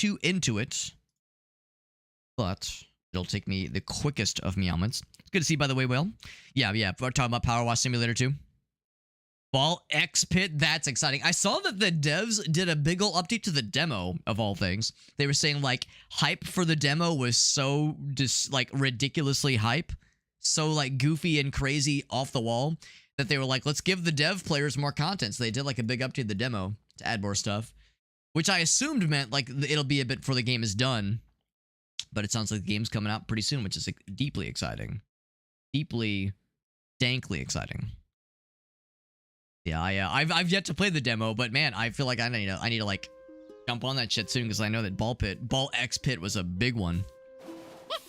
too into it, but it'll take me the quickest of meowments. Good to see, by the way, Will. Yeah. We're talking about Power Wash Simulator 2. Ball X Pit, that's exciting. I saw that the devs did a big ol' update to the demo, of all things. They were saying, like, hype for the demo was so just, like, ridiculously hype. So, like, goofy and crazy off the wall that they were like, let's give the dev players more content. So they did, like, a big update to the demo to add more stuff. Which I assumed meant, like, it'll be a bit before the game is done. But it sounds like the game's coming out pretty soon, which is like, deeply exciting. Deeply, dankly exciting. Yeah, I've yet to play the demo, but man, I feel like I need to like jump on that shit soon because I know that Ball X Pit was a big one.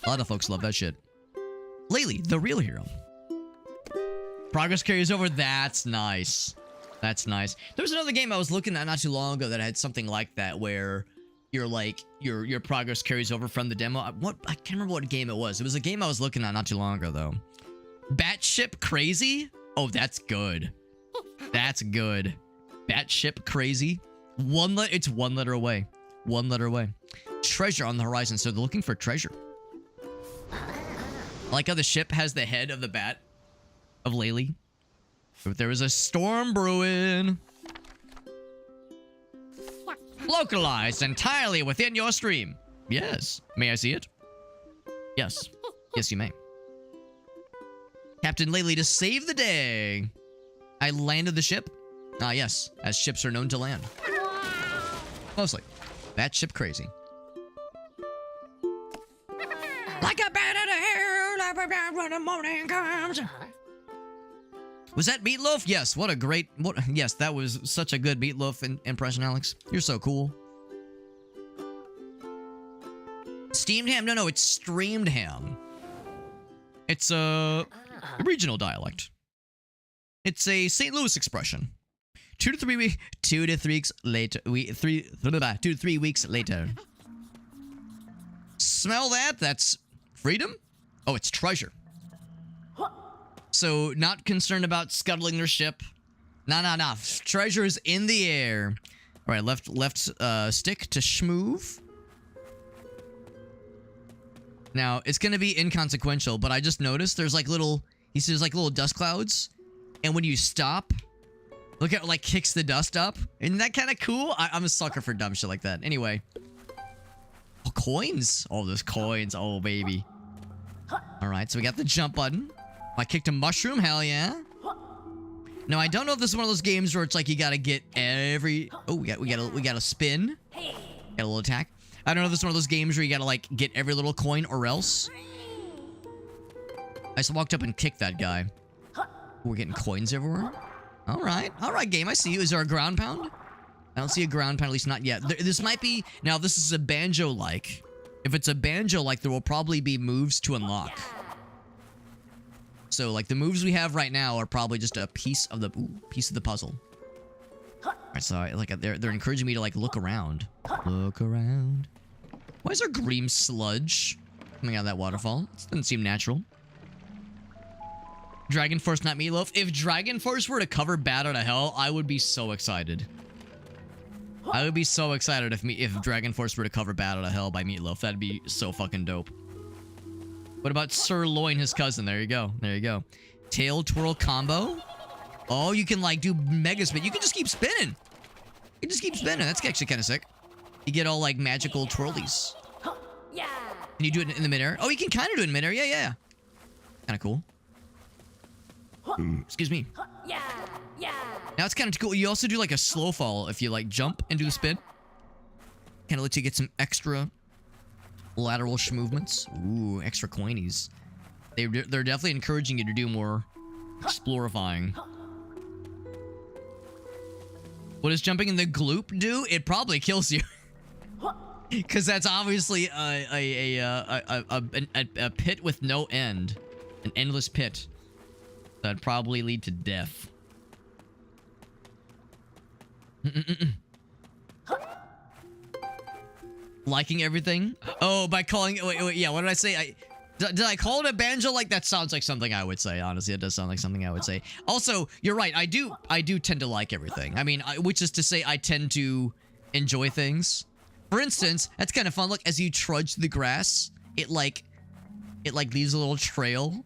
A lot of folks love that shit. Laylee, the real hero. Progress carries over. That's nice. That's nice. There was another game I was looking at not too long ago that had something like that where you're like your progress carries over from the demo. I can't remember what game it was. It was a game I was looking at not too long ago though. Batship Crazy? Oh, that's good. That's good. Batship Crazy. It's one letter away. One letter away. Treasure on the horizon. So they're looking for treasure. I like how the ship has the head of the bat of Laylee. But there is a storm brewing. Localized entirely within your stream. Yes. May I see it? Yes. Yes, you may. Captain Laylee to save the day. I landed the ship. Ah, yes. As ships are known to land. Mostly. Batship Crazy. Like a bat in the hair, when the morning comes. Was that Meatloaf? Yes. What a great... yes, that was such a good Meatloaf impression, Alex. You're so cool. Steamed ham? No, it's streamed ham. It's a regional dialect. It's a St. Louis expression. 2 to 3 weeks later. 2 to 3 weeks later. Smell that? That's freedom? Oh, it's treasure. So, not concerned about scuttling their ship. Nah. Treasure is in the air. All right, left stick to schmoove. Now, it's gonna be inconsequential, but I just noticed there's like little... He says like little dust clouds. And when you stop, look at it like kicks the dust up. Isn't that kind of cool? I'm a sucker for dumb shit like that. Anyway. Oh, coins. Oh, there's coins. Oh, baby. All right, so we got the jump button. I kicked a mushroom. Hell yeah. Now, I don't know if this is one of those games where it's like you got to get every... Oh, we got a spin. Got a little attack. I don't know if this is one of those games where you got to like get every little coin or else. I just walked up and kicked that guy. We're getting coins everywhere. All right, game. I see you. Is there a ground pound? I don't see a ground pound, at least not yet. This might be... Now, this is a banjo-like. If it's a banjo-like, there will probably be moves to unlock. So, like, the moves we have right now are probably just a piece of the puzzle. All right, so, like, they're encouraging me to, like, look around. Look around. Why is there green sludge coming out of that waterfall? It doesn't seem natural. Dragon Force, not Meatloaf. If Dragon Force were to cover Bat Out of Hell, I would be so excited. I would be so excited if Dragon Force were to cover Bat Out of Hell by Meatloaf. That'd be so fucking dope. What about Sirloin, his cousin? There you go. There you go. Tail twirl combo. Oh, you can like do mega spin. You can just keep spinning. You can just keep spinning. That's actually kind of sick. You get all like magical twirlies. Yeah. Can you do it in the midair? Oh, you can kind of do it in midair. Yeah. Kind of cool. Excuse me. Yeah. Now it's kind of cool. You also do like a slow fall if you like jump and do a spin. Kind of lets you get some extra lateral movements. Ooh, extra coinies. They're definitely encouraging you to do more explorifying. What does jumping in the gloop do? It probably kills you. Because that's obviously a pit with no end. An endless pit. That'd probably lead to death. Liking everything? Oh, by calling... Wait, yeah, what did I say? Did I call it a banjo? Like, that sounds like something I would say. Honestly, it does sound like something I would say. Also, you're right. I do tend to like everything. I mean, which is to say I tend to enjoy things. For instance, that's kind of fun. Look, as you trudge through the grass, it leaves a little trail.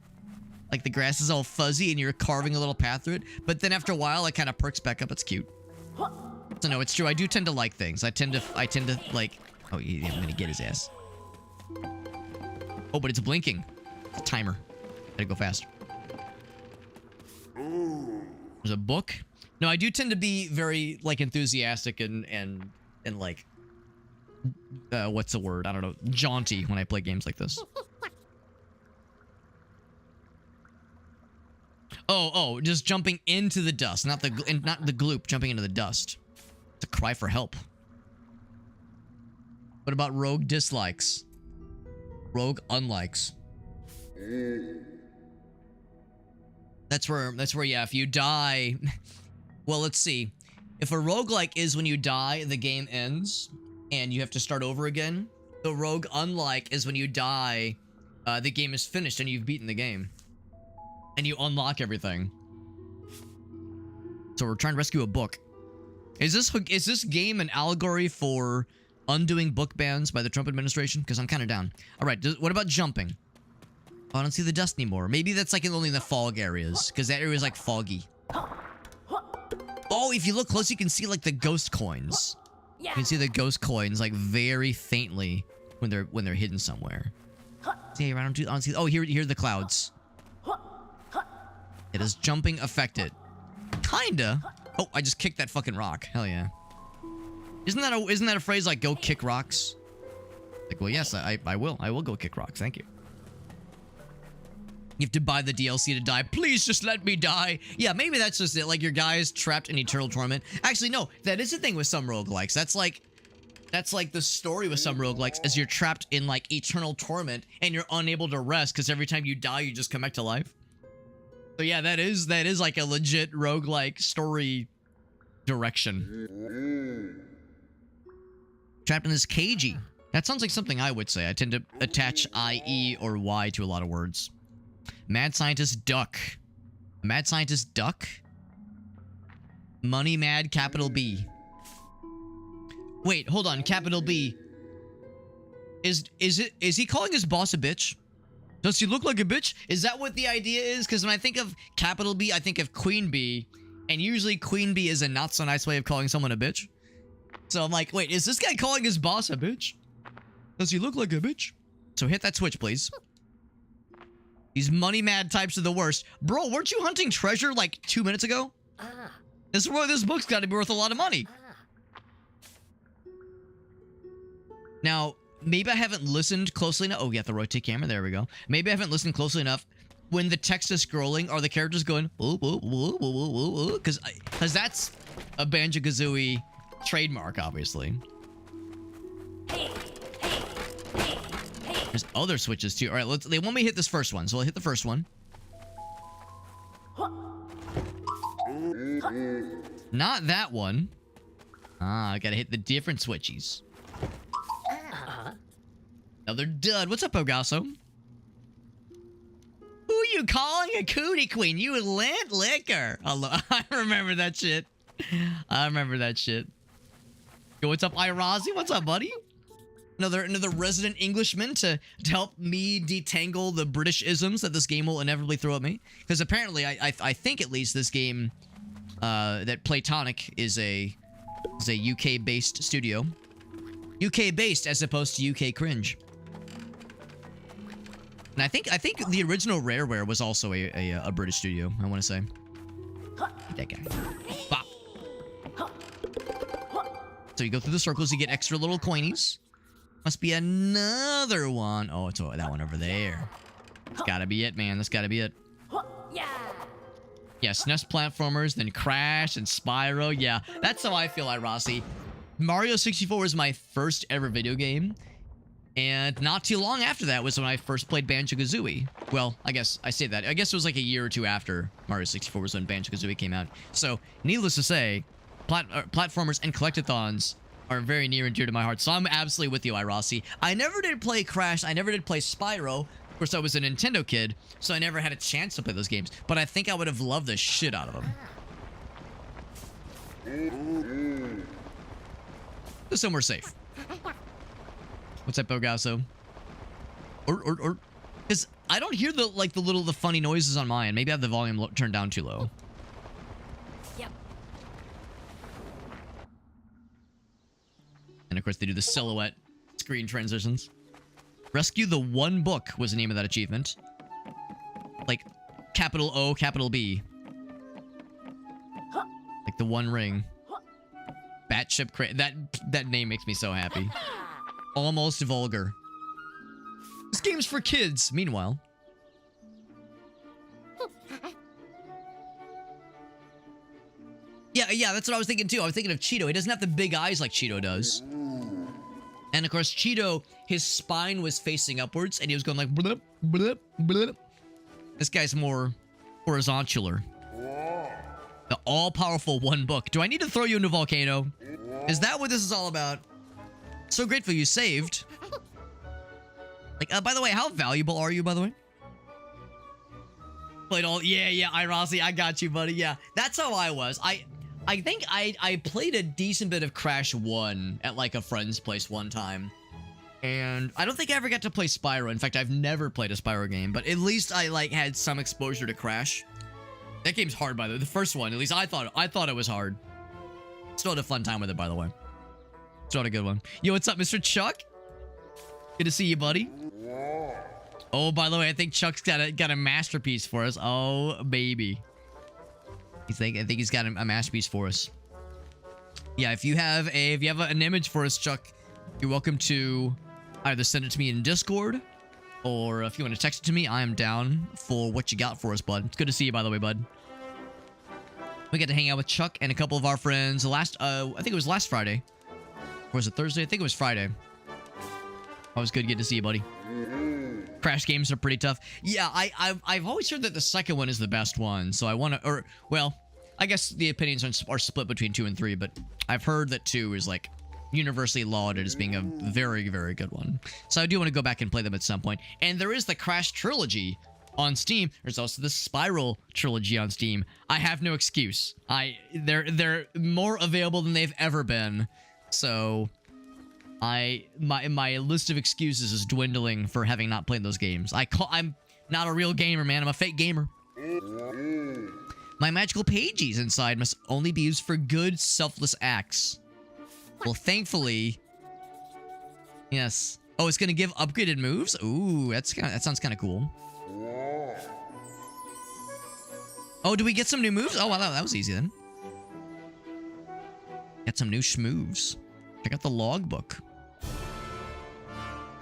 Like the grass is all fuzzy and you're carving a little path through it. But then after a while, it kind of perks back up. It's cute. So no, it's true. I do tend to like things. I tend to like... Oh, I'm gonna get his ass. Oh, but it's blinking. It's a timer. Gotta go fast. There's a book. No, I do tend to be very, like, enthusiastic and like... what's the word? I don't know. Jaunty when I play games like this. Oh, just jumping into the dust. Not the gloop, jumping into the dust. It's a cry for help. What about rogue dislikes? Rogue unlikes. That's where, yeah, if you die... Well, let's see. If a roguelike is when you die, the game ends, and you have to start over again. The rogue unlike is when you die, the game is finished and you've beaten the game. And you unlock everything. So we're trying to rescue a book. Is this game an allegory for undoing book bans by the Trump administration? Because I'm kind of down. All right, what about jumping? Oh, I don't see the dust anymore. Maybe that's like only in the fog areas, because that area is like foggy. Oh, if you look close, you can see like the ghost coins. You can see the ghost coins like very faintly when they're hidden somewhere. See, I don't see. Oh, here are the clouds. Does jumping affect it? Kinda. Oh, I just kicked that fucking rock. Hell yeah. Isn't that a phrase like "go kick rocks"? Like, well, yes, I will. I will go kick rocks. Thank you. You have to buy the DLC to die. Please just let me die. Yeah, maybe that's just it. Like your guy is trapped in eternal torment. Actually, no, that is the thing with some roguelikes. That's like the story with some roguelikes, is you're trapped in like eternal torment and you're unable to rest because every time you die, you just come back to life. So yeah, that is like a legit roguelike story direction. Trapped in this cagey. That sounds like something I would say. I tend to attach I-E or Y to a lot of words. Mad Scientist Duck. Mad Scientist Duck? Money Mad capital B. Wait, hold on. Capital B. Is he calling his boss a bitch? Does he look like a bitch? Is that what the idea is? Because when I think of capital B, I think of Queen Bee. And usually Queen Bee is a not so nice way of calling someone a bitch. So I'm like, wait, is this guy calling his boss a bitch? Does he look like a bitch? So hit that switch, please. These money mad types are the worst. Bro, weren't you hunting treasure like 2 minutes ago? This book's got to be worth a lot of money. Now, maybe I haven't listened closely enough. Oh, yeah, the rotate camera. There we go. Maybe I haven't listened closely enough. When the text is scrolling, are the characters going, because that's a Banjo-Kazooie trademark, obviously. There's other switches too. All right, they want me to hit this first one, so I'll hit the first one. Not that one. Ah, I gotta hit the different switchies. Another dud. What's up, Ogasso? Who you calling a cootie queen? You lint liquor. I remember that shit. I remember that shit. Yo, what's up, Irazi? What's up, buddy? Another resident Englishman to help me detangle the British isms that this game will inevitably throw at me. Because apparently, I think at least this game, that Playtonic is a UK-based studio. UK-based as opposed to UK cringe. And I think the original Rareware was also a British studio, I want to say. That guy. Bop. So you go through the circles, you get extra little coinies. Must be another one. Oh, it's that one over there. It's gotta be it, man. That's gotta be it. Yeah, SNES platformers, then Crash and Spyro. Yeah, that's how I feel, Irasi. Mario 64 was my first ever video game. And not too long after that was when I first played Banjo-Kazooie. Well, I guess I say that. I guess it was like a year or two after Mario 64 was when Banjo-Kazooie came out. So, needless to say, platformers and collectathons are very near and dear to my heart. So I'm absolutely with you, Irasi. I never did play Crash. I never did play Spyro. Of course, I was a Nintendo kid, so I never had a chance to play those games. But I think I would have loved the shit out of them. Go somewhere safe. What's up, Bogasso? Or. Because I don't hear the funny noises on mine. Maybe I have the volume turned down too low. Yep. And of course, they do the silhouette screen transitions. Rescue the one book was the name of that achievement. Like, capital O, capital B. Like the one ring. Batship that name makes me so happy. Almost vulgar. This game's for kids. Meanwhile. Yeah, that's what I was thinking too. I was thinking of Cheeto. He doesn't have the big eyes like Cheeto does. And of course, Cheeto, his spine was facing upwards, and he was going like blip, blip, blip. This guy's more horizontaler. The all-powerful one book. Do I need to throw you into a volcano? Is that what this is all about? So grateful you saved. Like, by the way, how valuable are you, by the way? Played all... Yeah, Rossi, I got you, buddy. Yeah, that's how I was. I think I played a decent bit of Crash 1 at, like, a friend's place one time. And I don't think I ever got to play Spyro. In fact, I've never played a Spyro game. But at least I, like, had some exposure to Crash. That game's hard, by the way. The first one, at least I thought it was hard. Still had a fun time with it, by the way. Still had a good one. Yo, what's up, Mr. Chuck? Good to see you, buddy. Oh, by the way, I think Chuck's got a masterpiece for us. Oh, baby. I think he's got a masterpiece for us. Yeah, if you have an image for us, Chuck, you're welcome to either send it to me in Discord, or if you want to text it to me, I am down for what you got for us, bud. It's good to see you, by the way, bud. We got to hang out with Chuck and a couple of our friends I think it was last Friday. Or was it Thursday? I think it was Friday. Always good to see you, buddy. Crash games are pretty tough. Yeah, I've always heard that the second one is the best one, so I want to... Or, well, I guess the opinions are split between 2 and 3, but I've heard that 2 is, like, universally lauded as being a very, very good one. So I do want to go back and play them at some point. And there is the Crash trilogy on Steam. There's also the Spiral trilogy on Steam. I have no excuse. They're more available than they've ever been. So my list of excuses is dwindling for having not played those games. I'm not a real gamer, man. I'm a fake gamer. My magical pages inside must only be used for good, selfless acts. Well, thankfully, yes. Oh, it's gonna give upgraded moves. Ooh, that sounds kind of cool. Oh, do we get some new moves? Oh, wow, that was easy then. Get some new schmoves. Check out the logbook. Do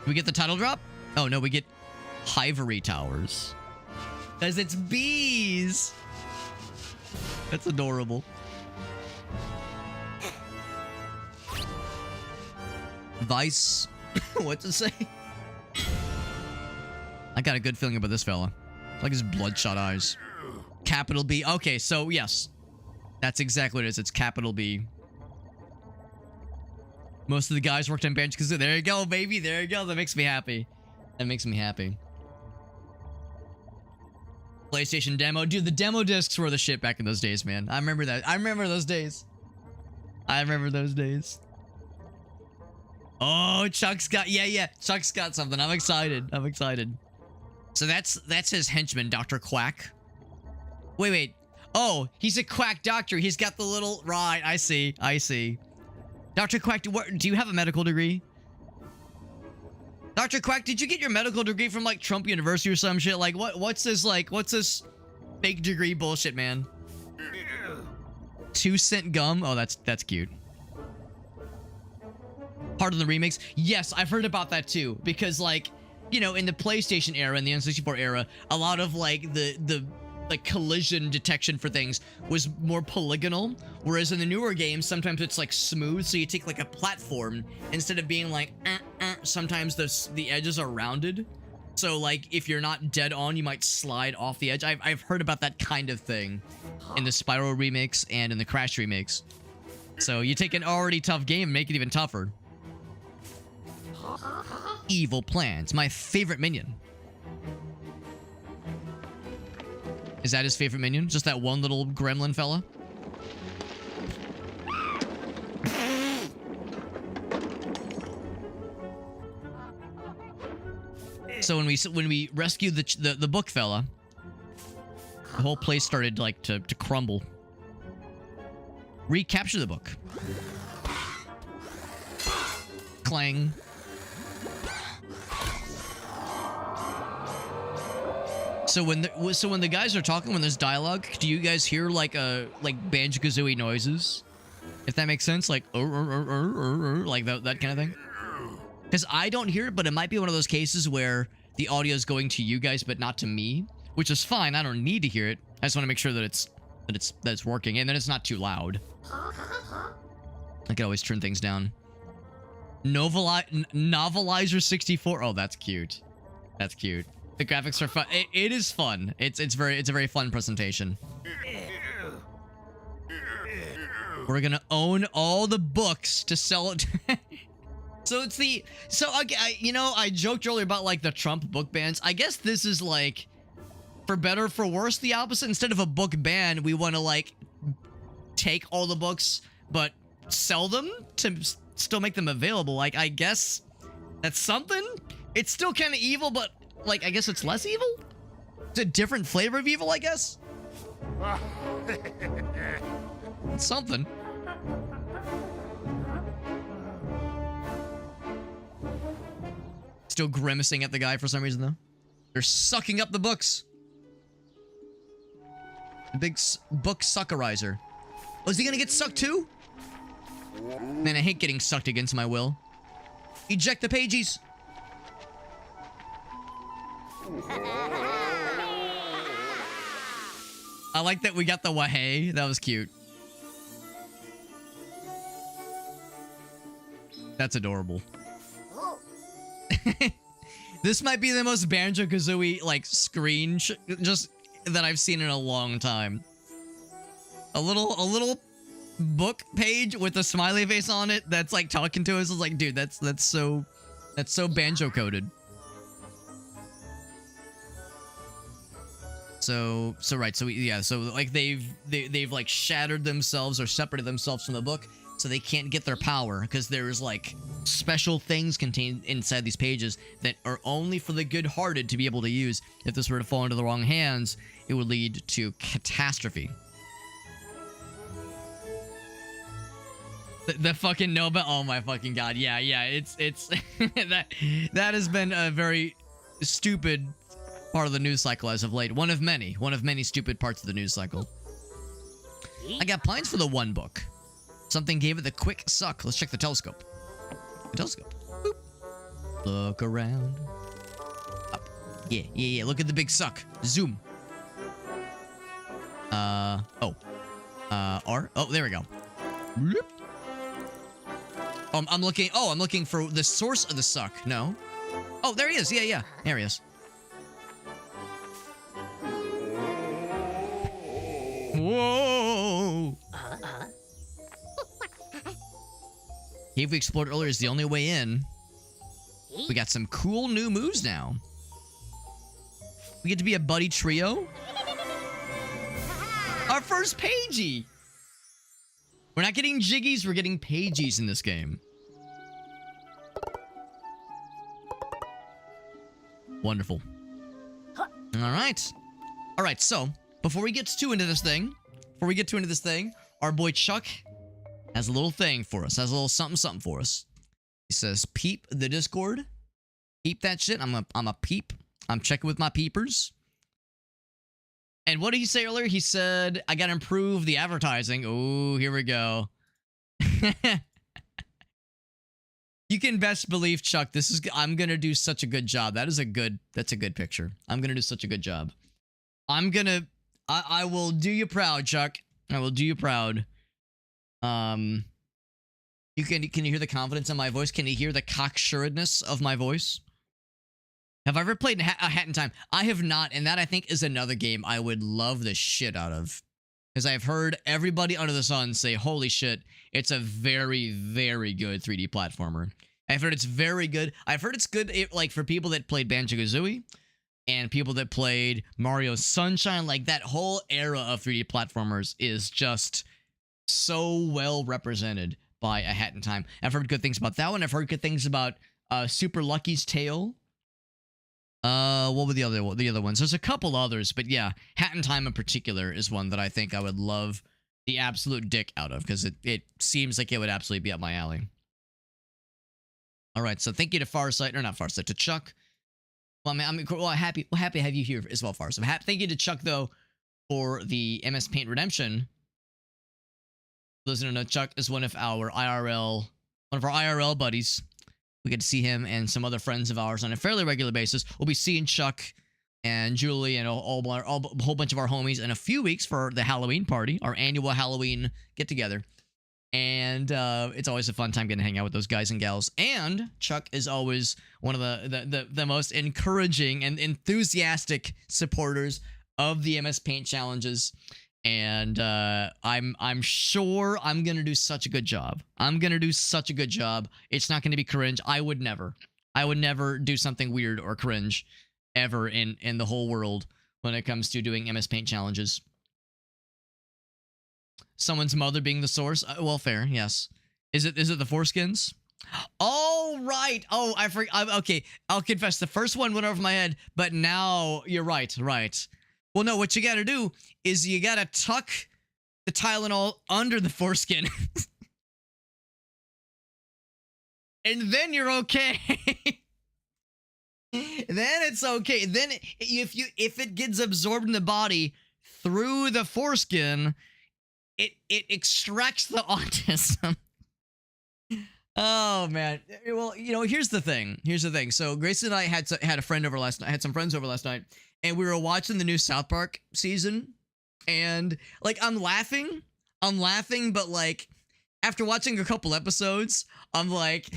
we get the title drop? Oh no, we get Hivory Towers. Because it's bees. That's adorable. Vice. What to say? I got a good feeling about this fella. Like his bloodshot eyes. Capital B. Okay, so yes. That's exactly what it is. It's capital B. Most of the guys worked on Banjo-Kazooie. There you go, baby. There you go. That makes me happy. That makes me happy. PlayStation demo. Dude, the demo discs were the shit back in those days, man. I remember that. I remember those days. I remember those days. Oh, Chuck's got... Yeah. Chuck's got something. I'm excited. I'm excited. So that's his henchman, Dr. Quack. Wait. Oh, he's a quack doctor. He's got the little... Right, I see. Dr. Quack, do you have a medical degree? Dr. Quack, did you get your medical degree from, like, Trump University or some shit? Like, what's this fake degree bullshit, man? 2-cent gum? Oh, that's cute. Part of the remakes? Yes, I've heard about that too. Because, like, you know, in the PlayStation era and the N64 era, a lot of, like, the collision detection for things was more polygonal, whereas in the newer games sometimes it's like smooth, so you take like a platform instead of being like sometimes the edges are rounded, so like if you're not dead on you might slide off the edge. I've heard about that kind of thing in the Spyro remakes and in the Crash remakes. So you take an already tough game and make it even tougher. Evil Plans, my favorite minion. Is that his favorite minion? Just that one little gremlin fella? So when we rescued the book fella, the whole place started like to crumble. Recapture the book. Clang. So when the guys are talking, when there's dialogue, do you guys hear like Banjo-Kazooie noises? If that makes sense, like like that kind of thing. Because I don't hear it, but it might be one of those cases where the audio is going to you guys, but not to me, which is fine. I don't need to hear it. I just want to make sure that it's working, and then it's not too loud. I can always turn things down. Novelizer 64. Oh, that's cute. That's cute. The graphics are fun. It is fun. It's a very fun presentation. We're gonna own all the books to sell it. So I joked earlier about like the Trump book bans. I guess this is like, for better or for worse, the opposite. Instead of a book ban, we want to like take all the books but sell them to still make them available. Like, I guess that's something. It's still kind of evil, but like, I guess it's less evil. It's a different flavor of evil, I guess. It's something. Still grimacing at the guy for some reason, though. They're sucking up the books. Big book suckerizer. Oh, is he gonna get sucked too? Man, I hate getting sucked against my will. Eject the pages. I like that we got the wahey. That was cute. That's adorable. This might be the most Banjo-Kazooie like screen just that I've seen in a long time. A little book page with a smiley face on it that's like talking to us. It's like, dude, that's so Banjo coded. So like they've like shattered themselves or separated themselves from the book, so they can't get their power because there's like special things contained inside these pages that are only for the good-hearted to be able to use. If this were to fall into the wrong hands, it would lead to catastrophe. The fucking Nova, oh my fucking god, yeah, it's that has been a very stupid part of the news cycle as of late. One of many stupid parts of the news cycle. I got plans for the one book. Something gave it the quick suck. Let's check the telescope. The telescope. Boop. Look around. Up. Yeah. Look at the big suck. Zoom. R. Oh, there we go. Bloop. I'm looking for the source of the suck. No. Oh, there he is. Yeah. There he is. Whoa. Cave we explored earlier is the only way in. We got some cool new moves now. We get to be a buddy trio. Our first pagey. We're not getting jiggies, we're getting pagies in this game. Wonderful. All right, so before we get too into this thing, our boy Chuck has a little thing for us. Has a little something for us. He says, "Peep the Discord. Peep that shit. I'm a peep. I'm checking with my peepers." And what did he say earlier? He said, "I gotta improve the advertising." Oh, here we go. You can best believe, Chuck, I'm gonna do such a good job. That's a good picture. I'm gonna do such a good job. I will do you proud, Chuck. I will do you proud. Can you hear the confidence in my voice? Can you hear the cocksuredness of my voice? Have I ever played a Hat in Time? I have not, and that I think is another game I would love the shit out of. Because I've heard everybody under the sun say, holy shit, it's a very, very good 3D platformer. I've heard it's very good. I've heard it's good like for people that played Banjo-Kazooie and people that played Mario Sunshine. Like that whole era of 3D platformers is just so well represented by A Hat in Time. I've heard good things about that one. I've heard good things about Super Lucky's Tale. What were the other ones? There's a couple others, but yeah, Hat in Time in particular is one that I think I would love the absolute dick out of, because it seems like it would absolutely be up my alley. All right, so thank you to Farsight, or not Farsight, to Chuck. Well, happy to have you here as well, Farsight. Thank you to Chuck though for the MS Paint redemption. Those who don't know, Chuck is one of our IRL buddies. We get to see him and some other friends of ours on a fairly regular basis. We'll be seeing Chuck and Julie and a whole bunch of our homies in a few weeks for the Halloween party, our annual Halloween get-together. And it's always a fun time getting to hang out with those guys and gals. And Chuck is always one of the most encouraging and enthusiastic supporters of the MS Paint challenges. And I'm sure I'm gonna do such a good job. It's not gonna be cringe. I would never do something weird or cringe ever in the whole world when it comes to doing MS Paint challenges. Someone's mother being the source. Well, fair. Yes. Is it the foreskins? Oh, right. Oh, I forgot. Okay, I'll confess. The first one went over my head, but now you're right. Right. Well, no, what you gotta do is you gotta tuck the Tylenol under the foreskin. And then you're okay. Then it's okay. Then if it gets absorbed in the body through the foreskin, it extracts the autism. Oh man. Well, here's the thing. So Grace and I had some friends over last night, and we were watching the new South Park season, and like I'm laughing, but like after watching a couple episodes, I'm like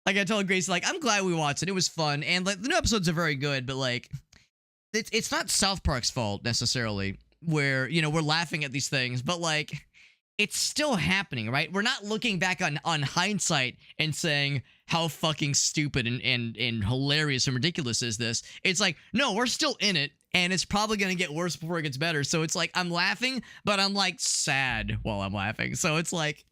I told Grace, like, I'm glad we watched it. It was fun, and like the new episodes are very good, but like it's not South Park's fault necessarily, where we're laughing at these things, but like it's still happening, right? We're not looking back on hindsight and saying how fucking stupid and hilarious and ridiculous is this. It's like, no, we're still in it, and it's probably gonna get worse before it gets better. So it's like I'm laughing, but I'm like sad while I'm laughing. So it's like,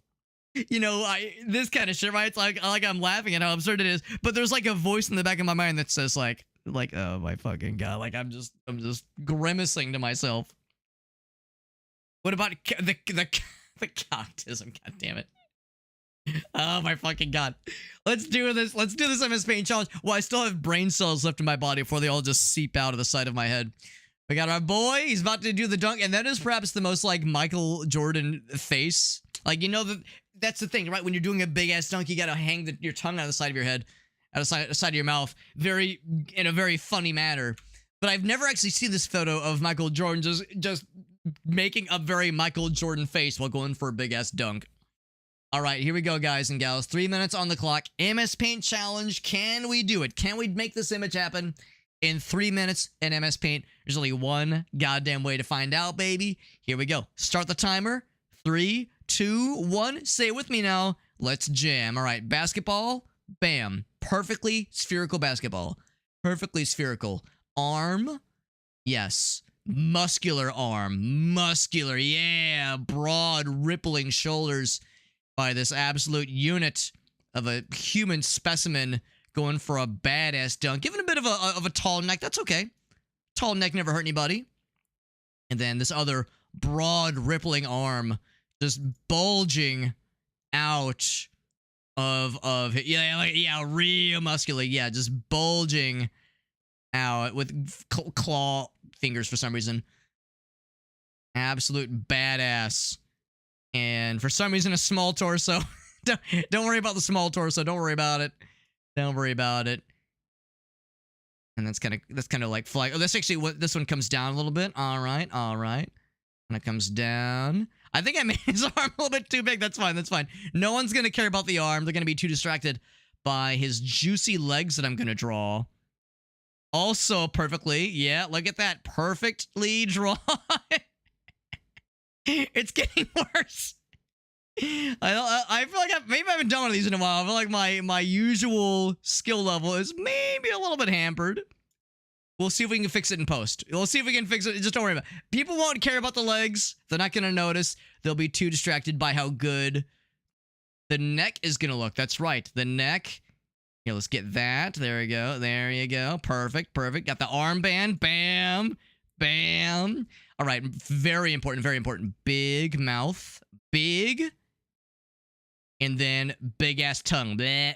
this kind of shit, right? It's like I'm laughing at how absurd it is, but there's like a voice in the back of my mind that says like, oh my fucking god, like I'm just grimacing to myself. What about the autism? God damn it. Oh my fucking god. Let's do this MS Paint challenge. Well, I still have brain cells left in my body before they all just seep out of the side of my head. We got our boy. He's about to do the dunk, and that is perhaps the most like Michael Jordan face. Like, that's the thing, right? When you're doing a big ass dunk, you gotta hang your tongue out the side of your head, out the side of your mouth, in a very funny manner. But I've never actually seen this photo of Michael Jordan just making a very Michael Jordan face while going for a big ass dunk. All right, here we go, guys and gals. 3 minutes on the clock. MS Paint challenge. Can we do it? Can we make this image happen in 3 minutes in MS Paint? There's only one goddamn way to find out, baby. Here we go. Start the timer. 3, 2, 1. Say it with me now. Let's jam. All right, basketball. Bam. Perfectly spherical basketball. Perfectly spherical. Arm. Yes. Muscular arm. Muscular. Yeah. Broad, rippling shoulders by this absolute unit of a human specimen going for a badass dunk. Given a bit of a tall neck. That's okay. Tall neck never hurt anybody. And then this other broad, rippling arm just bulging out of real muscular. Yeah, just bulging out with claw fingers for some reason. Absolute badass. And for some reason, a small torso. Don't worry about the small torso. Don't worry about it. Don't worry about it. And that's kind of like fly. Oh, that's actually what this one comes down a little bit. All right. When it comes down, I think I made his arm a little bit too big. That's fine. No one's gonna care about the arm. They're gonna be too distracted by his juicy legs that I'm gonna draw. Also perfectly, yeah. Look at that, perfectly drawn. It's getting worse. I feel like maybe I haven't done one of these in a while. I feel like my usual skill level is maybe a little bit hampered. We'll see if we can fix it in post. We'll see if we can fix it. Just don't worry about it. People won't care about the legs. They're not going to notice. They'll be too distracted by how good the neck is going to look. That's right. The neck Here, let's get that. There we go. There you go. Perfect. Perfect. Got the armband. Bam. Bam. All right. Very important. Very important. Big mouth. Big. And then big ass tongue. Bleh. And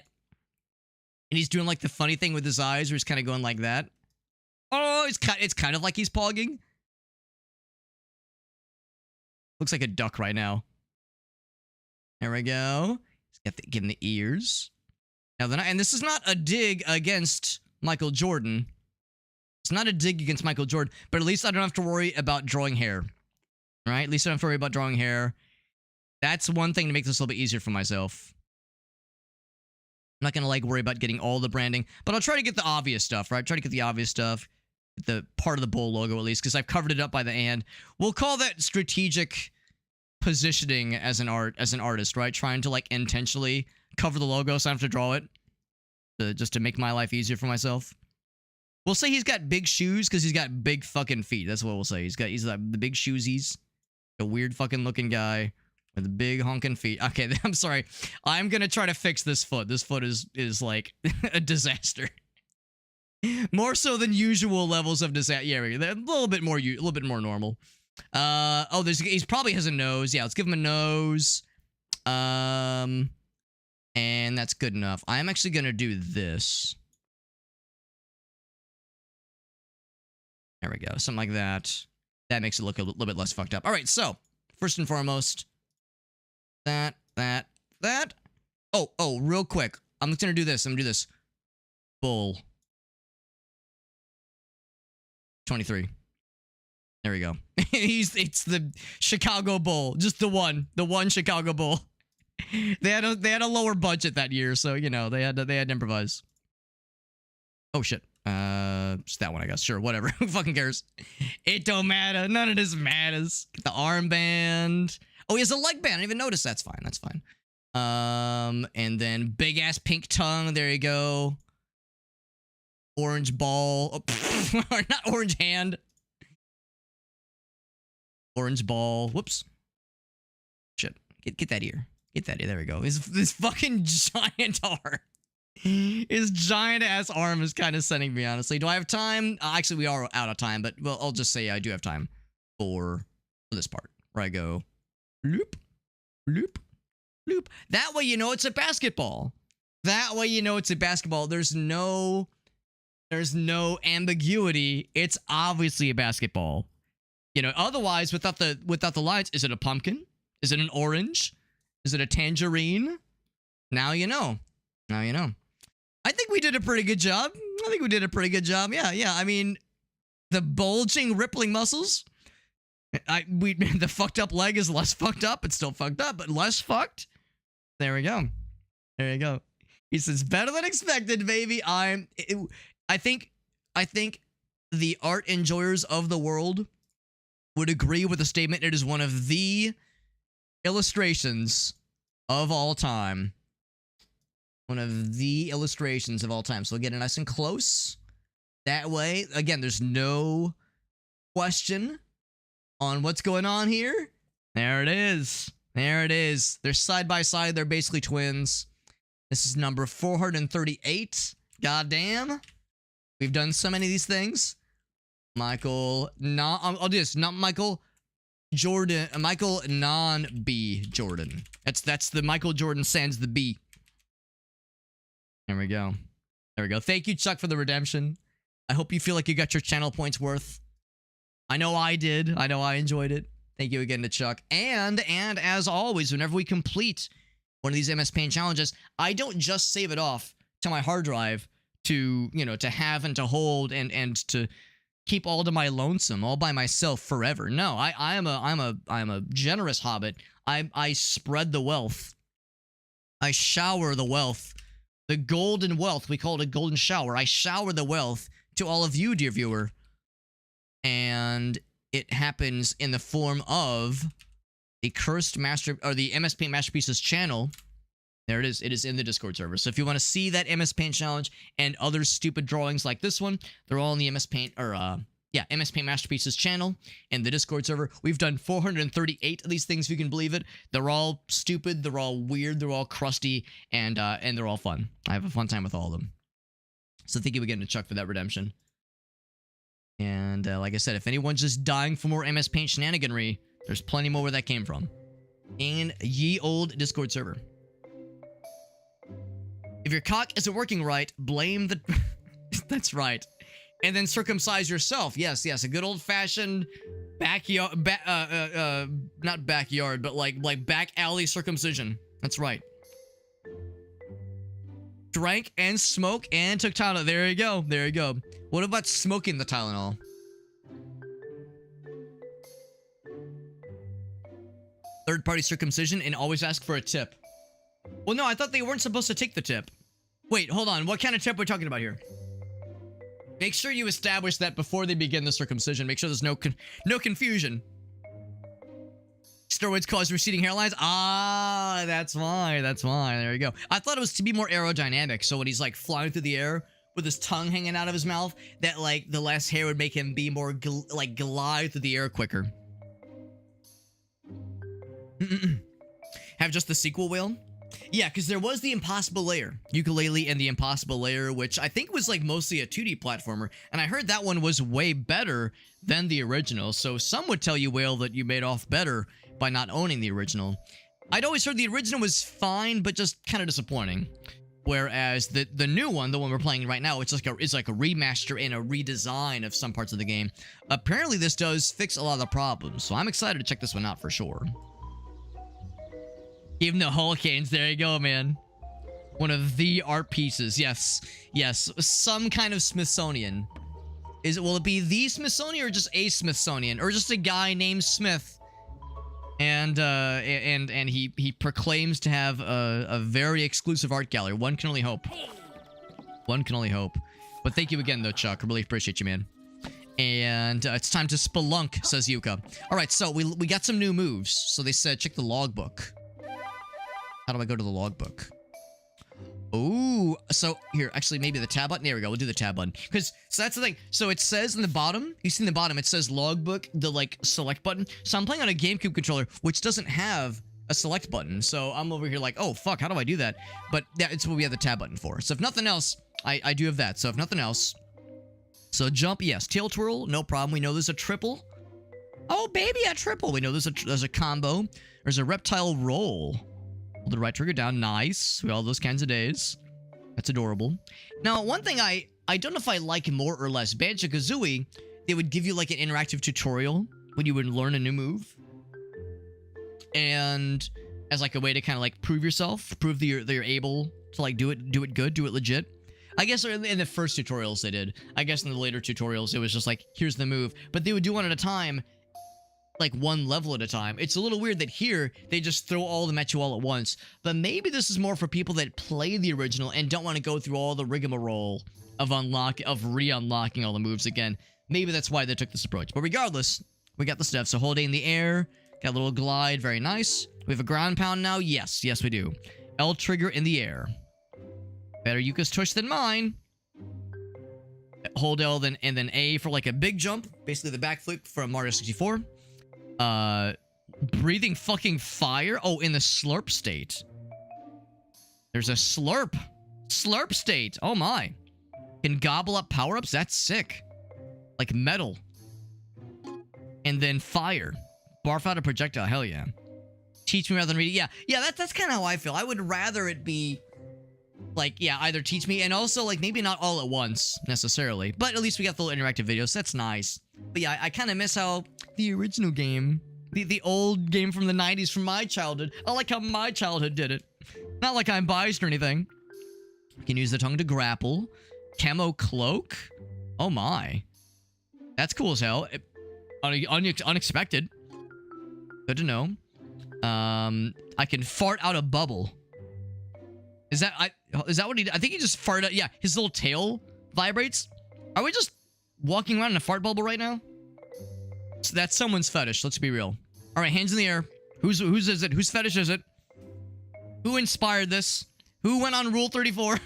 he's doing like the funny thing with his eyes where he's kind of going like that. Oh, it's kind of like he's pogging. Looks like a duck right now. There we go. He's got give him the ears. Now, and this is not a dig against Michael Jordan. It's not a dig against Michael Jordan, but at least I don't have to worry about drawing hair. Right? At least I don't have to worry about drawing hair. That's one thing to make this a little bit easier for myself. I'm not going to like worry about getting all the branding, but I'll try to get the obvious stuff, right? Try to get the obvious stuff. Get the part of the bull logo at least, because I've covered it up by the and. We'll call that strategic positioning as an artist, right? Trying to like intentionally cover the logo so I don't have to draw it. Just to make my life easier for myself. We'll say he's got big shoes because he's got big fucking feet. That's what we'll say. He's like the big shoesies. A weird fucking looking guy with the big honking feet. Okay, I'm sorry. I'm gonna try to fix this foot. This foot is like a disaster. More so than usual levels of disaster. Yeah, a little bit more normal. Oh, he probably has a nose. Yeah, let's give him a nose. And that's good enough. I'm actually gonna do this. There we go. Something like that. That makes it look a little bit less fucked up. All right, so first and foremost, that. Oh, real quick. I'm just gonna do this. I'm gonna do this. Bull. 23. There we go. It's the Chicago Bull. Just the one Chicago Bull. They had a lower budget that year, so you know they had to improvise. Oh shit. Just that one, I guess. Sure, whatever. Who fucking cares? It don't matter. None of this matters. Get the armband. Oh, he has a leg band. I didn't even notice. That's fine. That's fine. And then big ass pink tongue. There you go. Orange ball. Oh, not orange hand. Orange ball. Whoops. Shit. Get that ear. Get that ear. There we go. This fucking giant arm. His giant ass arm is kind of sending me, honestly. Do I have time? Actually, we are out of time, but well, I'll just say I do have time for this part where I go loop, loop, loop. That way you know it's a basketball. That way you know it's a basketball. There's no ambiguity. It's obviously a basketball. You know, otherwise without the lines, is it a pumpkin? Is it an orange? Is it a tangerine? Now you know. Now you know. I think we did a pretty good job. Yeah. I mean, the bulging, rippling muscles. The fucked up leg is less fucked up. It's still fucked up, but less fucked. There we go. There you go. He says, better than expected, baby. I think the art enjoyers of the world would agree with the statement. It is one of the illustrations of all time. One of the illustrations of all time. So we'll get it nice and close. That way, again, there's no question on what's going on here. There it is. There it is. They're side by side. They're basically twins. This is number 438. Goddamn. We've done so many of these things. Michael, I'll do this. Not Michael Jordan. Michael non-B Jordan. That's the Michael Jordan sans the B. There we go. There we go. Thank you, Chuck, for the redemption. I hope you feel like you got your channel points worth. I know I did. I know I enjoyed it. Thank you again to Chuck. And as always, whenever we complete one of these MS Paint challenges, I don't just save it off to my hard drive to, you know, to have and to hold and to keep all to my lonesome, all by myself forever. No, I'm a generous hobbit. I spread the wealth. I shower the wealth. The golden wealth, we call it a golden shower. I shower the wealth to all of you, dear viewer. And it happens in the form of the Cursed Master, or the MS Paint Masterpieces channel. There it is. It is in the Discord server. So if you want to see that MS Paint challenge and other stupid drawings like this one, they're all in the MS Paint, or Yeah, MS Paint Masterpieces channel and the Discord server. We've done 438 of these things, if you can believe it. They're all stupid, they're all weird, they're all crusty, and they're all fun. I have a fun time with all of them. So thank you again to Chuck for that redemption. And like I said, if anyone's just dying for more MS Paint shenaniganry, there's plenty more where that came from. In ye old Discord server. If your cock isn't working right, blame the... That's right. And then circumcise yourself. Yes, yes, a good old-fashioned backyard, not backyard, but like back alley circumcision. That's right. Drank and smoked and took Tylenol. There you go. There you go. What about smoking the Tylenol? Third-party circumcision and always ask for a tip. Well, no, I thought they weren't supposed to take the tip. Wait, hold on. What kind of tip are we talking about here? Make sure you establish that before they begin the circumcision. Make sure there's no confusion. Steroids cause receding hairlines? Ah, that's why. That's why. There you go. I thought it was to be more aerodynamic. So when he's like flying through the air with his tongue hanging out of his mouth, that like the less hair would make him be more glide through the air quicker. Have just the sequel whale? Yeah, because there was the Impossible Layer, Yooka-Laylee and the Impossible Layer, which I think was like mostly a 2D platformer, and I heard that one was way better than the original, so some would tell you, Whale, that you made off better by not owning the original. I'd always heard the original was fine, but just kind of disappointing. Whereas the new one, the one we're playing right now, it's like a remaster and a redesign of some parts of the game. Apparently this does fix a lot of the problems, so I'm excited to check this one out for sure. Give him the Hurricanes. There you go, man. One of the art pieces. Yes. Yes. Some kind of Smithsonian. Will it be the Smithsonian or just a Smithsonian? Or just a guy named Smith? And he proclaims to have a very exclusive art gallery. One can only hope. One can only hope. But thank you again, though, Chuck. I really appreciate you, man. And it's time to spelunk, says Yuka. Alright, so we got some new moves. So they said, check the logbook. How do I go to the logbook? Ooh, so here, actually, maybe the tab button. There we go. We'll do the tab button. So that's the thing. So it says in the bottom, you see in the bottom, it says logbook, the like select button. So I'm playing on a GameCube controller, which doesn't have a select button. So I'm over here like, oh, fuck, how do I do that? But yeah, it's what we have the tab button for. So if nothing else, I do have that. So if nothing else, so jump, yes. Tail twirl, no problem. We know there's a triple. Oh, baby, a triple. We know there's a combo. There's a reptile roll. Hold the right trigger down. Nice. We all those kinds of days. That's adorable. Now, one thing I don't know if I like more or less. Banjo-Kazooie, they would give you like an interactive tutorial when you would learn a new move. And as like a way to kind of like prove yourself, prove that you're able to like do it good, do it legit. I guess in the first tutorials they did. I guess in the later tutorials it was just like, here's the move. But they would do one at a time. Like one level at a time. It's a little weird that here they just throw all of them at you all at once. But maybe this is more for people that play the original and don't want to go through all the rigmarole of re-unlocking all the moves again. Maybe that's why they took this approach. But regardless, we got the stuff. So hold A in the air, got a little glide, very nice. We have a ground pound now. Yes, yes we do. L trigger in the air. Better Yuka's tush than mine. Hold L and then A for like a big jump, basically the backflip from Mario 64. Breathing fucking fire? Oh, in the slurp state. There's a slurp state. Oh my. Can gobble up power-ups? That's sick. Like metal. And then fire. Barf out a projectile. Hell yeah. Teach me rather than read it. Yeah, that's kind of how I feel. I would rather it be like, yeah, either teach me and also like maybe not all at once necessarily, but at least we got the little interactive videos. That's nice. But yeah, I kind of miss how the original game, the old game from the 90s from my childhood, I like how my childhood did it. Not like I'm biased or anything. You can use the tongue to grapple. Camo cloak? Oh my. That's cool as hell. Unexpected. Good to know. I can fart out a bubble. Is that what he did? I think he just farted out. Yeah, his little tail vibrates. Are we just walking around in a fart bubble right now? So that's someone's fetish, let's be real. All right, hands in the air. Whose is it? Whose fetish is it? Who inspired this? Who went on Rule 34?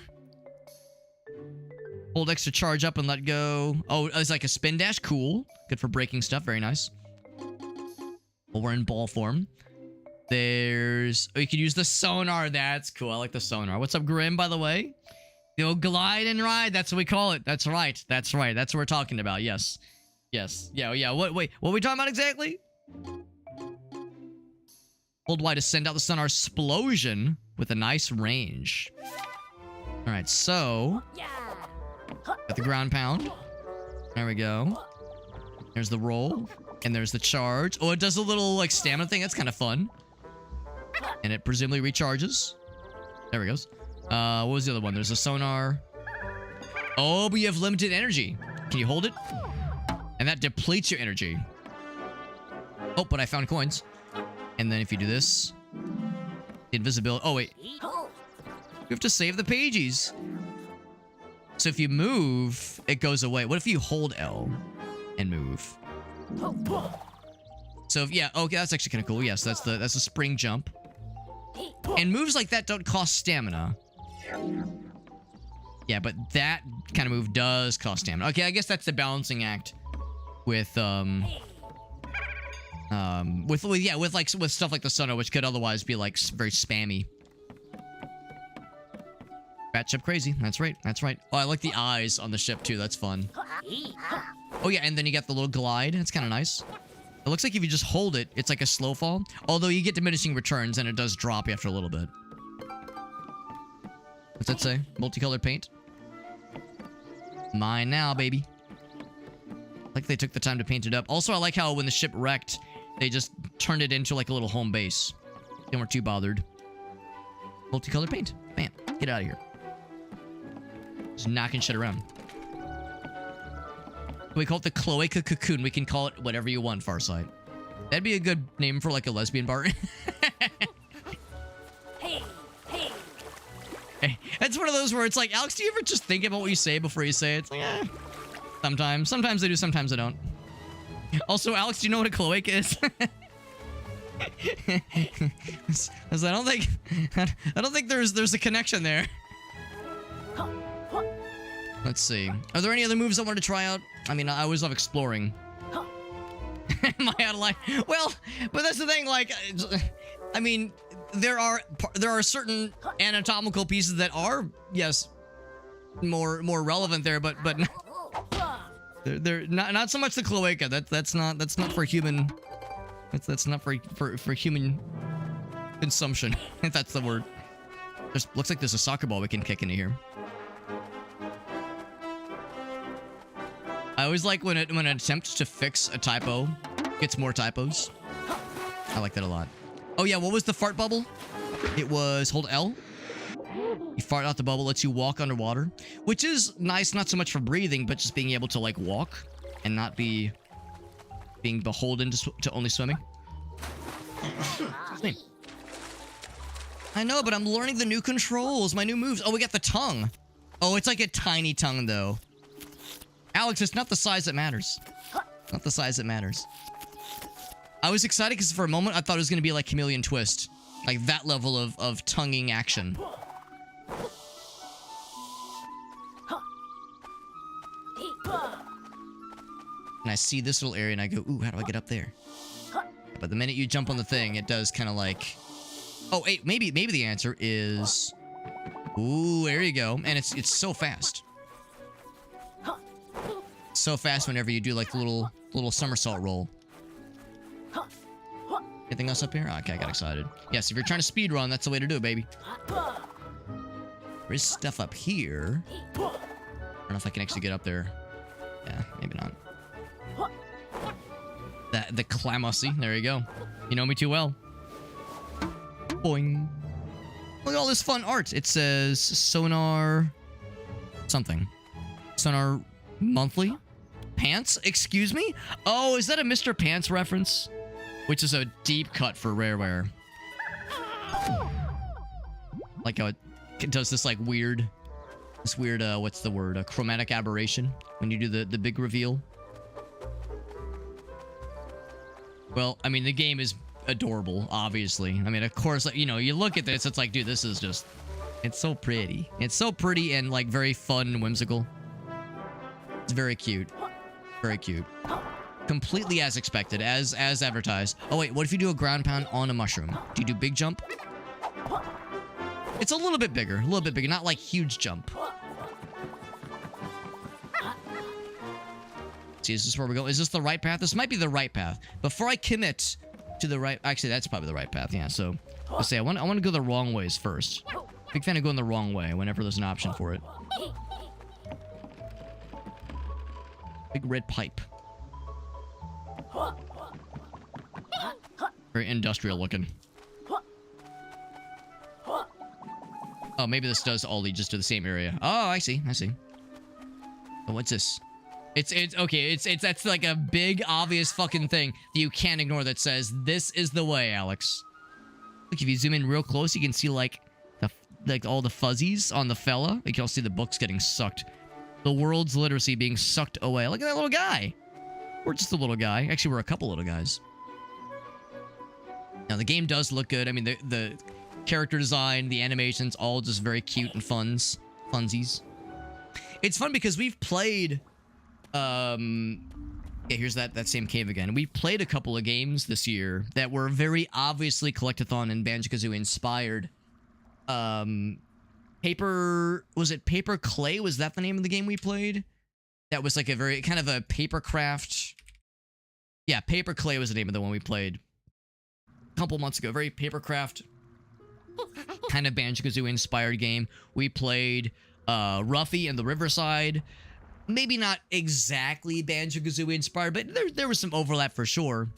Hold X to charge up and let go. Oh, it's like a spin dash. Cool. Good for breaking stuff. Very nice. Well, we're in ball form. There's... Oh, you can use the sonar. That's cool. I like the sonar. What's up, Grim, by the way? The old glide and ride. That's what we call it. That's right. That's right. That's what we're talking about. Yes. Yes. Yeah, yeah. Wait. What are we talking about exactly? Hold Y to send out the sonar explosion with a nice range. All right, so... Got the ground pound. There we go. There's the roll. And there's the charge. Oh, it does a little, like, stamina thing. That's kind of fun. And it presumably recharges. There we goes. What was the other one? There's a sonar. Oh, but you have limited energy. Can you hold it? And that depletes your energy. Oh, but I found coins. And then if you do this... Invisibility. Oh, wait. You have to save the pages. So if you move, it goes away. What if you hold L and move? So if, yeah, okay, that's actually kind of cool. Yes, that's the spring jump. And moves like that don't cost stamina. Yeah, but that kind of move does cost stamina. Okay, I guess that's the balancing act with stuff like the sonar, which could otherwise be like very spammy. Batship crazy. That's right. That's right. Oh, I like the eyes on the ship too. That's fun. Oh yeah, and then you get the little glide. It's kind of nice. It looks like if you just hold it, it's like a slow fall. Although you get diminishing returns and it does drop after a little bit. What's that say? Multicolored paint? Mine now, baby. Like they took the time to paint it up. Also, I like how when the ship wrecked, they just turned it into like a little home base. They weren't too bothered. Multicolored paint. Bam. Get out of here. Just knocking shit around. We call it the Cloaca Cocoon. We can call it whatever you want, Farsight. That'd be a good name for like a lesbian bar. Hey. It's one of those where it's like, Alex, do you ever just think about what you say before you say it? It's like, sometimes. Sometimes I do, sometimes I don't. Also, Alex, do you know what a cloaca is? I don't think there's a connection there. Let's see. Are there any other moves I want to try out? I mean, I always love exploring. Am I out of line? Well, but that's the thing. Like, I mean, there are certain anatomical pieces that are, yes, more relevant there, but they're not so much the cloaca. That's not for human. That's not for human consumption. If that's the word. Looks like there's a soccer ball we can kick into here. I always like when an attempt to fix a typo gets more typos. I like that a lot. Oh yeah, what was the fart bubble? It was hold L. You fart out the bubble, lets you walk underwater, which is nice, not so much for breathing, but just being able to like walk and not being beholden to only swimming. I know, but I'm learning the new controls, my new moves. Oh, we got the tongue. Oh, it's like a tiny tongue though. Alex, it's not the size that matters. Not the size that matters. I was excited because for a moment I thought it was going to be like Chameleon Twist. Like that level of tonguing action. And I see this little area and I go, ooh, how do I get up there? But the minute you jump on the thing, it does kind of like... Oh, wait, maybe the answer is... Ooh, there you go. And it's so fast. So fast whenever you do like the little somersault roll. Anything else up here? Okay, I got excited. Yes, if you're trying to speed run, that's the way to do it, baby. There's stuff up here. I don't know if I can actually get up there. Yeah, maybe not. The clamousy. There you go. You know me too well. Boing. Look at all this fun art. It says sonar something. Sonar monthly? Pants? Excuse me? Oh, is that a Mr. Pants reference? Which is a deep cut for Rareware. Like how it does this like weird... what's the word? A chromatic aberration when you do the big reveal. Well, I mean, the game is adorable, obviously. I mean, of course, you know, you look at this, it's like, dude, this is just... It's so pretty. It's so pretty and, like, very fun and whimsical. It's very cute. Very cute. Completely as expected, as advertised. Oh wait, what if you do a ground pound on a mushroom? Do you do big jump? It's a little bit bigger, not like huge jump. See, is this where we go? Is this the right path? This might be the right path. Before I commit to the right, actually, that's probably the right path. Yeah. So, let's say I want to go the wrong ways first. Big fan of going the wrong way whenever there's an option for it. Big red pipe. Very industrial looking. Oh, maybe this does all lead just to the same area. Oh, I see. Oh, what's this? It's okay. It's that's like a big obvious fucking thing that you can't ignore that says this is the way, Alex. Look, if you zoom in real close, you can see like all the fuzzies on the fella. You can all see the books getting sucked. The world's literacy being sucked away. Look at that little guy. We're just a little guy. Actually, we're a couple little guys. Now the game does look good. I mean, the character design, the animations, all just very cute and funsies. It's fun because we've played. Yeah, here's that same cave again. We played a couple of games this year that were very obviously Collectathon and Banjo-Kazooie inspired. Paper Clay? Was that the name of the game we played? That was like a very kind of a paper craft. Yeah, Paper Clay was the name of the one we played a couple months ago. Very paper craft kind of Banjo-Kazooie inspired game. We played Ruffy and the Riverside. Maybe not exactly Banjo-Kazooie inspired, but there was some overlap for sure.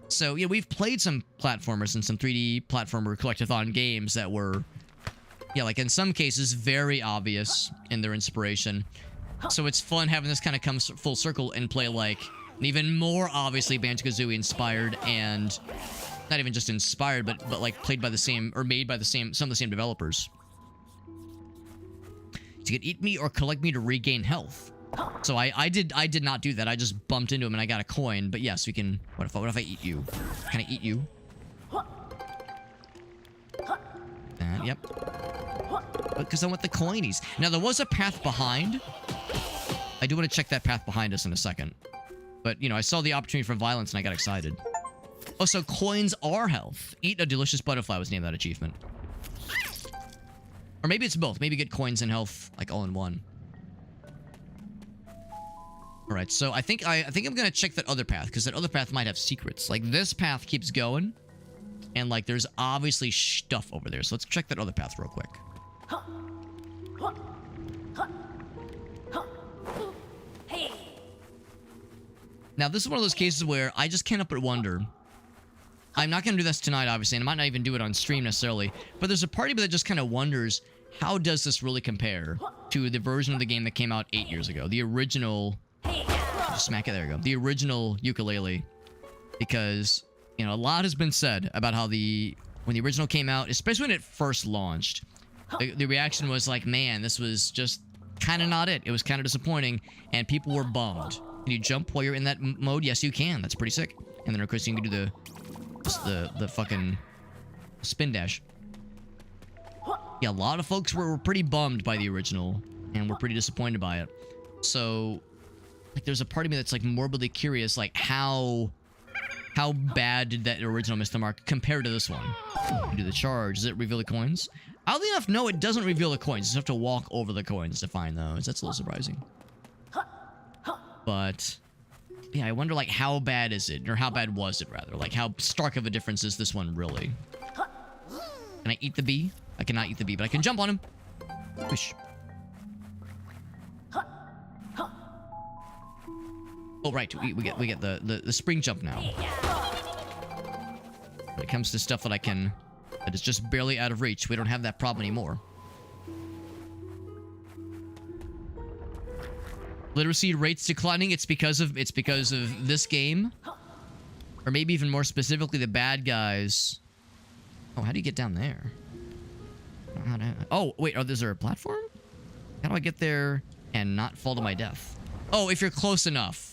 So, yeah, we've played some platformers and some 3D platformer collectathon games that were, yeah, like in some cases, very obvious in their inspiration. So it's fun having this kind of come full circle and play like an even more obviously Banjo-Kazooie inspired and not even just inspired, but like played by the same or made by the same some of the same developers. You can eat me or collect me to regain health. So I did not do that. I just bumped into him and I got a coin. But yes, we can. What if I eat you? Can I eat you? Yep. Because I want the coinies. Now there was a path behind. I do want to check that path behind us in a second. But you know, I saw the opportunity for violence and I got excited. Oh, so coins are health. Eat a delicious butterfly was named that achievement. Or maybe it's both. Maybe get coins and health like all in one. All right, so I think I'm gonna check that other path because that other path might have secrets. Like this path keeps going, and like there's obviously stuff over there. So let's check that other path real quick. Now this is one of those cases where I just can't help but wonder. I'm not gonna do this tonight, obviously, and I might not even do it on stream necessarily. But there's a part of me that just kind of wonders, how does this really compare to the version of the game that came out 8 years ago, the original? Just smack it. There you go. The original Yooka-Laylee. Because, you know, a lot has been said about how when the original came out, especially when it first launched, the reaction was like, man, this was just kind of not it. It was kind of disappointing, and people were bummed. Can you jump while you're in that mode? Yes, you can. That's pretty sick. And then, of course, you can do the fucking spin dash. Yeah, a lot of folks were pretty bummed by the original, and were pretty disappointed by it. So, like, there's a part of me that's like morbidly curious, like how bad did that original miss the mark compare to this one? You do the charge. Does it reveal the coins? Oddly enough, no, it doesn't reveal the coins. You just have to walk over the coins to find those. That's a little surprising. But yeah, I wonder like how bad is it, or how bad was it rather? Like how stark of a difference is this one really? Can I eat the bee? I cannot eat the bee, but I can jump on him. Wish. Oh right, we get the spring jump now. When it comes to stuff that that is just barely out of reach, we don't have that problem anymore. Literacy rates declining. It's because of this game, or maybe even more specifically the bad guys. Oh, how do you get down there? Oh wait, is there a platform? How do I get there and not fall to my death? Oh, if you're close enough.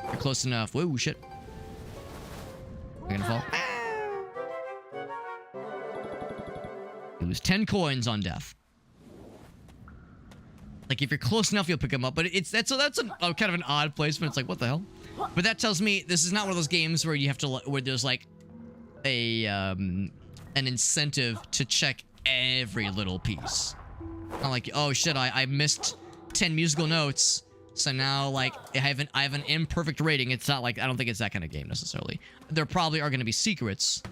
You're close enough. Whoa, shit. Am I gonna fall? You lose 10 coins on death. Like if you're close enough, you'll pick them up. But that's a kind of an odd placement. It's like, what the hell? But that tells me this is not one of those games where you have to where there's like a an incentive to check every little piece. Not like, oh shit, I missed 10 musical notes, so now like I have an imperfect rating. It's not like, I don't think it's that kind of game necessarily. There probably are going to be secrets,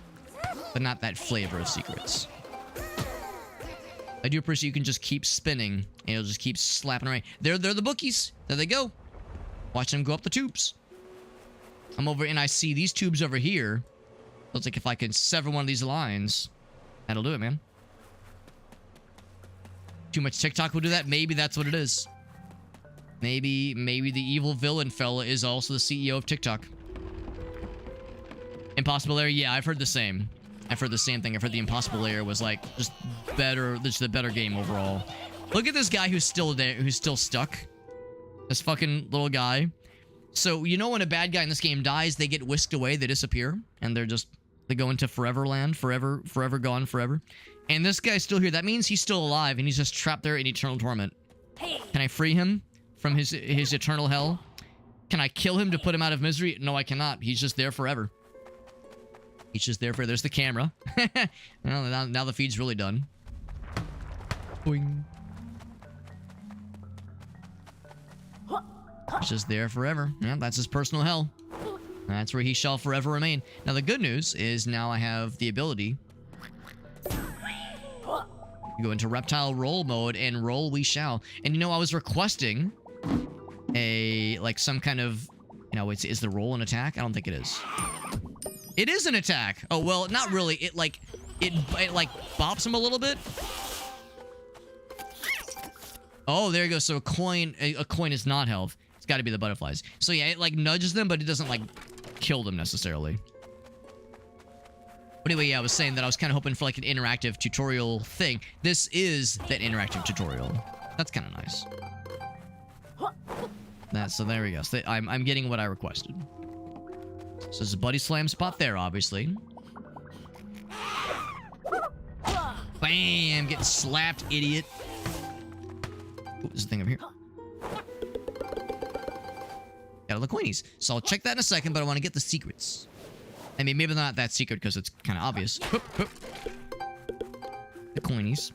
but not that flavor of secrets. I do appreciate you can just keep spinning and it'll just keep slapping away. They're the bookies. There they go. Watch them go up the tubes. I'm over and I see these tubes over here. Looks like if I can sever one of these lines, that'll do it, man. Too much TikTok will do that. Maybe that's what it is. Maybe the evil villain fella is also the CEO of TikTok. Impossible Lair, yeah, I've heard the same. I've heard the same thing. I've heard the Impossible Lair was like just better, just a better game overall. Look at this guy who's still there, who's still stuck. This fucking little guy. So you know when a bad guy in this game dies, they get whisked away, they disappear, and they go into forever land, forever gone, forever. And this guy's still here. That means he's still alive, and he's just trapped there in eternal torment. Can I free him from his eternal hell? Can I kill him to put him out of misery? No, I cannot. He's just there forever. He's just there for... There's the camera. now the feed's really done. Boing. He's just there forever. Yeah, that's his personal hell. That's where he shall forever remain. Now, the good news is now I have the ability to go into reptile roll mode, and roll we shall. And you know, I was requesting some kind of... You know, is the roll an attack? I don't think it is. It is an attack. Oh, well, not really. It bops him a little bit. Oh, there you go. So a coin is not health. It's got to be the butterflies. So yeah, it like nudges them, but it doesn't like kill them necessarily. But anyway, yeah, I was saying that I was kind of hoping for like an interactive tutorial thing. This is that interactive tutorial. That's kind of nice. So there we go. So I'm getting what I requested. So there's a buddy slam spot there, obviously. Bam! Getting slapped, idiot. Ooh, there's a thing over here. Got all the coinies. So I'll check that in a second, but I want to get the secrets. I mean, maybe not that secret because it's kind of obvious. The coinies.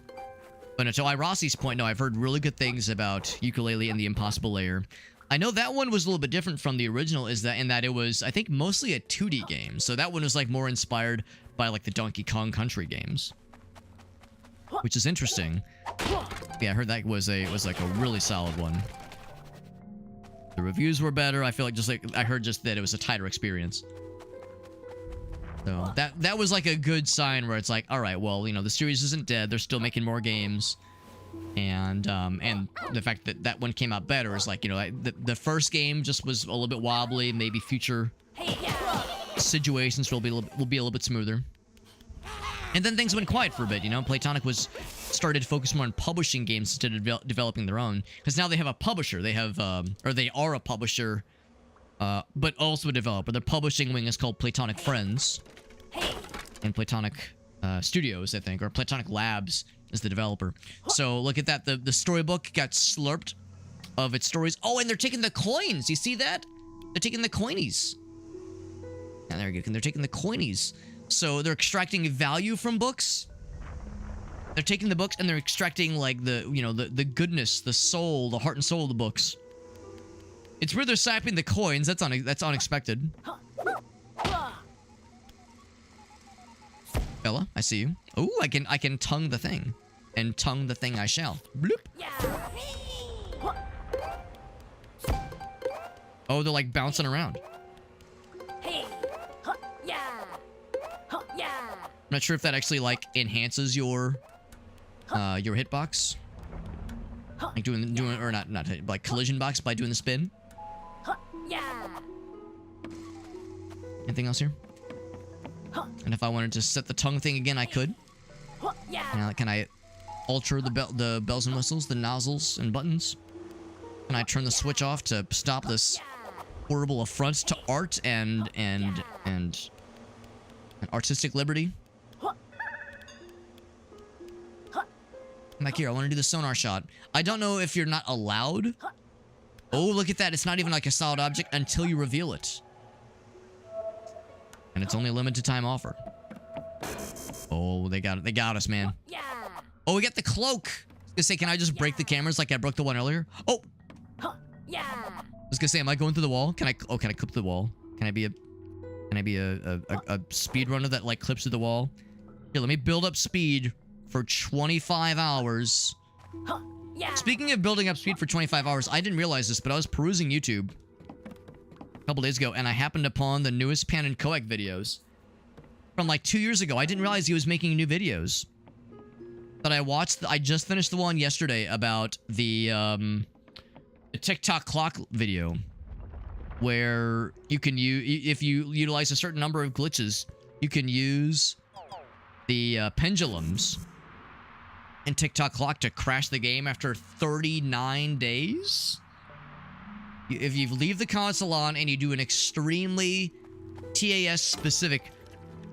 But to Irossi's point, no, I've heard really good things about Yooka-Laylee and the Impossible Lair. I know that one was a little bit different from the original, in that it was, I think, mostly a 2D game. So that one was like more inspired by like the Donkey Kong Country games, which is interesting. Yeah, I heard that was like a really solid one. The reviews were better. I feel like I heard that it was a tighter experience. So that was like a good sign where it's like, all right, well, you know, the series isn't dead. They're still making more games. And the fact that that one came out better is like, you know, the first game just was a little bit wobbly. Maybe future situations will be a little bit smoother. And then things went quiet for a bit, you know. Playtonic started to focus more on publishing games instead of developing their own. Because now they have a publisher. They have, or they are a publisher, but also a developer. Their publishing wing is called Playtonic Friends. And Playtonic Studios, I think, or Playtonic Labs is the developer. So look at that. The storybook got slurped of its stories. Oh, and they're taking the coins. You see that? They're taking the coinies. Yeah, there you go. They're taking the coinies. So they're extracting value from books. They're taking the books and they're extracting like the goodness, the soul, the heart and soul of the books. It's where they're sapping the coins. That's unexpected. Bella, I see you. Oh, I can tongue the thing. And tongue the thing I shall. Bloop. Oh, they're like bouncing around. I'm not sure if that actually like enhances your hitbox. Like doing or not like collision box by doing the spin. Anything else here? And if I wanted to set the tongue thing again, I could. Can I alter the bells and whistles, the nozzles and buttons? Can I turn the switch off to stop this horrible affront to art and artistic liberty? Come back here. I want to do the sonar shot. I don't know if you're not allowed. Oh, look at that. It's not even like a solid object until you reveal it. And it's only a limited time offer. Oh, they got it. They got us, man. Yeah. Oh, we got the cloak. I was gonna say, can I just break the cameras like I broke the one earlier? Oh! Yeah. I was gonna say, am I going through the wall? Can I clip the wall? Can I be a speedrunner that like clips through the wall? Here, let me build up speed for 25 hours. Yeah. Speaking of building up speed for 25 hours, I didn't realize this, but I was perusing YouTube a couple days ago, and I happened upon the newest Pan and Coec videos from like 2 years ago. I didn't realize he was making new videos. But I just finished the one yesterday about the TikTok clock video, where you can if you utilize a certain number of glitches, you can use the pendulums in TikTok clock to crash the game after 39 days. If you leave the console on and you do an extremely TAS specific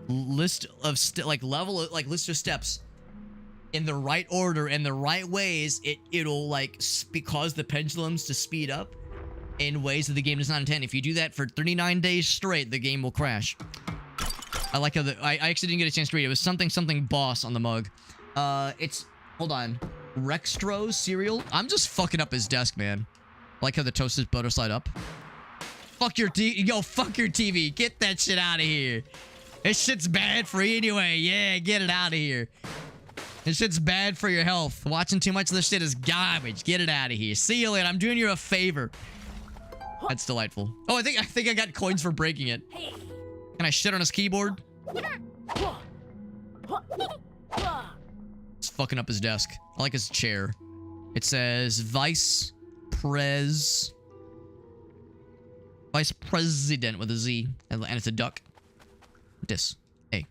list of list of steps in the right order and the right ways, it'll like cause the pendulums to speed up in ways that the game does not intend. If you do that for 39 days straight, the game will crash. I like how I actually didn't get a chance to read it. It was something boss on the mug. It's, hold on, Rextro cereal. I'm just fucking up his desk, man. I like how the toasted butter slide up. Fuck your fuck your TV. Get that shit out of here. This shit's bad for you anyway. Yeah, get it out of here. This shit's bad for your health. Watching too much of this shit is garbage. Get it out of here. See you later. I'm doing you a favor. That's delightful. Oh, I think I got coins for breaking it. Can I shit on his keyboard? It's fucking up his desk. I like his chair. It says Vice President with a Z, and it's a duck. This. Hey.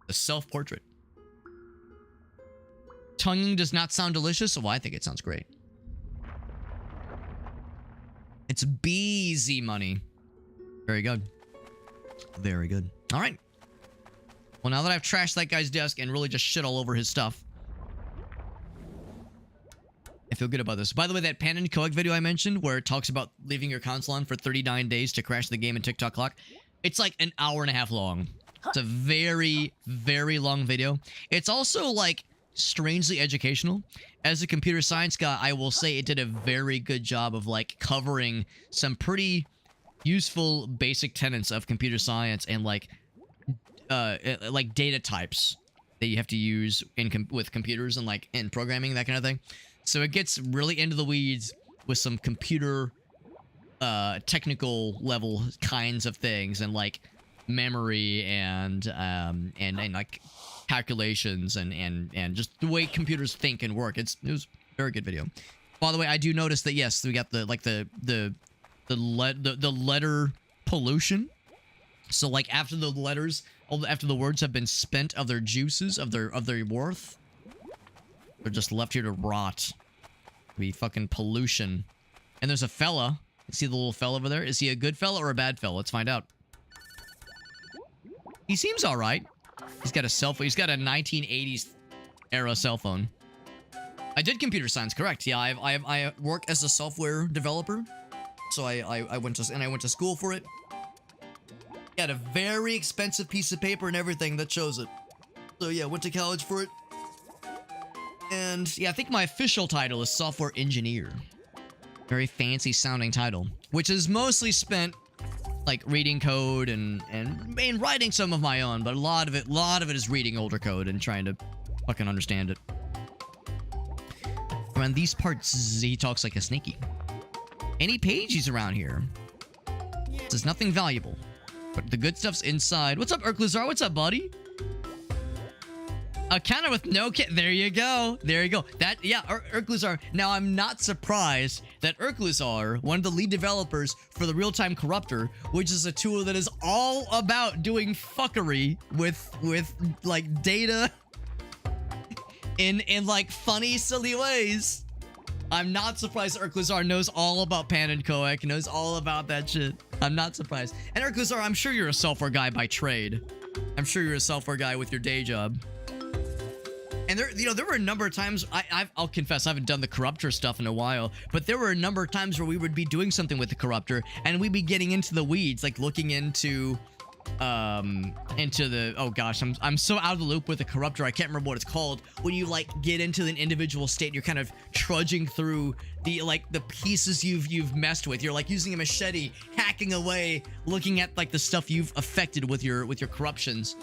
The self-portrait. Tonguing does not sound delicious. Well, I think it sounds great. It's BZ money. Very good. Very good. All right. Well, now that I've trashed that guy's desk and really just shit all over his stuff, I feel good about this. By the way, that Pan and Coec video I mentioned, where it talks about leaving your console on for 39 days to crash the game in TikTok clock, it's like an hour and a half long. It's a very, very long video. It's also like strangely educational. As a computer science guy, I will say it did a very good job of like covering some pretty useful basic tenets of computer science and like data types that you have to use with computers and like in programming, that kind of thing. So it gets really into the weeds with some computer technical level kinds of things, and like memory and like calculations and just the way computers think and work. It was a very good video. By the way, I do notice that yes, we got the letter pollution. So like after the letters, after the words have been spent of their juices, of their worth, they're just left here to rot. Be fucking pollution. And there's a fella. See the little fella over there? Is he a good fella or a bad fella? Let's find out. He seems all right. He's got a cell phone. He's got a 1980s era cell phone. I did computer science, correct? Yeah, I work as a software developer, so I went to school for it. Got a very expensive piece of paper and everything that shows it. So yeah, went to college for it. And yeah, I think my official title is software engineer. Very fancy sounding title, which is mostly spent like reading code and writing some of my own, but a lot of it is reading older code and trying to fucking understand it. Around these parts, he talks like a sneaky. Any pages around here? There's nothing valuable, but the good stuff's inside. What's up, Urklazar? What's up, buddy? A counter with no kit. There you go. There you go. That, yeah, Urklazar. Now, I'm not surprised that Urklazar, one of the lead developers for the Real-Time Corruptor, which is a tool that is all about doing fuckery with like, data in like, funny, silly ways. I'm not surprised that Urklazar knows all about Pan and Coec, knows all about that shit. I'm not surprised. And Urklazar, I'm sure you're a software guy by trade. I'm sure you're a software guy with your day job. And there were a number of times, I'll confess, I haven't done the corruptor stuff in a while, but there were a number of times where we would be doing something with the corruptor, and we'd be getting into the weeds, like looking into the, oh gosh, I'm so out of the loop with the corruptor, I can't remember what it's called, when you like get into an individual state and you're kind of trudging through the pieces you've messed with. You're like using a machete, hacking away, looking at like the stuff you've affected with your corruptions.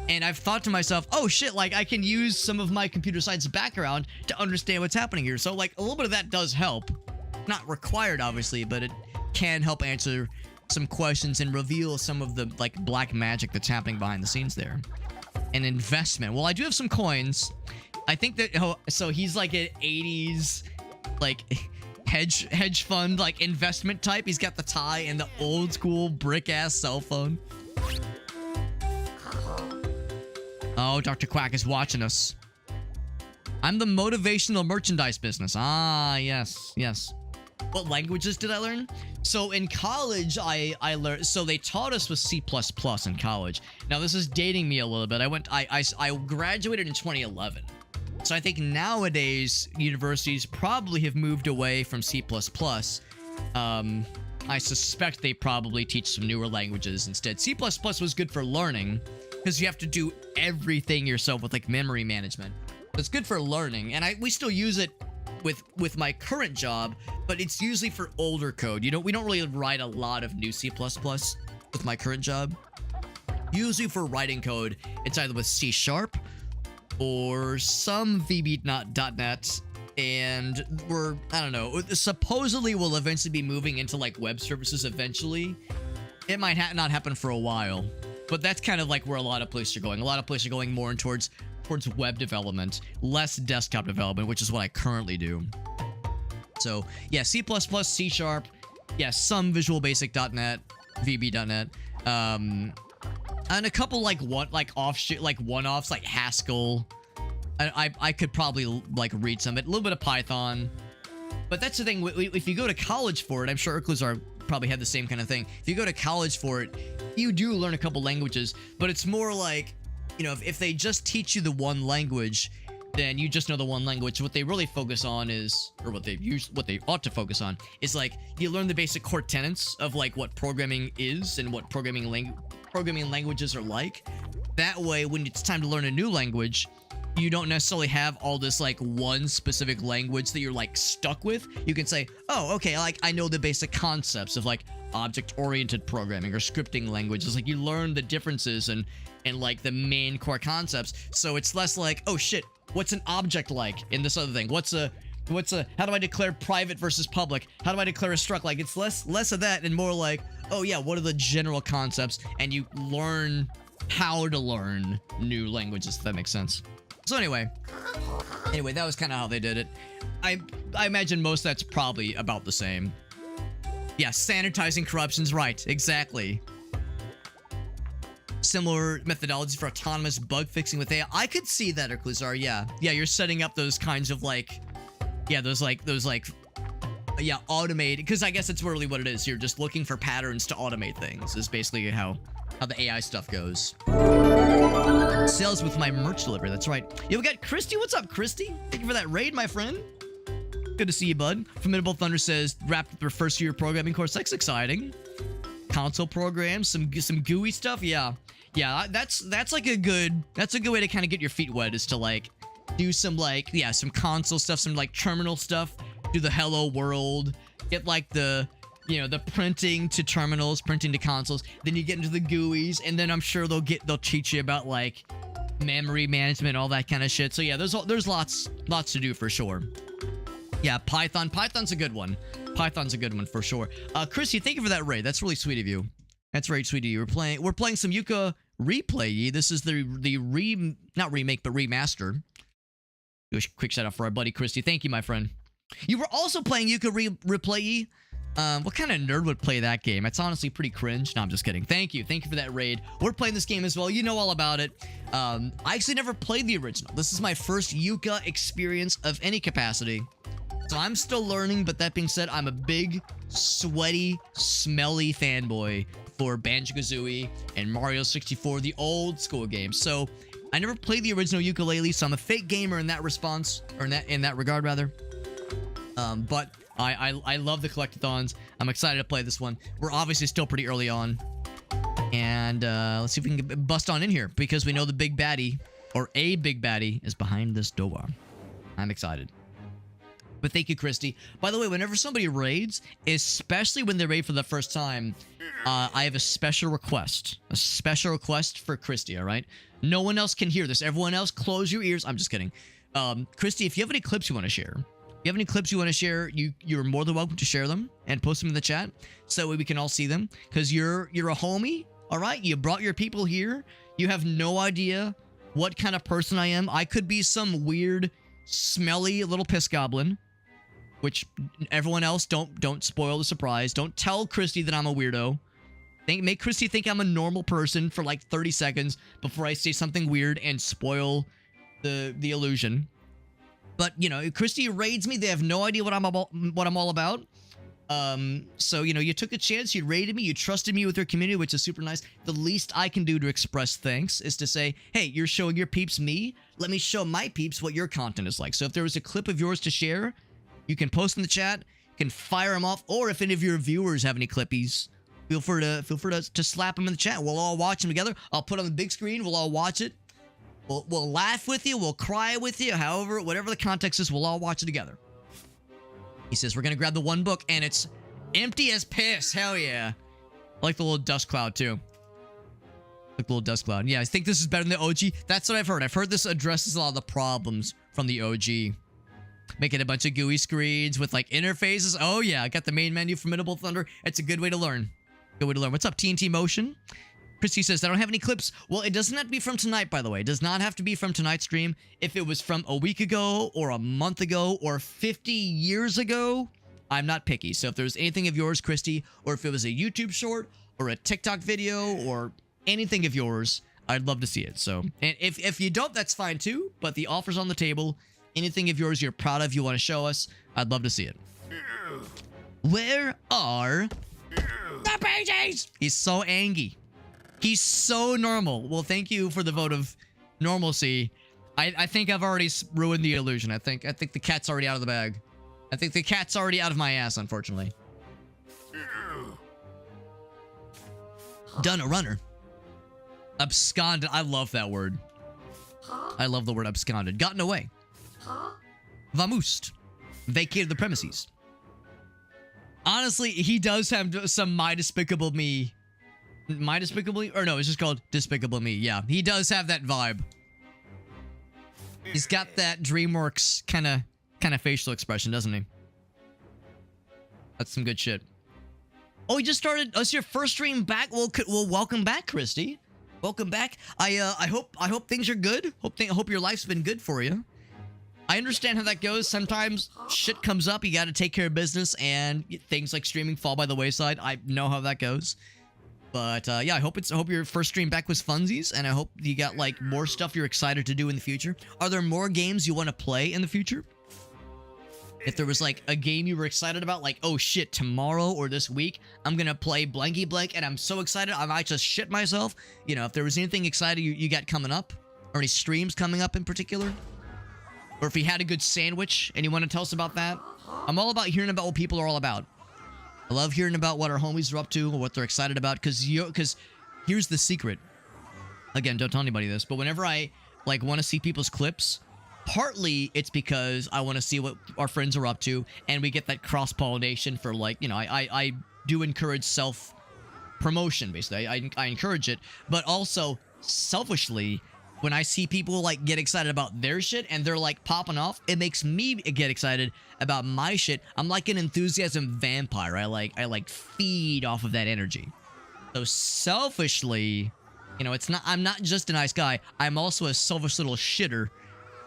And I've thought to myself, oh shit, like I can use some of my computer science background to understand what's happening here. So like a little bit of that does help. Not required, obviously, but it can help answer some questions and reveal some of the like black magic that's happening behind the scenes there. An investment. Well, I do have some coins. I think that, oh, so he's like an 80s like hedge fund like investment type. He's got the tie and the old school brick ass cell phone. Oh, Dr. Quack is watching us. I'm the motivational merchandise business. Ah, yes, yes. What languages did I learn? So in college, I learned, so they taught us with C++ in college. Now this is dating me a little bit. I graduated in 2011. So I think nowadays universities probably have moved away from C++. I suspect they probably teach some newer languages instead. C++ was good for learning because you have to do everything yourself with like memory management. It's good for learning, and we still use it with my current job, but it's usually for older code. We don't really write a lot of new C++ with my current job. Usually for writing code, it's either with C# or some VB.NET, and I don't know, supposedly we'll eventually be moving into like web services eventually. It might not happen for a while, but that's kind of like where a lot of places are going. A lot of places are going more towards web development, less desktop development, which is what I currently do. So yeah, C++, C#, yeah, some Visual Basic.NET, VB.NET, and a couple like offshoot, like one-offs, like Haskell. I could probably like read some of it, a little bit of Python. But that's the thing, if you go to college for it, I'm sure Urklazar probably had the same kind of thing. If you go to college for it, you do learn a couple languages, but it's more like, you know, if they just teach you the one language, then you just know the one language. What they really focus on is, or what they ought to focus on is like, you learn the basic core tenets of like what programming is and what programming languages are like. That way, when it's time to learn a new language, you don't necessarily have all this like one specific language that you're like stuck with. You can say, oh, okay, like I know the basic concepts of like object-oriented programming or scripting languages. Like you learn the differences and like the main core concepts. So it's less like, oh shit, what's an object like in this other thing? How do I declare private versus public? How do I declare a struct? Like it's less of that and more like, oh yeah, what are the general concepts? And you learn how to learn new languages, if that makes sense. So anyway, that was kind of how they did it. I imagine most of that's probably about the same. Yeah, sanitizing corruptions, right, exactly. Similar methodologies for autonomous bug fixing with AI. I could see that, Urklazar, yeah. Yeah, you're setting up those kinds of like, yeah, yeah, automated, because I guess it's really what it is. You're just looking for patterns to automate things, is basically how the AI stuff goes. Sales with my merch delivery, that's right. Yeah, we got Christy. What's up, Christy? Thank you for that raid, my friend. Good to see you, bud. Formidable Thunder says, wrapped up their first year programming course. That's exciting. Console programs, some GUI stuff, yeah. Yeah, that's like a good way to kind of get your feet wet, is to like do some like, yeah, some console stuff, some like terminal stuff, do the hello world, get like the, you know, the printing to terminals, printing to consoles, then you get into the GUIs, and then I'm sure they'll teach you about like memory management, all that kind of shit. So yeah, there's lots to do for sure. Yeah, Python's a good one. Python's a good one for sure. Chrissy, thank you for that raid. That's really sweet of you. That's very sweet of you. We're playing some Yooka-Replaylee. This is the not remake, but remaster. Do a quick shout out for our buddy Christy. Thank you, my friend. You were also playing Yooka-Replaylee. What kind of nerd would play that game? It's honestly pretty cringe. No, I'm just kidding. Thank you for that raid. We're playing this game as well. You know all about it. I actually never played the original. This is my first Yooka experience of any capacity. So I'm still learning, but that being said, I'm a big, sweaty, smelly fanboy for Banjo-Kazooie and Mario 64, the old school games. So I never played the original Yooka-Laylee, so I'm a fake gamer in that response, or in that regard rather. But I love the collectathons. I'm excited to play this one. We're obviously still pretty early on. And let's see if we can bust on in here, because we know the big baddie, or a big baddie, is behind this door. I'm excited. But thank you, Christy. By the way, whenever somebody raids, especially when they raid for the first time, I have a special request. A special request for Christy, all right? No one else can hear this. Everyone else, close your ears. I'm just kidding. Christy, if you have any clips you want to share, you're more than welcome to share them and post them in the chat so we can all see them. Because you're a homie, all right? You brought your people here. You have no idea what kind of person I am. I could be some weird, smelly little piss goblin. Which everyone else, don't spoil the surprise. Don't tell Christy that I'm a weirdo. Make Christy think I'm a normal person for like 30 seconds before I say something weird and spoil the illusion. But you know, if Christy raids me, they have no idea what I'm all about. So you know, you took a chance, you raided me, you trusted me with your community, which is super nice. The least I can do to express thanks is to say, hey, you're showing your peeps me. Let me show my peeps what your content is like. So if there was a clip of yours to share, you can post in the chat, you can fire them off, or if any of your viewers have any clippies, feel free to slap them in the chat. We'll all watch them together. I'll put on the big screen. We'll all watch it. We'll laugh with you. We'll cry with you. However, whatever the context is, we'll all watch it together. He says we're gonna grab the one book, and it's empty as piss. Hell yeah! I like the little dust cloud too. Like the little dust cloud. Yeah, I think this is better than the OG. That's what I've heard. I've heard this addresses a lot of the problems from the OG. Making a bunch of GUI screens with like interfaces. Oh yeah, I got the main menu, Formidable Thunder. It's a good way to learn. Good way to learn. What's up, TNT Motion? Christy says, I don't have any clips. Well, it doesn't have to be from tonight, by the way. It does not have to be from tonight's stream. If it was from a week ago, or a month ago, or 50 years ago, I'm not picky. So if there's anything of yours, Christy, or if it was a YouTube short, or a TikTok video, or anything of yours, I'd love to see it. So, and if you don't, that's fine too. But the offer's on the table. Anything of yours you're proud of, you want to show us, I'd love to see it. Where are the pages? He's so angry. He's so normal. Well, thank you for the vote of normalcy. I think I've already ruined the illusion. I think the cat's already out of the bag. I think the cat's already out of my ass, unfortunately. Done a runner. Absconded. I love that word. I love the word absconded. Gotten away. Vamoosed. Vacated the premises. Honestly, he does have some My Despicable Me. My Despicable Me? Or no, it's just called Despicable Me. Yeah, he does have that vibe. He's got that DreamWorks kind of facial expression, doesn't he? That's some good shit. Oh, he just started. Oh, it's your first stream back. Well, welcome back, Christy. Welcome back. I hope things are good. Hope your life's been good for you. I understand how that goes. Sometimes shit comes up, you gotta take care of business, and things like streaming fall by the wayside. I know how that goes. But yeah, I hope your first stream back was funsies, and I hope you got like more stuff you're excited to do in the future. Are there more games you want to play in the future? If there was like a game you were excited about, like, oh shit, tomorrow or this week, I'm gonna play blanky blank, and I'm so excited I might just shit myself. You know, if there was anything exciting you got coming up, or any streams coming up in particular. Or if you had a good sandwich and you want to tell us about that. I'm all about hearing about what people are all about. I love hearing about what our homies are up to or what they're excited about. Because here's the secret. Again, don't tell anybody this. But whenever I like want to see people's clips, partly it's because I want to see what our friends are up to. And we get that cross-pollination for like, you know, I do encourage self-promotion, basically. I encourage it. But also, selfishly, when I see people like get excited about their shit and they're like popping off, it makes me get excited about my shit. I'm like an enthusiasm vampire. I like feed off of that energy. So selfishly, you know, I'm not just a nice guy. I'm also a selfish little shitter,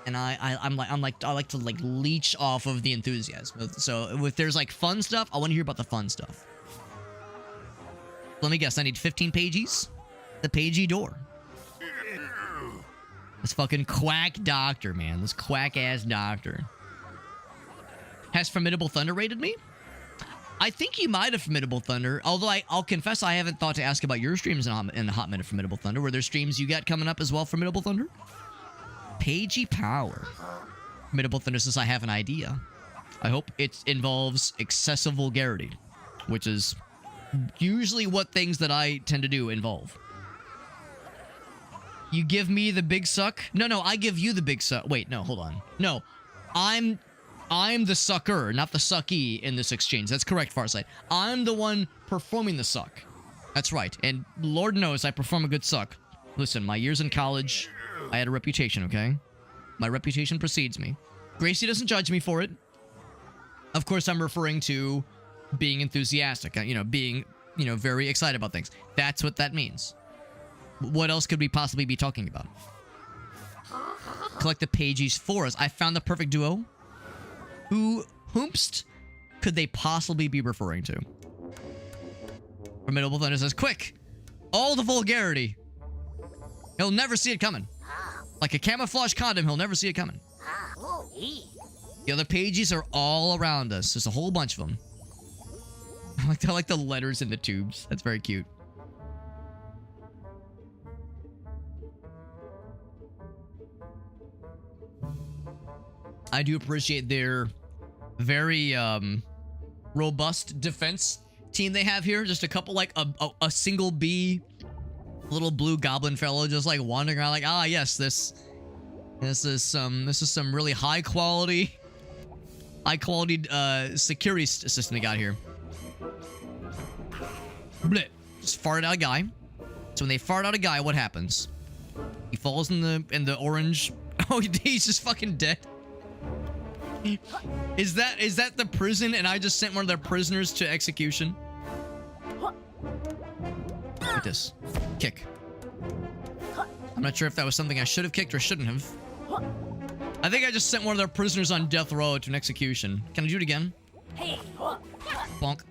and I like to like leech off of the enthusiasm. So if there's like fun stuff, I want to hear about the fun stuff. Let me guess. I need 15 pages. The pagey door. This fucking quack doctor, man. This quack-ass doctor. Has Formidable Thunder rated me? I think you might have Formidable Thunder, although I'll confess I haven't thought to ask about your streams in the hot minute Formidable Thunder. Were there streams you got coming up as well, Formidable Thunder? Pagey Power. Formidable Thunder says, I have an idea. I hope it involves excessive vulgarity, which is usually what things that I tend to do involve. You give me the big suck? No, I give you the big suck. Wait, no, hold on. No, I'm the sucker, not the sucky in this exchange. That's correct, Farsight. I'm the one performing the suck. That's right. And Lord knows I perform a good suck. Listen, my years in college, I had a reputation, okay? My reputation precedes me. Gracie doesn't judge me for it. Of course, I'm referring to being enthusiastic, being, very excited about things. That's what that means. What else could we possibly be talking about? Collect the pages for us. I found the perfect duo. Whomst could they possibly be referring to? Formidable Thunder says, quick! All the vulgarity! He'll never see it coming. Like a camouflage condom, he'll never see it coming. The other pages are all around us. There's a whole bunch of them. I like the letters in the tubes. That's very cute. I do appreciate their very robust defense team they have here. Just a couple, like a single bee, little blue goblin fellow, just like wandering around, like, ah, yes, this is some really high quality security system they got here. Blech. Just farted out a guy. So when they fart out a guy, what happens? He falls in the orange. Oh, he's just fucking dead. Is that the prison and I just sent one of their prisoners to execution? Look at this. Kick. I'm not sure if that was something I should have kicked or shouldn't have. I think I just sent one of their prisoners on death row to an execution. Can I do it again? Bonk.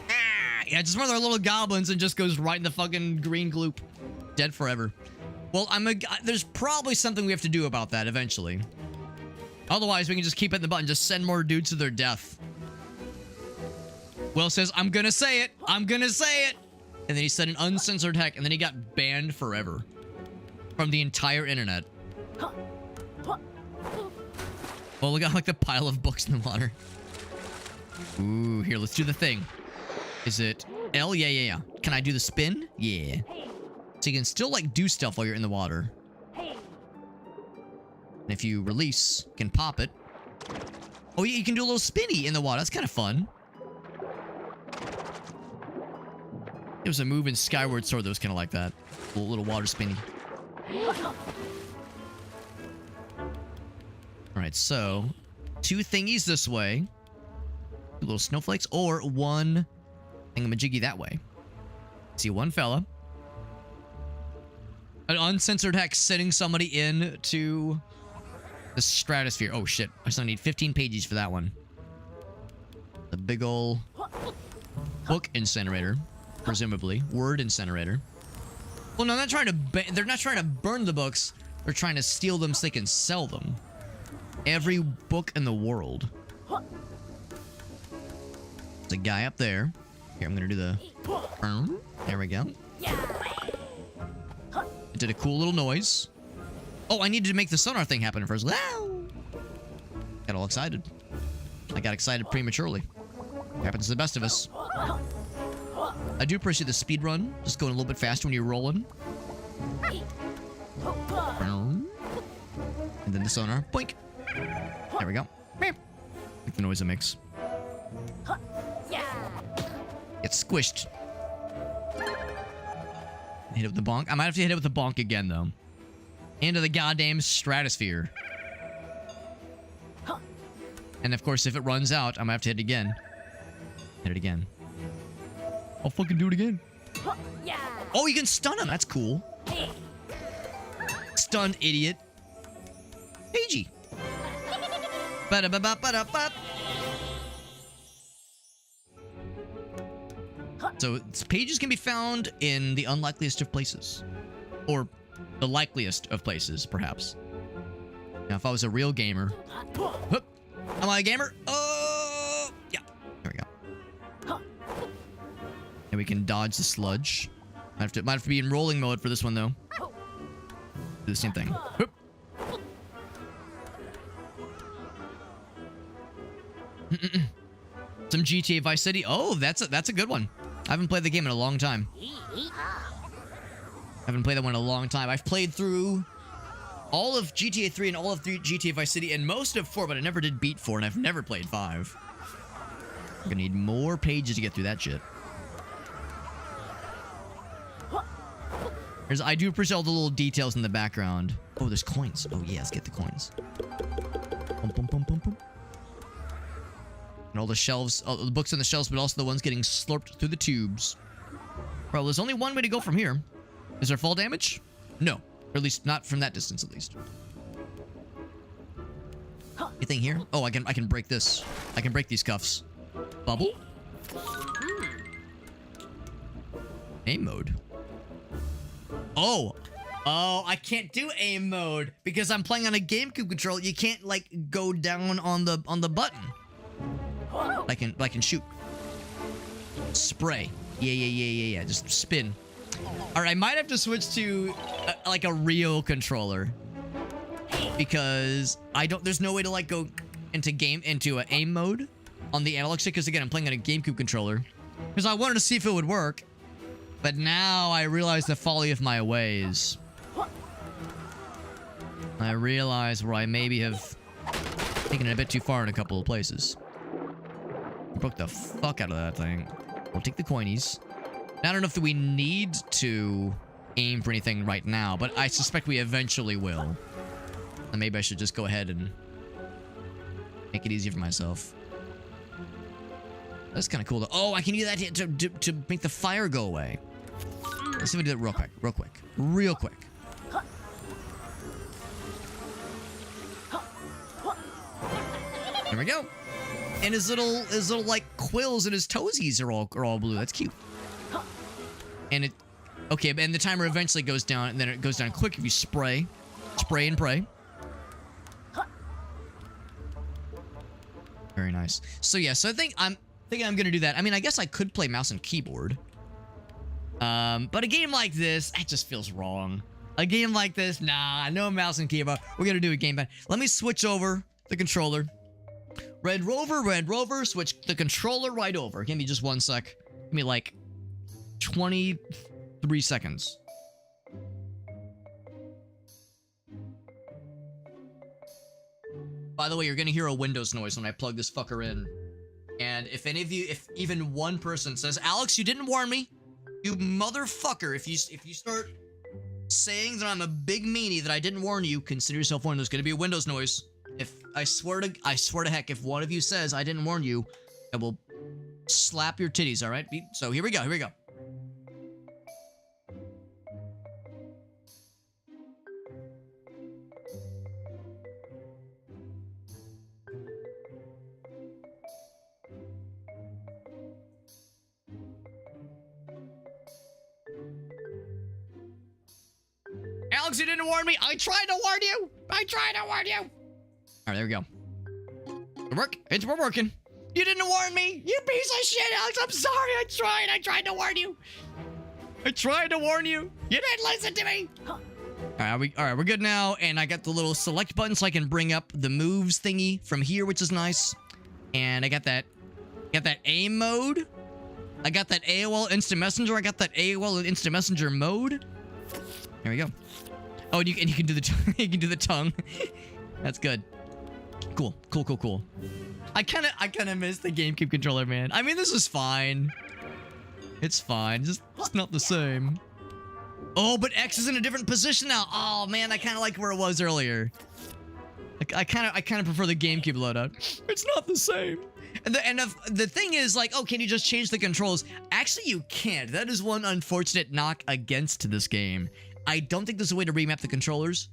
Ah, yeah, just one of their little goblins and just goes right in the fucking green gloop. Dead forever. Well, there's probably something we have to do about that eventually. Otherwise, we can just keep hitting the button, just send more dudes to their death. Will says, I'm gonna say it! I'm gonna say it! And then he said an uncensored heck, and then he got banned forever. From the entire internet. Oh, look at like the pile of books in the water. Ooh, here, let's do the thing. Is it L? Yeah. Can I do the spin? Yeah. So you can still like do stuff while you're in the water. And if you release, you can pop it. Oh yeah, you can do a little spinny in the water. That's kind of fun. There was a move in Skyward Sword that was kind of like that. A little water spinny. Alright, so 2 thingies this way. 2 little snowflakes, or 1 thingamajiggy that way. See, 1 fella. An uncensored hex sending somebody into the stratosphere. Oh shit, I still need 15 pages for that one. The big ol' book incinerator, presumably. Word incinerator. Well, no, they're not trying to burn the books. They're trying to steal them so they can sell them. Every book in the world. There's a guy up there. Here, I'm gonna do the... There we go. It did a cool little noise. Oh, I needed to make the sonar thing happen first. Wow! Got all excited. I got excited prematurely. Happens to the best of us. I do appreciate the speed run. Just going a little bit faster when you're rolling. And then the sonar. Boink! There we go. Like the noise it makes. Get squished. Hit it with the bonk. I might have to hit it with the bonk again, though. Into the goddamn stratosphere. And of course, if it runs out, I might have to hit it again. Hit it again. I'll fucking do it again. Oh, you can stun him. That's cool. Stunned idiot. Pagey. Ba-da-ba-ba-ba-da-ba. So, pages can be found in the unlikeliest of places. Or the likeliest of places, perhaps. Now, if I was a real gamer... Am I a gamer? Oh! Yeah. And we can dodge the sludge. Might have to be in rolling mode for this one, though. Do the same thing. Whoop. Some GTA Vice City. Oh, that's a good one. I haven't played the game in a long time. Haven't played that one in a long time. I've played through all of GTA 3 and all of GTA Vice City and most of 4, but I never did beat 4, and I've never played 5. I'm gonna need more pages to get through that shit. I do appreciate all the little details in the background. Oh, there's coins. Oh, yeah, let's get the coins. Bum, bum, bum, bum, bum. And all the shelves, all the books on the shelves, but also the ones getting slurped through the tubes. Bro, there's only one way to go from here. Is there fall damage? No. Or at least not from that distance, at least. Anything here? Oh, I can break this. I can break these cuffs. Bubble? Aim mode. Oh! Oh, I can't do aim mode because I'm playing on a GameCube controller. You can't like go down on the button. I can shoot. Spray. Yeah. Just spin. All right, I might have to switch to like a real controller because there's no way to like go into aim mode on the analog stick because again I'm playing on a GameCube controller because I wanted to see if it would work, but now I realize the folly of my ways. I realize where I maybe have taken it a bit too far in a couple of places. Broke the fuck out of that thing. We'll take the coinies. I don't know if we need to aim for anything right now, but I suspect we eventually will. And maybe I should just go ahead and make it easier for myself. That's kind of cool though. Oh, I can use that to make the fire go away. Let's see if we do it real quick. There we go. And his little like quills and his toesies are all blue. That's cute. And okay, and the timer eventually goes down, and then it goes down quick if you spray and pray. Very nice. So yeah, so I think I'm gonna do that. I mean, I guess I could play mouse and keyboard. But a game like this, that just feels wrong. A game like this, nah, no mouse and keyboard. We're gonna do a game back. Let me switch over the controller. Red Rover, switch the controller right over. Give me just 1 sec. Give me like 23 seconds. By the way, you're gonna hear a Windows noise when I plug this fucker in. And if any of you, if even one person says, Alex, you didn't warn me, you motherfucker, if you start saying that I'm a big meanie that I didn't warn you, consider yourself warned. There's gonna be a Windows noise. If I swear to heck, if one of you says I didn't warn you, I will slap your titties, all right? So here we go. Alex, you didn't warn me. I tried to warn you. All right, there we go. We're working. You didn't warn me. You piece of shit, Alex. I'm sorry. I tried to warn you. You didn't listen to me. All right, we're good now. And I got the little select button so I can bring up the moves thingy from here, which is nice. And I got that aim mode. I got that AOL Instant Messenger. I got that AOL Instant Messenger mode. There we go. Oh, and you can do the you can do the tongue. That's good. Cool. I kind of miss the GameCube controller, man. I mean, this is fine. It's fine. Just it's not the same. Oh, but X is in a different position now. Oh man, I kind of like where it was earlier. I kind of prefer the GameCube loadout. It's not the same. And the thing is, like, oh, can you just change the controls? Actually, you can't. That is one unfortunate knock against this game. I don't think there's a way to remap the controls.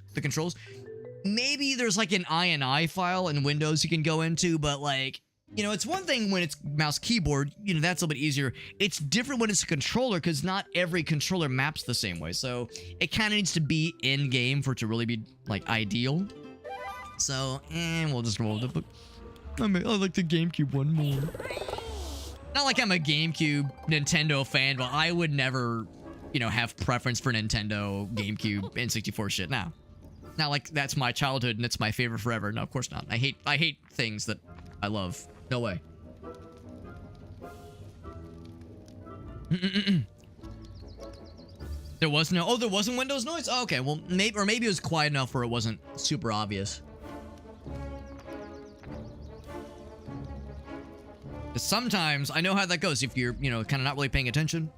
Maybe there's like an INI file in Windows you can go into, but like, you know, it's one thing when it's mouse keyboard, you know, that's a little bit easier. It's different when it's a controller because not every controller maps the same way. So it kind of needs to be in game for it to really be like ideal. So, we'll just roll with it. But I like the GameCube one more. Not like I'm a GameCube Nintendo fan, but I would never, you know, have preference for Nintendo, GameCube, N64 shit. No. Not like that's my childhood and it's my favorite forever. No, of course not. I hate things that I love. No way. There was no... Oh, there wasn't Windows noise? Oh, okay, well, maybe it was quiet enough where it wasn't super obvious. Sometimes, I know how that goes. If you're, you know, kind of not really paying attention,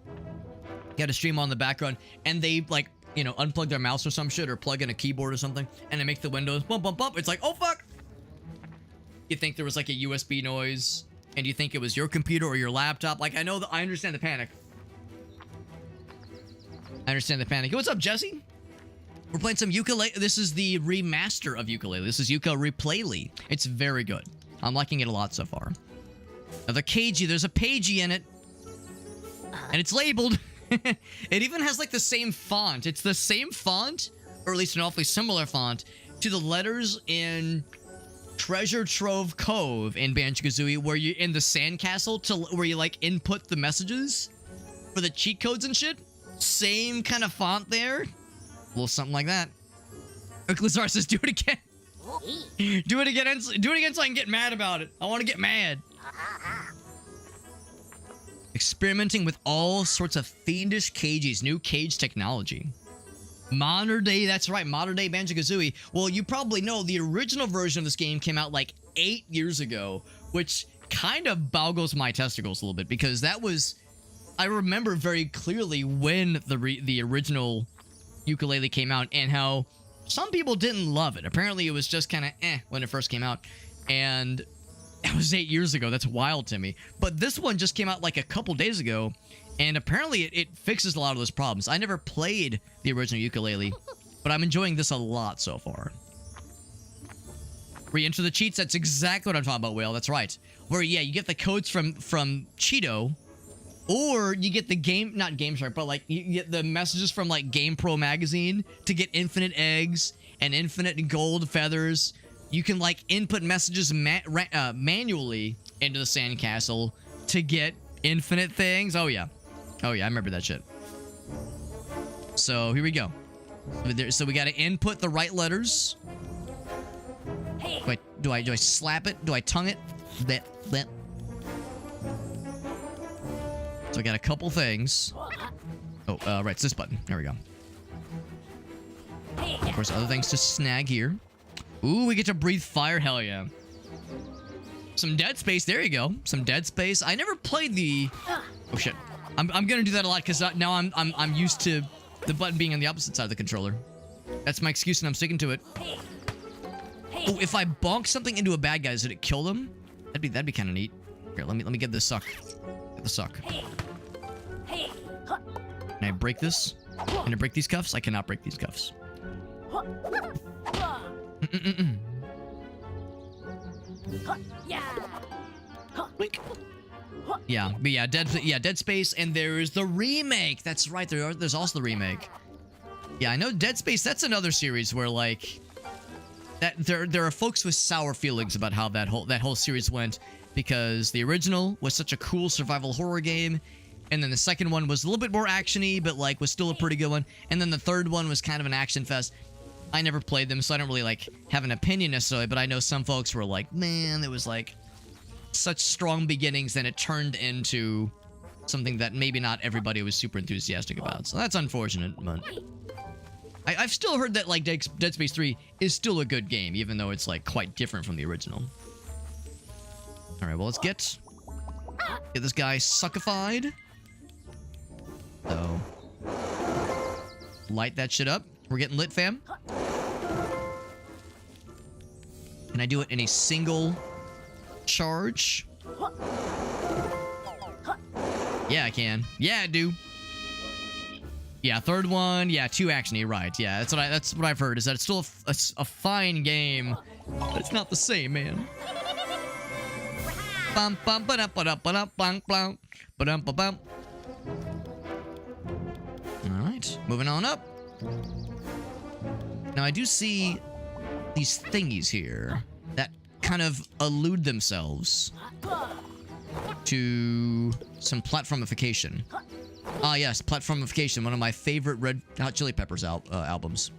you got a stream on the background, and they, like, you know, unplug their mouse or some shit, or plug in a keyboard or something, and it makes the windows bump, bump, bump. It's like, oh, fuck! You think there was, like, a USB noise, and you think it was your computer or your laptop. Like, I know that I understand the panic. I understand the panic. What's up, Jesse? We're playing some Yooka-Laylee. This is the remaster of Yooka-Laylee. This is Yooka-Replaylee. It's very good. I'm liking it a lot so far. Now, the cagey, there's a pagey in it. And it's labeled. It even has, like, the same font. It's the same font, or at least an awfully similar font, to the letters in Treasure Trove Cove in Banjo-Kazooie, where you in the sandcastle, where you, like, input the messages for the cheat codes and shit. Same kind of font there. A little something like that. Uclazar says, do it again. Do it again so I can get mad about it. I want to get mad. Experimenting with all sorts of fiendish cages, new cage technology. Modern day, that's right, modern day Banjo-Kazooie. Well, you probably know the original version of this game came out like 8 years ago, which kind of boggles my testicles a little bit, because that was, I remember very clearly when the original Yooka-Laylee came out and how some people didn't love it. Apparently it was just kind of when it first came out, and that was 8 years ago. That's wild to me. But this one just came out like a couple days ago, and apparently it fixes a lot of those problems. I never played the original Yooka-Laylee, but I'm enjoying this a lot so far. Re-enter the cheats, that's exactly what I'm talking about, Whale. That's right. Where, yeah, you get the codes from Cheeto, or you get the not Game Shark, but like you get the messages from like GamePro magazine to get infinite eggs and infinite gold feathers. You can like input messages manually into the sandcastle to get infinite things. Oh yeah, I remember that shit. So here we go. So we got to input the right letters. Wait, do I slap it? Do I tongue it? That. So I got a couple things. Oh, right, it's this button. There we go. Of course, other things to snag here. Ooh, we get to breathe fire. Hell yeah. Some Dead Space. There you go. Some Dead Space. I never played the... Oh, shit. I'm gonna do that a lot, because now I'm used to the button being on the opposite side of the controller. That's my excuse, and I'm sticking to it. Oh, if I bonk something into a bad guy, did it kill them? That'd be kind of neat. Here, let me get this suck. Get the suck. Can I break this? Can I break these cuffs? I cannot break these cuffs. Yeah, but yeah, Dead Space, and there's the remake. That's right. There's also the remake. Yeah, I know Dead Space. That's another series where like that there are folks with sour feelings about how that whole series went, because the original was such a cool survival horror game, and then the second one was a little bit more actiony, but like was still a pretty good one, and then the third one was kind of an action fest. I never played them, so I don't really like have an opinion necessarily, but I know some folks were like, man, it was like such strong beginnings, and it turned into something that maybe not everybody was super enthusiastic about. So that's unfortunate, but I've still heard that like Dead Space 3 is still a good game, even though it's like quite different from the original. All right, well, let's get this guy suckified. So light that shit up. We're getting lit, fam. Can I do it in a single charge? Yeah, I can. Yeah, I do. Yeah, third one. Yeah, 2 actiony, right. Yeah, that's what I've heard, is that it's still a fine game, but it's not the same, man. Bum bum ba da ba da ba da bum bum ba dum ba bum. All right, moving on up. Now I do see these thingies here that kind of elude themselves to some platformification. Ah, yes, platformification, one of my favorite Red Hot Chili Peppers albums.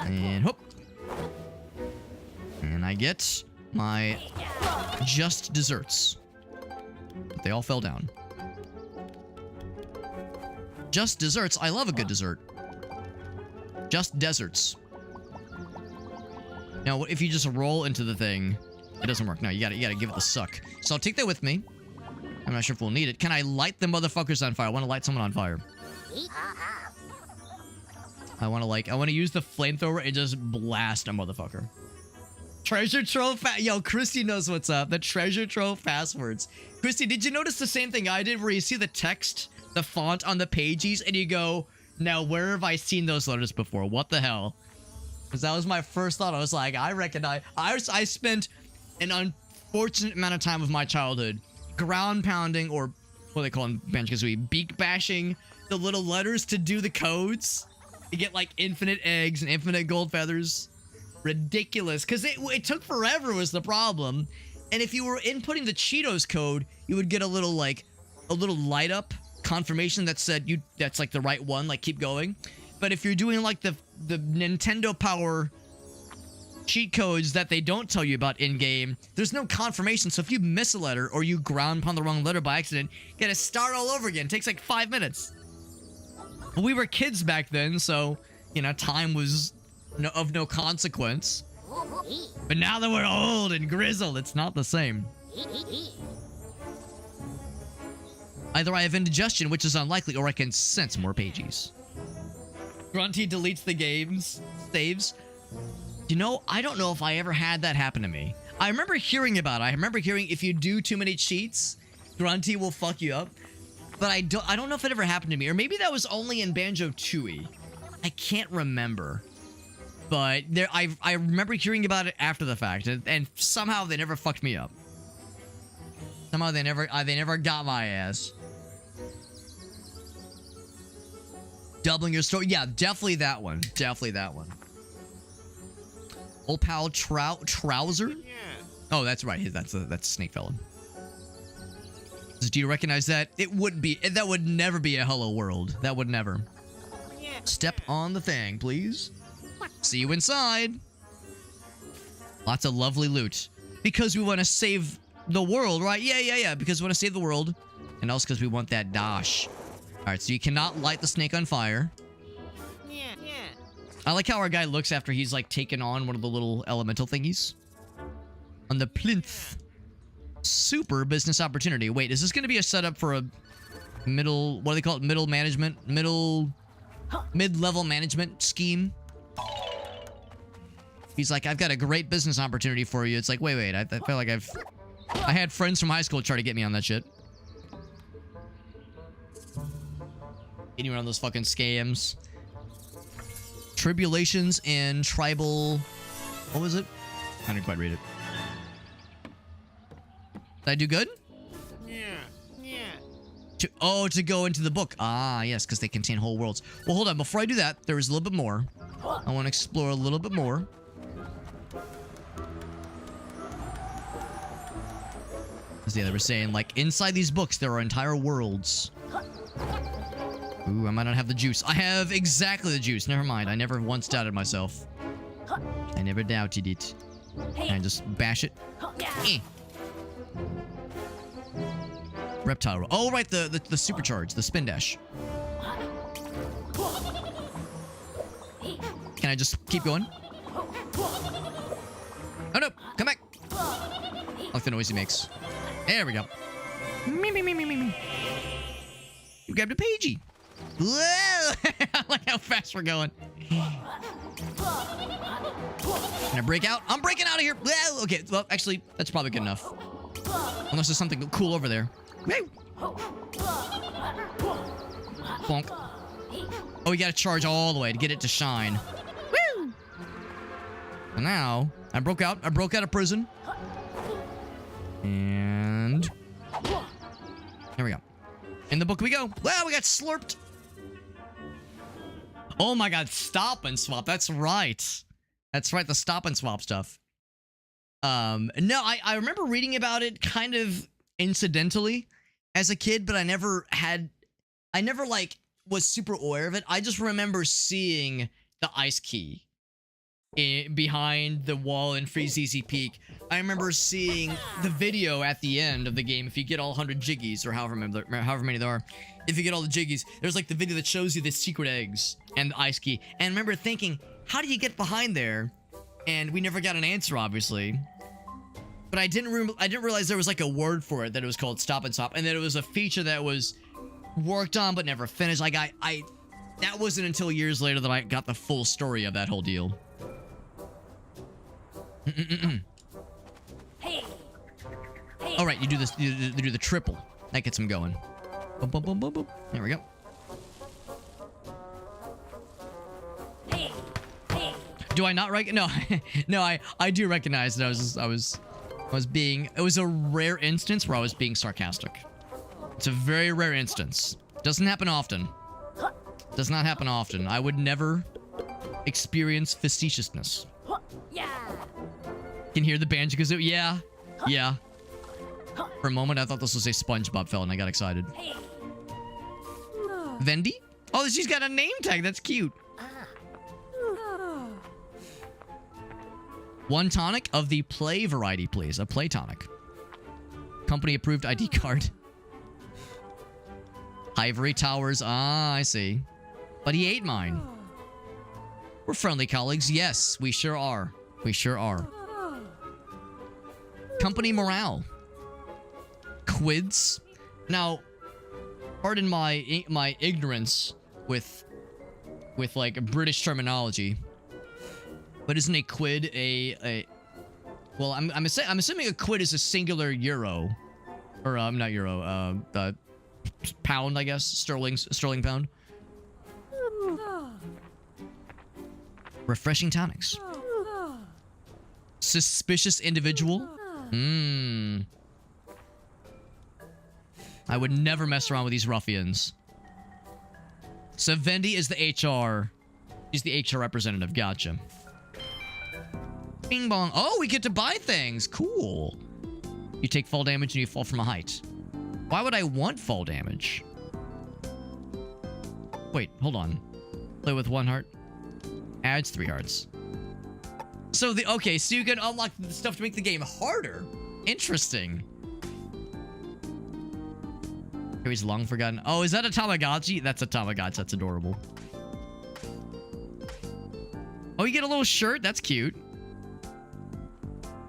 And hoop. And I get my just desserts. But they all fell down. Just desserts. I love a good dessert. Just deserts. Now, what if you just roll into the thing? It doesn't work. No, you gotta give it the suck. So I'll take that with me. I'm not sure if we'll need it. Can I light the motherfuckers on fire? I want to light someone on fire. I want to use the flamethrower and just blast a motherfucker. Treasure trove yo, Christy knows what's up. The treasure trove passwords. Christy, did you notice the same thing I did where you see the text, the font on the pages, and you go, now where have I seen those letters before? What the hell? Because that was my first thought. I was like, I recognize. I spent an unfortunate amount of time of my childhood ground pounding, or what they call in Banjo-Kazooie, beak bashing the little letters to do the codes. You get like infinite eggs and infinite gold feathers. Ridiculous. Because it took forever was the problem. And if you were inputting the Cheetos code, you would get a little light up confirmation that said that's like the right one, like keep going. But if you're doing like the Nintendo Power cheat codes that they don't tell you about in-game, there's no confirmation. So if you miss a letter or you ground upon the wrong letter by accident, you gotta start all over again. It takes like 5 minutes. But we were kids back then, so, you know, time was of no consequence. But now that we're old and grizzled, it's not the same. Either I have indigestion, which is unlikely, or I can sense more pages. Grunty deletes the game's saves. You know, I don't know if I ever had that happen to me. I remember hearing about it. I remember hearing if you do too many cheats, Grunty will fuck you up. But I don't know if it ever happened to me. Or maybe that was only in Banjo-Tooie. I can't remember. But I remember hearing about it after the fact. And somehow they never fucked me up. Somehow they never got my ass. Doubling your story. Yeah, definitely that one. Definitely that one. Old pal Trouser? Yeah. Oh, that's right. That's a snake fella. Do you recognize that? It would be. That would never be a Hello World. That would never. Yeah. Step on the thing, please. See you inside. Lots of lovely loot. Because we want to save the world, right? Yeah. Because we want to save the world. And also because we want that dash. Alright, so you cannot light the snake on fire. Yeah. I like how our guy looks after he's, like, taken on one of the little elemental thingies. On the plinth. Super business opportunity. Wait, is this going to be a setup for a middle... What do they call it? Middle management? Mid-level management scheme? He's like, I've got a great business opportunity for you. It's like, wait. I feel like I had friends from high school try to get me on that shit. Anyone on those fucking scams. Tribulations in tribal... What was it? I didn't quite read it. Did I do good? Yeah. To go into the book. Ah, yes, because they contain whole worlds. Well, hold on. Before I do that, there is a little bit more. I want to explore a little bit more. As they were saying, like, inside these books, there are entire worlds. Ooh, I might not have the juice. I have exactly the juice. Never mind. I never once doubted myself. I never doubted it. Can I just bash it? Eh. Reptile. Oh, right. The supercharge. The spin dash. Can I just keep going? Oh, no. Come back. I like the noise he makes. There we go. Me. You grabbed a pagey. Whoa! I like how fast we're going. Can I break out? I'm breaking out of here. Whoa! Okay, well, actually, that's probably good enough. Unless there's something cool over there. Woo! Bonk. Oh, we gotta charge all the way to get it to shine. Woo! And now, I broke out of prison. And... There we go. In the book we go. Wow, we got slurped. Oh my god, stop and swap. That's right. That's right, the stop and swap stuff. No, I remember reading about it kind of incidentally as a kid, but I never like was super aware of it. I just remember seeing the ice key behind the wall in Free ZZ Peak. I remember seeing the video at the end of the game. If you get all 100 jiggies, or however many there are, if you get all the jiggies, there's like the video that shows you the secret eggs and the ice key. And I remember thinking, how do you get behind there? And we never got an answer, obviously. But I didn't realize there was like a word for it, that it was called Stop and Stop, and that it was a feature that was worked on but never finished. Like that wasn't until years later that I got the full story of that whole deal. Hey. Hey. All right, you do this. You do the triple. That gets him going. Boom, boom, boom, boom, boom. There we go. Hey. Hey. Do I not recognize? No, no. I do recognize that I was being. It was a rare instance where I was being sarcastic. It's a very rare instance. Doesn't happen often. Does not happen often. I would never experience facetiousness. Yeah. Can hear the Banjo-Kazooie. Yeah. Yeah. For a moment, I thought this was a SpongeBob fella, and I got excited. Hey. Vendy? Oh, she's got a name tag. That's cute. One tonic of the play variety, please. A play tonic. Company approved ID card. Ivory Towers. Ah, I see. But he ate mine. We're friendly colleagues. Yes, we sure are. We sure are. Company morale. Quids. Now, pardon my ignorance with like British terminology, but isn't a quid well, I'm assuming a quid is a singular euro, or not euro, pound, I guess, sterling pound. Refreshing tonics. Suspicious individual. I would never mess around with these ruffians. So Vendy is the HR. She's the HR representative. Gotcha. Bing bong. Oh, we get to buy things. Cool. You take fall damage and you fall from a height. Why would I want fall damage? Wait, hold on. Play with 1 heart. Adds 3 hearts. So okay, so you can unlock the stuff to make the game harder. Interesting. He's long forgotten. Oh, is that a Tamagotchi? That's a Tamagotchi. That's adorable. Oh, you get a little shirt? That's cute.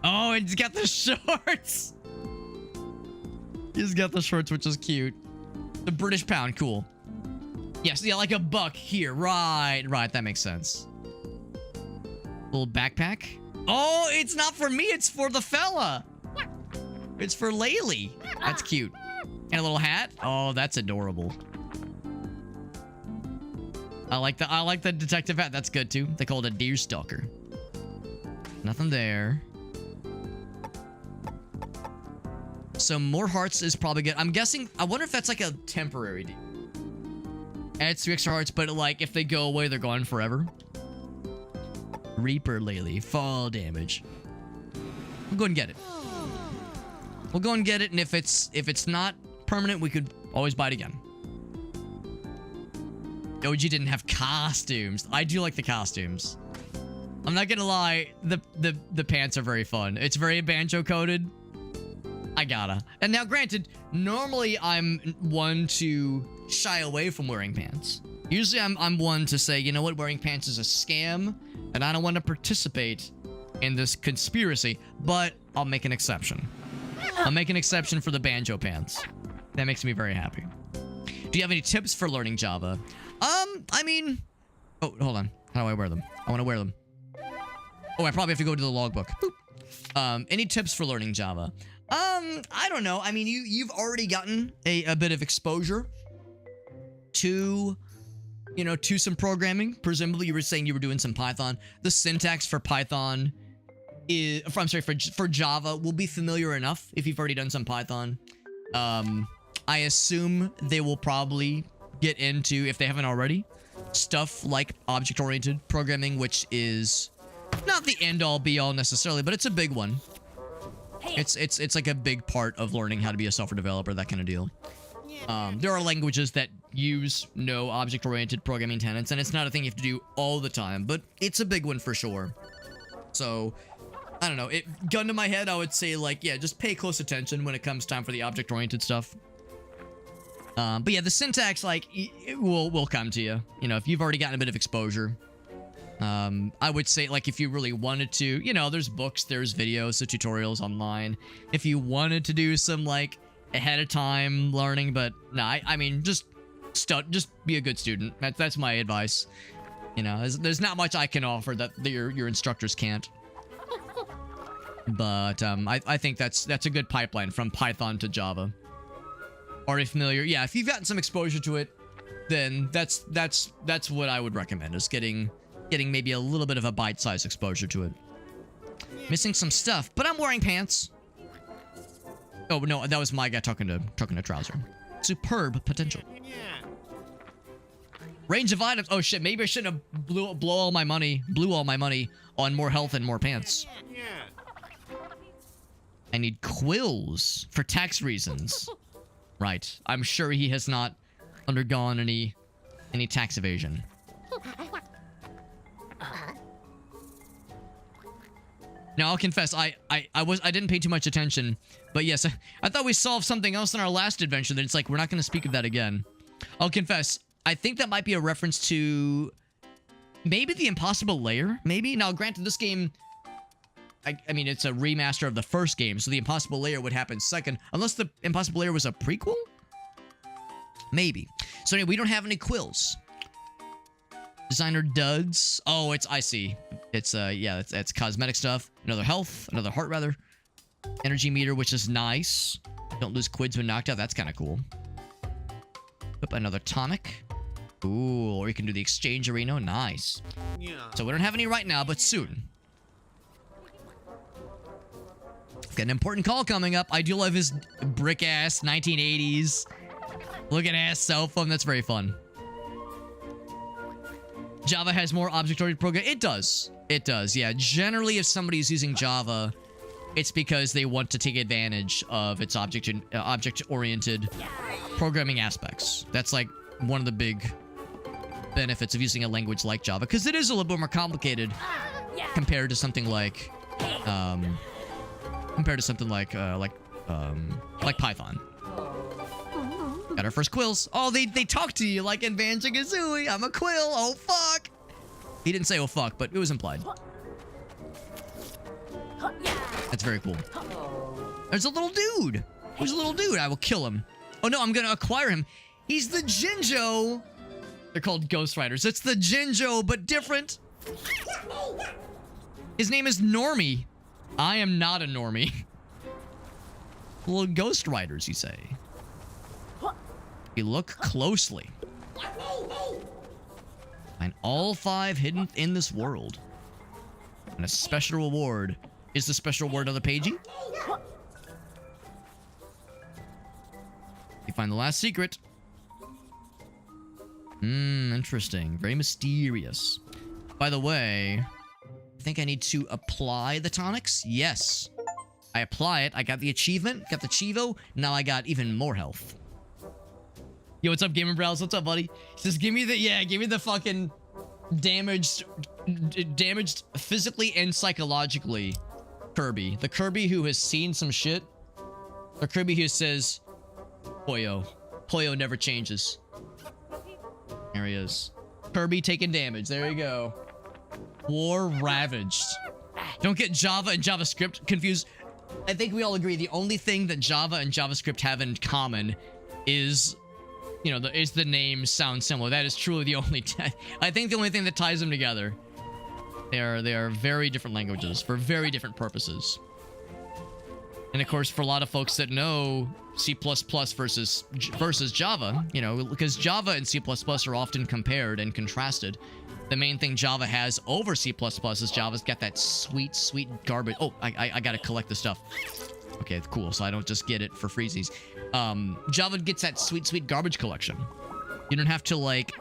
Oh, and he's got the shorts. He's got the shorts, which is cute. The British pound. Cool. Yes, yeah, like a buck here. Right. That makes sense. Little backpack. Oh, it's not for me. It's for the fella. It's for Laylee. That's cute. And a little hat. Oh, that's adorable. I like the detective hat. That's good too. They call it a deer stalker. Nothing there. So more hearts is probably good. I'm guessing. I wonder if that's like a temporary deal. Adds 3 extra hearts, but like if they go away, they're gone forever. Reaper Laylee. Fall damage. We'll go and get it. We'll go and get it, and if it's not permanent, we could always buy it again. OG didn't have costumes. I do like the costumes. I'm not gonna lie, the pants are very fun. It's very banjo coded. I gotta. And now granted, normally I'm one to shy away from wearing pants. Usually I'm one to say, you know what, wearing pants is a scam, and I don't want to participate in this conspiracy, but I'll make an exception. I'll make an exception for the banjo pants. That makes me very happy. Do you have any tips for learning Java? I mean... Oh, hold on. How do I wear them? I want to wear them. Oh, I probably have to go to the logbook. Boop. Any tips for learning Java? I don't know. I mean, you've already gotten a bit of exposure to, you know, to some programming. Presumably, you were saying you were doing some Python. The syntax for Python is... I'm sorry, for Java will be familiar enough if you've already done some Python. I assume they will probably get into, if they haven't already, stuff like object-oriented programming, which is not the end-all be-all necessarily, but it's a big one. It's like a big part of learning how to be a software developer, that kind of deal. There are languages that use no object-oriented programming tenets, and it's not a thing you have to do all the time, but it's a big one for sure. So, I don't know. Gun to my head, I would say, like, yeah, just pay close attention when it comes time for the object-oriented stuff. But yeah, the syntax, like, it will come to you. You know, if you've already gotten a bit of exposure. I would say, like, if you really wanted to, you know, there's books, there's videos, so tutorials online. If you wanted to do some, like, ahead of time learning, but nah, I mean, just be a good student. That's my advice. You know, there's not much I can offer that your instructors can't. But I think that's a good pipeline from Python to Java. Already familiar? Yeah, if you've gotten some exposure to it, then that's what I would recommend, is getting maybe a little bit of a bite-sized exposure to it. Missing some stuff, but I'm wearing pants. Oh no, that was my guy talking to Trouser. Superb potential. Range of items. Oh shit, maybe I shouldn't have blew all my money on more health and more pants. I need quills for tax reasons. Right. I'm sure he has not undergone any tax evasion. Now, I'll confess, I didn't pay too much attention, but yes, I thought we solved something else in our last adventure that it's like, we're not going to speak of that again. I'll confess, I think that might be a reference to maybe the Impossible Lair, maybe? Now, granted, this game, I mean, it's a remaster of the first game, so the Impossible Lair would happen second, unless the Impossible Lair was a prequel? Maybe. So anyway, we don't have any quills. Designer duds. Oh, I see. It's, yeah, it's cosmetic stuff. Another health. Another heart, rather. Energy meter, which is nice. Don't lose quids when knocked out. That's kind of cool. Oop, another tonic. Ooh, or you can do the exchange arena. Nice. Yeah. So we don't have any right now, but soon. Got an important call coming up. I do love his brick-ass 1980s looking-ass cell phone. That's very fun. Java has more object-oriented programming. It does. It does, yeah. Generally, if somebody's using Java, it's because they want to take advantage of its object-oriented programming aspects. That's like one of the big benefits of using a language like Java, because it is a little bit more complicated compared to something like Python. Got our first quills. Oh, they talk to you like in Banjo-Kazooie. I'm a quill. Oh, fuck. He didn't say oh, fuck, but it was implied. That's very cool. There's a little dude. Who's a little dude? I will kill him. Oh, no, I'm going to acquire him. He's the Jinjo. They're called Ghost Riders. It's the Jinjo, but different. His name is Normie. I am not a normie. Little Ghost Riders, you say? You look closely. Find all 5 hidden in this world. And a special reward. Is the special reward on the pagey? You find the last secret. Interesting. Very mysterious. By the way, I think I need to apply the tonics. Yes. I apply it. I got the achievement. Got the Chivo. Now I got even more health. Yo, what's up, Gamer Browse? What's up, buddy? Just give me the fucking damaged physically and psychologically Kirby. The Kirby who has seen some shit. The Kirby who says, Poyo. Poyo never changes. There he is. Kirby taking damage. There you go. War ravaged. Don't get Java and JavaScript confused. I think we all agree the only thing that Java and JavaScript have in common is, you know, is the names sound similar. That is truly the only... I think the only thing that ties them together. They are very different languages for very different purposes. And of course, for a lot of folks that know C++ versus Java, you know, because Java and C++ are often compared and contrasted. The main thing Java has over C++ is Java's got that sweet, sweet garbage. Oh, I gotta collect the stuff. Okay, cool. So I don't just get it for freezies. Java gets that sweet, sweet garbage collection. You don't have to like,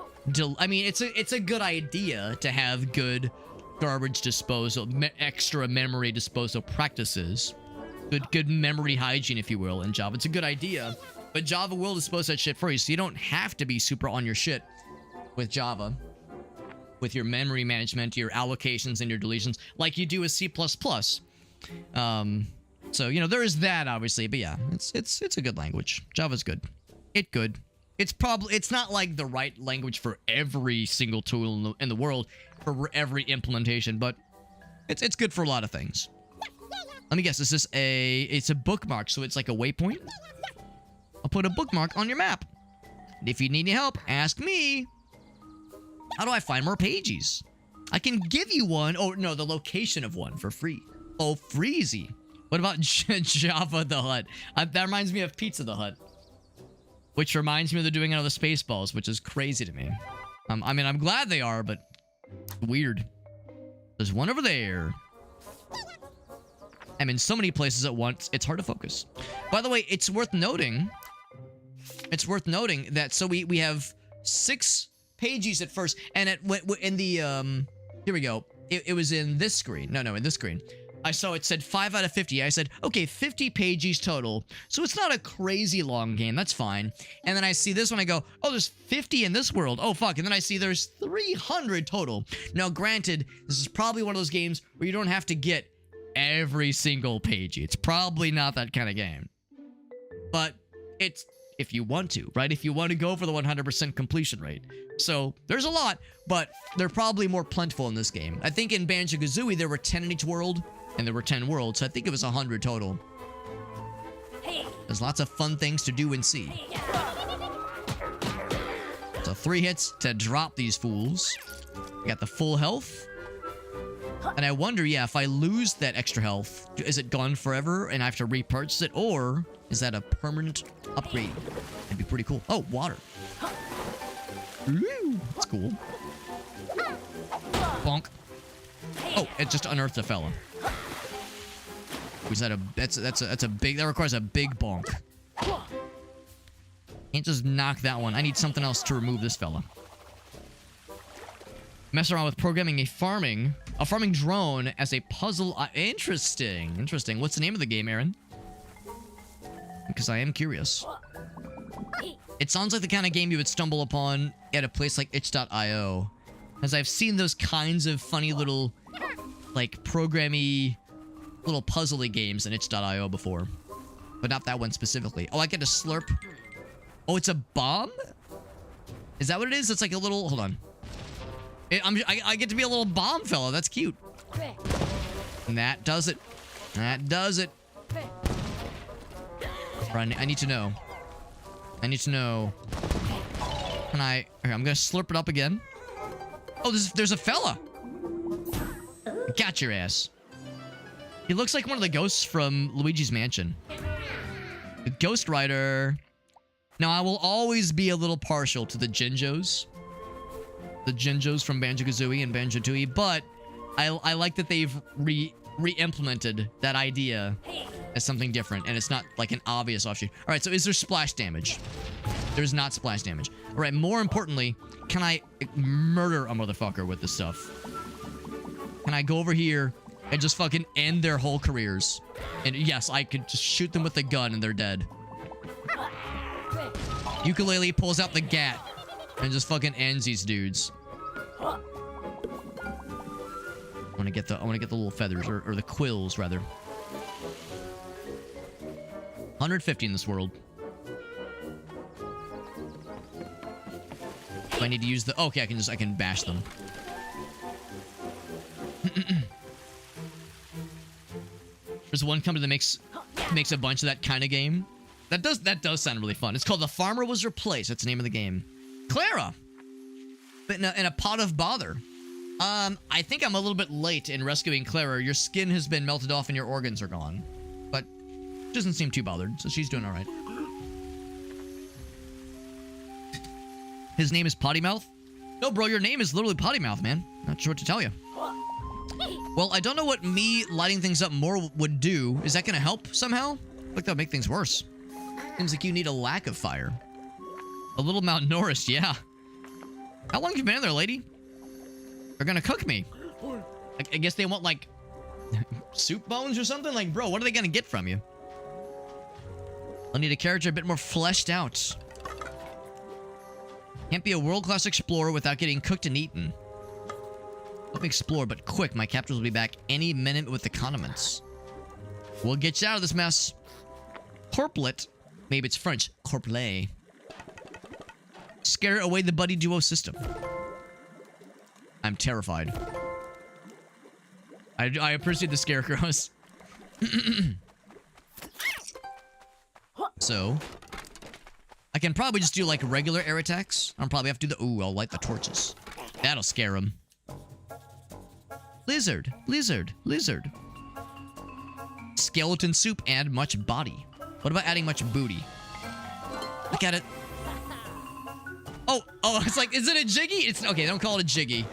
I mean, it's a good idea to have good garbage disposal, extra memory disposal practices. good memory hygiene, if you will, in Java. It's a good idea, but Java will dispose that shit for you, so you don't have to be super on your shit with Java, with your memory management, your allocations, and your deletions, like you do with C++. So, you know, there is that, obviously, but yeah, it's a good language. Java's good. It's good. It's not like the right language for every single tool in the world, for every implementation, but it's good for a lot of things. Let me guess, is this it's a bookmark, so it's like a waypoint? I'll put a bookmark on your map. If you need any help, ask me. How do I find more pages? I can give you one. Oh, no, the location of one for free. Oh, freezy. What about Java the Hutt? That reminds me of Pizza the Hut. Which reminds me of they're doing it on the Spaceballs, which is crazy to me. I mean, I'm glad they are, but weird. There's one over there. I'm in so many places at once, it's hard to focus. By the way, it's worth noting that, so we have 6 pages at first, and in the, here we go. It was in this screen. No, in this screen. I saw it said 5 out of 50. I said, okay, 50 pages total. So it's not a crazy long game. That's fine. And then I see this one. I go, oh, there's 50 in this world. Oh, fuck. And then I see there's 300 total. Now, granted, this is probably one of those games where you don't have to get every single page. It's probably not that kind of game. But it's if you want to, right? If you want to go for the 100% completion rate. So there's a lot, but they're probably more plentiful in this game. I think in Banjo-Kazooie, there were 10 in each world. And there were 10 worlds, so I think it was 100 total. There's lots of fun things to do and see. So 3 hits to drop these fools. We got the full health. And I wonder, yeah, if I lose that extra health, is it gone forever and I have to repurchase it? Or is that a permanent upgrade? That'd be pretty cool. Oh, water. Ooh, that's cool. Bonk. Oh, it just unearthed a fella. Was that that's a big, that requires a big bonk. Can't just knock that one. I need something else to remove this fella. Mess around with programming a farming drone as a puzzle. Interesting. What's the name of the game, Aaron? Because I am curious. It sounds like the kind of game you would stumble upon at a place like itch.io, as I've seen those kinds of funny little, like, programmy little puzzly games in itch.io before, but not that one specifically. Oh, I get to slurp. Oh, it's a bomb? Is that what it is? It's like a little, hold on. I get to be a little bomb fella. That's cute. And that does it. That does it. I need to know. I need to know. Can I, okay, I'm gonna slurp it up again. Oh, there's a fella. Got your ass. He looks like one of the ghosts from Luigi's Mansion. The Ghost Rider. Now, I will always be a little partial to the Jinjos. The Jinjos from Banjo-Kazooie and Banjo-Tooie, but I like that they've re-implemented that idea as something different, and it's not like an obvious offshoot. All right, so is there splash damage? There's not splash damage. All right, more importantly, can I murder a motherfucker with this stuff? Can I go over here and just fucking end their whole careers? And yes, I could just shoot them with a gun and they're dead. Yooka-Replaylee pulls out the gat and just fucking ends these dudes. I want to get the little feathers, or the quills rather. 150 in this world. Do I need to use the? Okay, I can bash them. There's one company that makes a bunch of that kind of game. That does sound really fun. It's called The Farmer Was Replaced. That's the name of the game. Clara! But in a pot of bother. I think I'm a little bit late in rescuing Clara. Your skin has been melted off and your organs are gone. But she doesn't seem too bothered, so she's doing all right. His name is Potty Mouth? No, bro, your name is literally Potty Mouth, man. Not sure what to tell you. Well, I don't know what me lighting things up more would do. Is that going to help somehow? Like that would make things worse. Seems like you need a lack of fire. A little malnourished, yeah. How long have you been in there, lady? They're gonna cook me. I guess they want, like, soup bones or something? Like, bro, what are they gonna get from you? I'll need a character a bit more fleshed out. Can't be a world-class explorer without getting cooked and eaten. Let me explore, but quick, my captors will be back any minute with the condiments. We'll get you out of this mess. Corplet. Maybe it's French. Corplet. Scare away the buddy duo system. I'm terrified. I appreciate the scarecrows. So, I can probably just do like regular air attacks. I'll probably have to do the... Ooh, I'll light the torches. That'll scare him. Lizard, lizard, lizard. Skeleton soup and much body. What about adding much booty? Look at it. Oh, it's like, is it a jiggy? It's okay, don't call it a jiggy.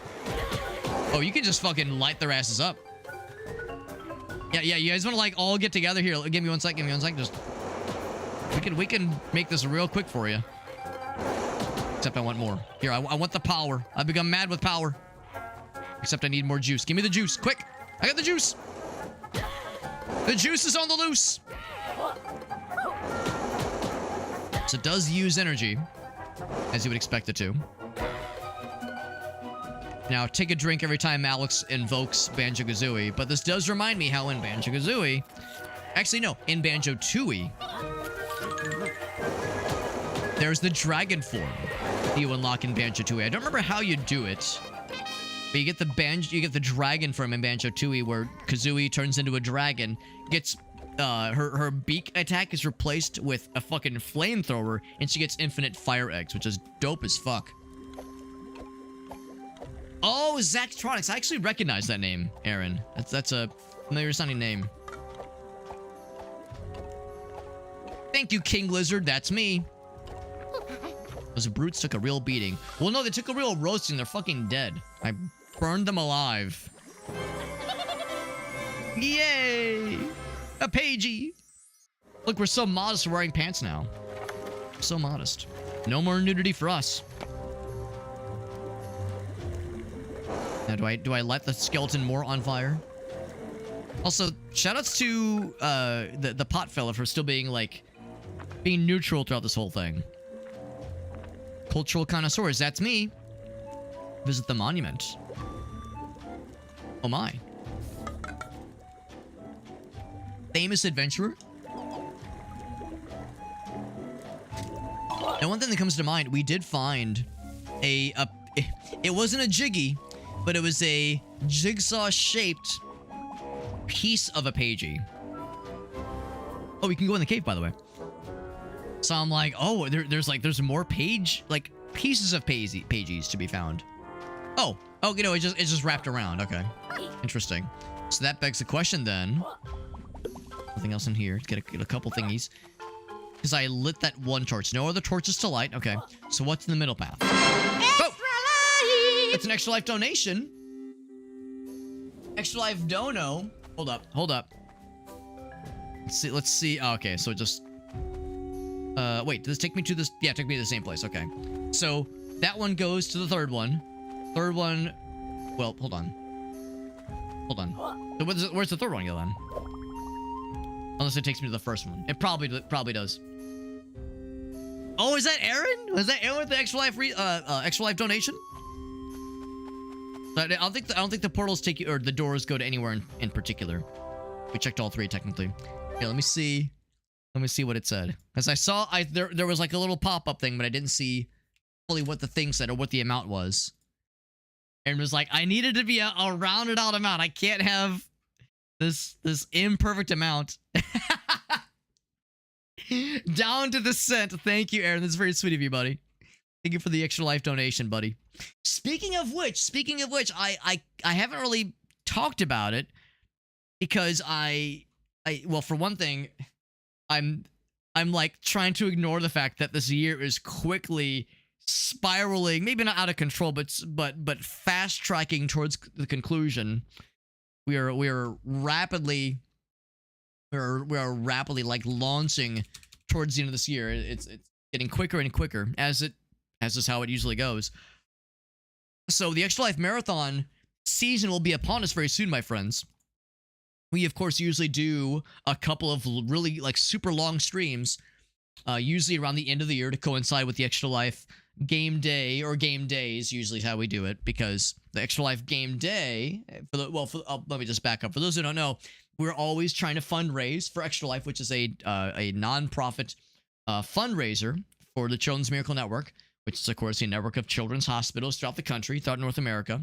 Oh, you can just fucking light their asses up. Yeah, you guys want to like all get together here? Give me one sec. Just we can make this real quick for you. Except I want more. Here, I want the power. I've become mad with power. Except I need more juice. Give me the juice, quick! I got the juice. The juice is on the loose. So it does use energy, as you would expect it to. Now, take a drink every time Alex invokes Banjo-Kazooie, but this does remind me how in Banjo-Kazooie... Actually, no, in Banjo-Tooie, there's the dragon form you unlock in Banjo-Tooie. I don't remember how you do it, but you get the dragon form in Banjo-Tooie where Kazooie turns into a dragon, gets... her beak attack is replaced with a fucking flamethrower, and she gets infinite fire eggs, which is dope as fuck. Oh, Zachtronics. I actually recognize that name, Aaron. That's a familiar sounding name. Thank you, King Lizard. That's me. Those brutes took a real beating. Well, no, they took a real roasting. They're fucking dead. I burned them alive. Yay! A pagey. Look, we're so modest wearing pants now. So modest. No more nudity for us. Now, do I light the skeleton more on fire? Also, shoutouts to the pot fella for still being like being neutral throughout this whole thing. Cultural connoisseurs, that's me. Visit the monument. Oh my. Famous adventurer. And one thing that comes to mind, we did find it wasn't a jiggy, but it was a jigsaw-shaped piece of a pagey. Oh, we can go in the cave, by the way. So I'm like, oh, there's more pieces of pages to be found. Oh, you know, it's just wrapped around. Okay, interesting. So that begs the question then. Nothing else in here. Get a couple thingies. Because I lit that one torch. No other torches to light. Okay, so what's in the middle path? It's an extra life donation. Extra life dono. Hold up. Let's see. Oh, okay, so it just... wait, does this take me to this? Yeah, it took me to the same place. Okay. So, that one goes to the third one. Third one... Well, hold on. So where's the third one go then? Unless it takes me to the first one. It probably does. Oh, is that Aaron? Was that Aaron with the extra life donation? But I don't think the portals take you, or the doors go to anywhere in particular. We checked all three technically. Okay, let me see. Let me see what it said. Because I saw there was like a little pop-up thing, but I didn't see fully what the thing said or what the amount was. Aaron was like, I needed to be a rounded out amount. I can't have this imperfect amount. Down to the cent. Thank you, Aaron. That's very sweet of you, buddy. Thank you for the extra life donation, buddy. Speaking of which, I haven't really talked about it because well, for one thing, I'm like trying to ignore the fact that this year is quickly spiraling, maybe not out of control, but fast tracking towards the conclusion. We are rapidly like launching towards the end of this year. It's getting quicker and quicker as is how it usually goes. So the Extra Life Marathon season will be upon us very soon, my friends. we of course usually do a couple of really like super long streams, usually around the end of the year to coincide with the Extra Life game day or game days. Usually how we do it, because the Extra Life game day, let me just back up. For those who don't know, we're always trying to fundraise for Extra Life, which is a non-profit fundraiser for the Children's Miracle Network, which is, of course, a network of children's hospitals throughout the country, throughout North America.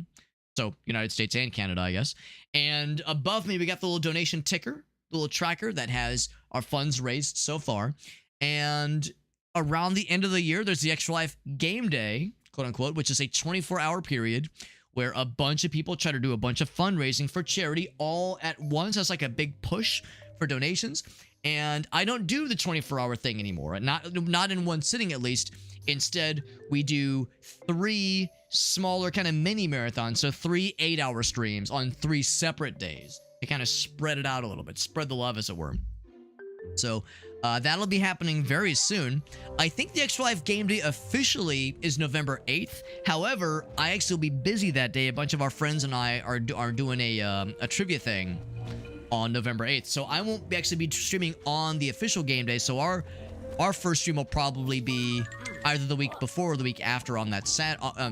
So, United States and Canada, I guess. And above me, we got the little donation ticker, the little tracker that has our funds raised so far. And around the end of the year, there's the Extra Life Game Day, quote unquote, which is a 24-hour period where a bunch of people try to do a bunch of fundraising for charity all at once. That's like a big push for donations. And I don't do the 24-hour thing anymore, not in one sitting at least. Instead, we do 3 smaller kind of mini marathons, so 3 8-hour streams on 3 separate days to kind of spread it out a little bit, spread the love, as it were. So that'll be happening very soon. I think the Extra Life Game Day officially is November 8th. However, I actually will be busy that day. A bunch of our friends and I are doing a trivia thing on November 8th. So I won't actually be streaming on the official game day. So our first stream will probably be either the week before or the week after on that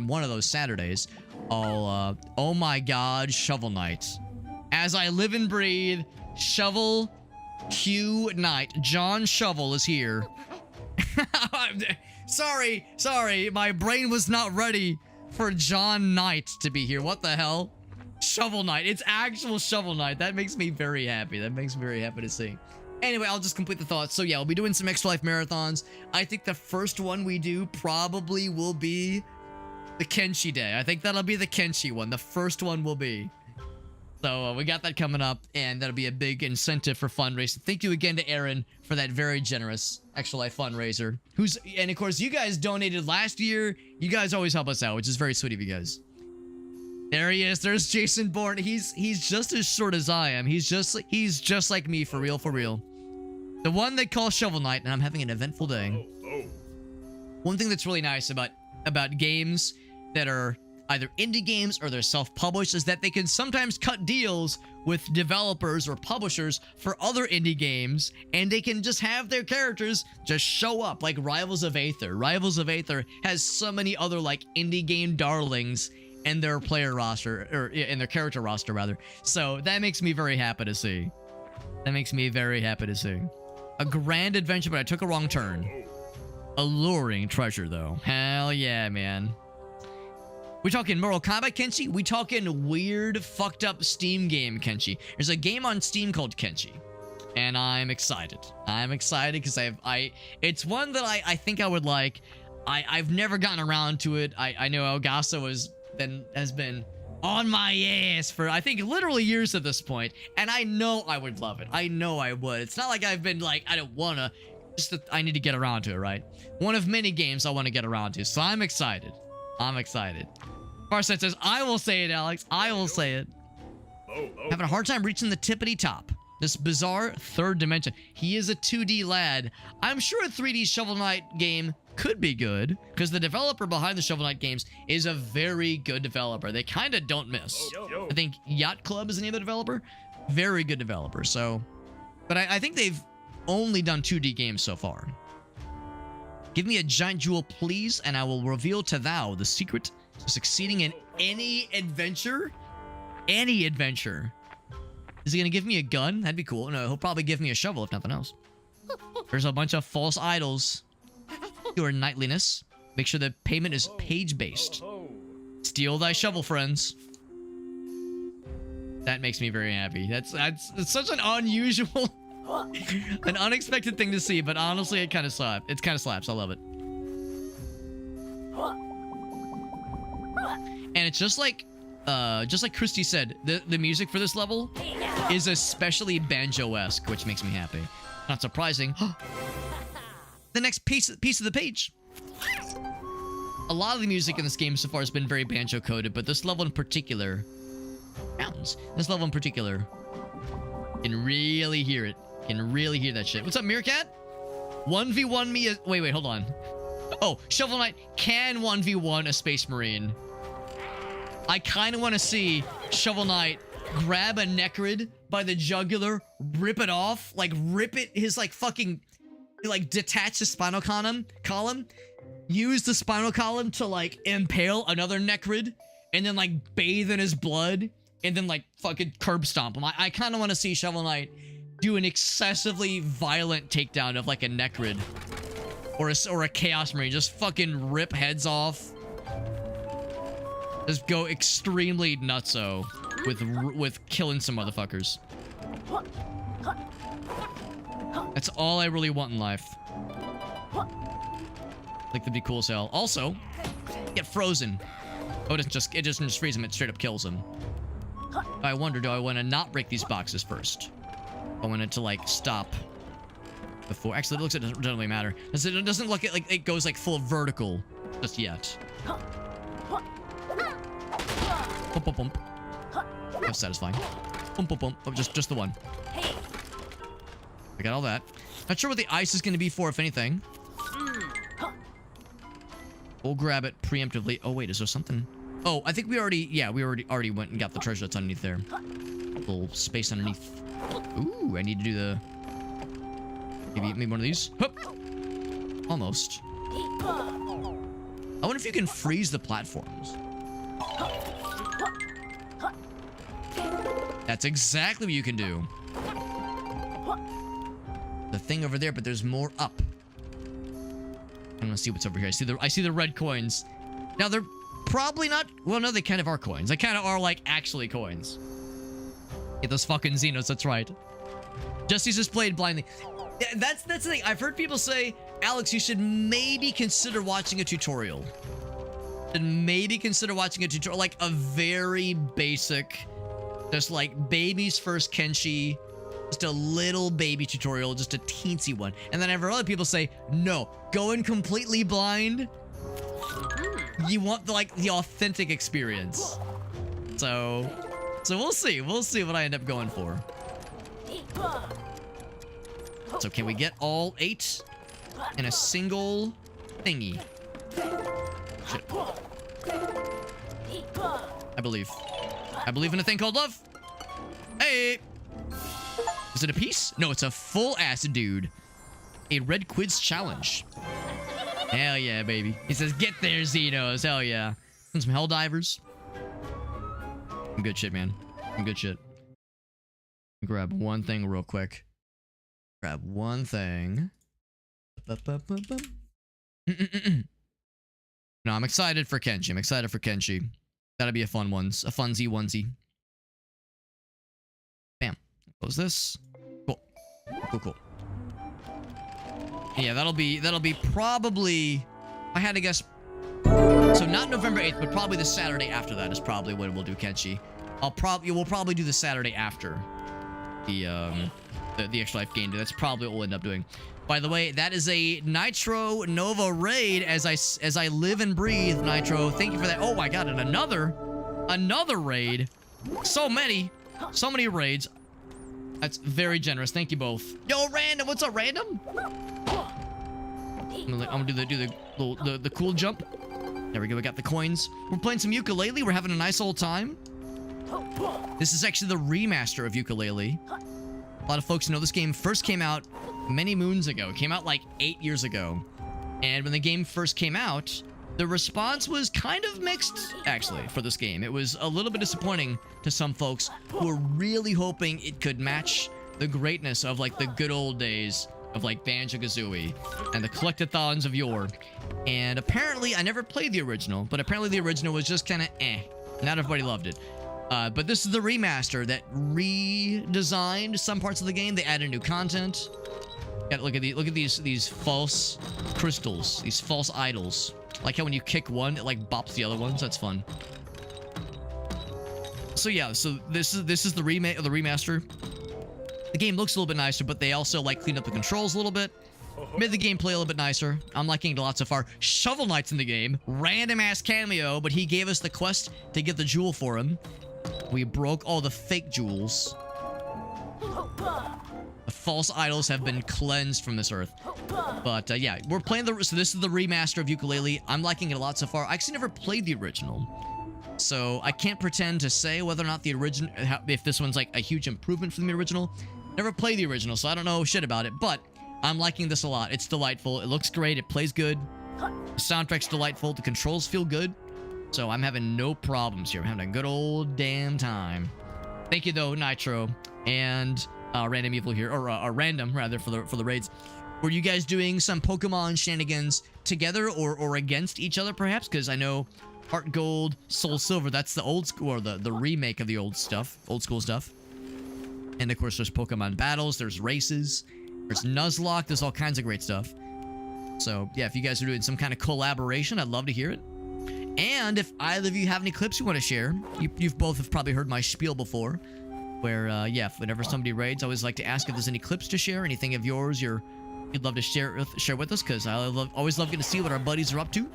one of those Saturdays. Oh my God, Shovel Knight. As I live and breathe, Shovel Q Knight. John Shovel is here. Sorry, my brain was not ready for John Knight to be here. What the hell? Shovel Knight. It's actual Shovel Knight. That makes me very happy. That makes me very happy to see. Anyway, I'll just complete the thoughts. So yeah, we'll be doing some Extra Life marathons. I think the first one we do probably will be the Kenshi Day. I think that'll be the Kenshi one. The first one will be. So we got that coming up, and that'll be a big incentive for fundraising. Thank you again to Aaron for that very generous Extra Life fundraiser. And of course, you guys donated last year. You guys always help us out, which is very sweet of you guys. There he is. There's Jason Bourne. He's just as short as I am. He's just like me, for real, for real. The one they call Shovel Knight, and I'm having an eventful day. One thing that's really nice about games that are either indie games or they're self-published is that they can sometimes cut deals with developers or publishers for other indie games, and they can just have their characters just show up, like Rivals of Aether. Rivals of Aether has so many other like indie game darlings in their player roster, or in their character roster rather. So that makes me very happy to see. That makes me very happy to see. A grand adventure, but I took a wrong turn. Alluring treasure though. Hell yeah, man. We talking Mortal Kombat Kenshi? We talking weird, fucked up Steam game Kenshi. There's a game on Steam called Kenshi, and I'm excited. I'm excited because it's one that I think I would like. I've never gotten around to it. I know Elgaso has been on my ass for I think literally years at this point, and I know I would love it. I know I would. It's not like I've been like I don't wanna. Just that I need to get around to it, right? One of many games I want to get around to, so I'm excited. I'm excited. Farsight says, I will say it, Alex. I will say it. Having a hard time reaching the tippity top. This bizarre third dimension. He is a 2D lad. I'm sure a 3D Shovel Knight game could be good, because the developer behind the Shovel Knight games is a very good developer. They kind of don't miss. I think Yacht Club is the name of the developer. Very good developer. So, but I think they've only done 2D games so far. Give me a giant jewel, please, and I will reveal to thou the secret to succeeding in any adventure. Any adventure. Is he gonna give me a gun? That'd be cool. No, he'll probably give me a shovel if nothing else. There's a bunch of false idols. Your knightliness. Make sure the payment is page-based. Steal thy shovel, friends. That makes me very happy. That's such an unusual, an unexpected thing to see, but honestly, it kind of slaps. It kind of slaps. I love it. And it's just like Christy said, the music for this level is especially banjo-esque, which makes me happy. Not surprising. The next piece of the page. A lot of the music in this game so far has been very banjo-coded, but this level in particular, this level in particular, can really hear it. Can really hear that shit. What's up, Meerkat? 1v1 me. Wait, hold on. Oh, Shovel Knight can 1v1 a Space Marine. I kind of want to see Shovel Knight grab a Necrid by the jugular, rip it off, like rip it, his like fucking, like detach the spinal column, use the spinal column to like impale another Necrid, and then like bathe in his blood, and then like fucking curb stomp him. I kind of want to see Shovel Knight do an excessively violent takedown of like a Necrid or a Chaos Marine. Just fucking rip heads off. Just go extremely nutso with killing some motherfuckers. That's all I really want in life. Like that'd be cool as hell. Also, get frozen. Oh, it doesn't just freeze him, it straight up kills him. I wonder, do I want to not break these boxes first? I want it to like stop before. Actually, it looks like it doesn't really matter. It doesn't look like it goes like full vertical just yet. Bump, bump, bump. That's satisfying. Bump, bump, bump. Oh, just the one. I got all that. Not sure what the ice is going to be for, if anything. We'll grab it preemptively. Oh, wait, is there something? Oh, I think we already went and got the treasure that's underneath there. A little space underneath. Ooh, I need to do the... Maybe one of these. Hup. Almost. I wonder if you can freeze the platforms. That's exactly what you can do. The thing over there, but there's more up. I want to see what's over here. I see the red coins. Now they're probably not. Well, no, they kind of are coins. They kind of are like actually coins. Yeah, those fucking Xenos. That's right. Justice just played blindly. Yeah, that's the thing. I've heard people say, Alex, you should maybe consider watching a tutorial. And maybe consider watching a tutorial, like a very basic, just like baby's first Kenshi. Just a little baby tutorial, just a teensy one. And then I've heard other people say, no, go in completely blind. You want the authentic experience. So we'll see. We'll see what I end up going for. So can we get all 8 in a single thingy? Shit. I believe in a thing called love. Hey! Is it a piece? No, it's a full acid dude. A red quiz challenge. Hell yeah, baby. He says, get there, Xenos. Hell yeah. And some Helldivers. Some good shit, man. Some good shit. Grab one thing real quick. Grab one thing. No, I'm excited for Kenshi. I'm excited for Kenshi. That'll be a fun one. A funsy onesie. Bam. Close this. Cool. Cool. Yeah, that'll be probably, I had to guess, so not November 8th, but probably the Saturday after that is probably when we'll do Kenshi. We'll probably do the Saturday after the Extra Life game day. That's probably what we'll end up doing. By the way, that is a Nitro Nova raid as I live and breathe, Nitro. Thank you for that. Oh my god, and another raid. So many raids. That's very generous. Thank you both. Yo, Random, what's up, Random? I'm gonna do the cool jump. There we go. We got the coins. We're playing some Yooka-Laylee. We're having a nice old time. This is actually the remaster of Yooka-Laylee. A lot of folks know this game first came out many moons ago. It came out like 8 years ago. And when the game first came out, the response was kind of mixed, actually, for this game. It was a little bit disappointing to some folks who were really hoping it could match the greatness of, like, the good old days of, like, Banjo-Kazooie and the collectathons of yore. And apparently, I never played the original, but apparently the original was just kind of eh. Not everybody loved it. But this is the remaster that redesigned some parts of the game. They added new content. Look at these false crystals, these false idols. Like how when you kick one, it like bops the other ones. That's fun. So yeah, so this is the remaster. The game looks a little bit nicer, but they also like cleaned up the controls a little bit. Made the gameplay a little bit nicer. I'm liking it a lot so far. Shovel Knight's in the game. Random ass cameo, but he gave us the quest to get the jewel for him. We broke all the fake jewels. The false idols have been cleansed from this earth. But yeah, we're playing so this is the remaster of Yooka-Laylee. I'm liking it a lot so far. I actually never played the original. so I can't pretend to say whether or not the original, if this one's like a huge improvement from the original. Never played the original, so I don't know shit about it, but I'm liking this a lot. It's delightful. It looks great. It plays good. The soundtrack's delightful. The controls feel good. So I'm having no problems here. I'm having a good old damn time. Thank you, though, Nitro and Random Evil here, or Random, rather, for the raids. Were you guys doing some Pokemon shenanigans together or against each other, perhaps? Because I know Heart Gold, Soul Silver, that's the old school, or the remake of the old school stuff. And, of course, there's Pokemon battles, there's races, there's Nuzlocke, there's all kinds of great stuff. So, yeah, if you guys are doing some kind of collaboration, I'd love to hear it. And if either of you have any clips you want to share, you've both have probably heard my spiel before, where, yeah, whenever somebody raids, I always like to ask if there's any clips to share, anything of yours you'd love to share with us, because I always love getting to see what our buddies are up to.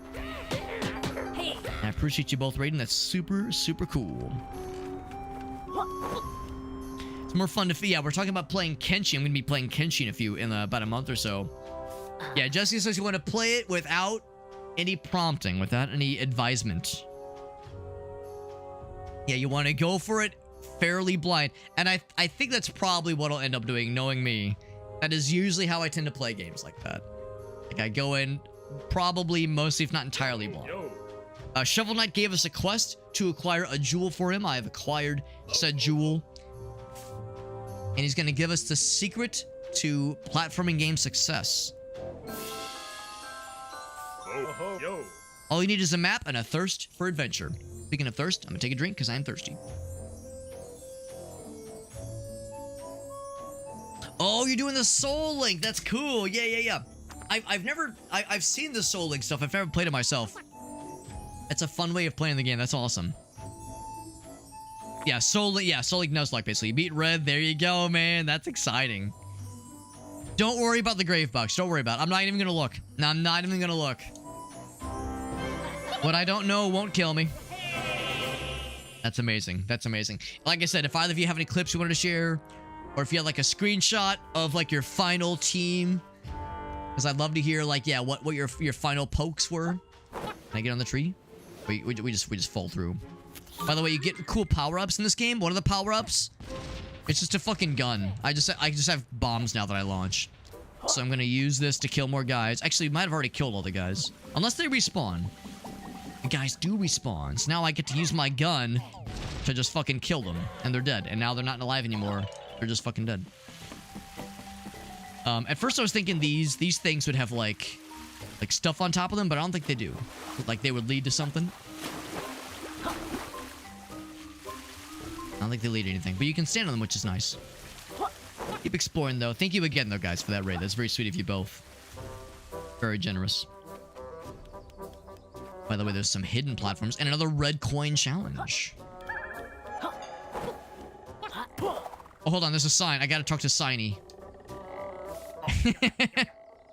Hey. And I appreciate you both raiding. That's super, super cool. It's more fun to... Yeah, we're talking about playing Kenshi. I'm going to be playing Kenshi in about a month or so. Yeah, Jesse says you want to play it without any prompting, without any advisement. Yeah, you want to go for it fairly blind. And I think that's probably what I'll end up doing, knowing me. That is usually how I tend to play games like that. Like, I go in probably mostly, if not entirely, blind. Shovel Knight gave us a quest to acquire a jewel for him. I have acquired said jewel. And he's going to give us the secret to platforming game success. All you need is a map and a thirst for adventure. Speaking of thirst, I'm going to take a drink because I'm thirsty. Oh, you're doing the Soul Link. That's cool. Yeah. I've seen the Soul Link stuff. I've never played it myself. That's a fun way of playing the game. That's awesome. Yeah, Soul Link Nuzlocke, basically. You beat Red. There you go, man. That's exciting. Don't worry about the grave box. Don't worry about it. I'm not even going to look. No, I'm not even going to look. What I don't know won't kill me. That's amazing. That's amazing. Like I said, if either of you have any clips you wanted to share, or if you had like a screenshot of like your final team, because I'd love to hear like, yeah, what your final pokes were. Can I get on the tree? We just fall through. By the way, you get cool power-ups in this game. One of the power-ups, it's just a fucking gun. I just have bombs now that I launch. So I'm gonna use this to kill more guys. Actually, might have already killed all the guys. Unless they respawn. The guys do respawn. So now I get to use my gun to just fucking kill them. And they're dead. And now they're not alive anymore. They're just fucking dead. At first I was thinking these things would have like stuff on top of them, but I don't think they do. Like they would lead to something. I don't think they lead to anything, but you can stand on them, which is nice. Keep exploring, though. Thank you again, though, guys, for that raid. That's very sweet of you both. Very generous. By the way, there's some hidden platforms and another red coin challenge. Oh, hold on. There's a sign. I gotta talk to Signy.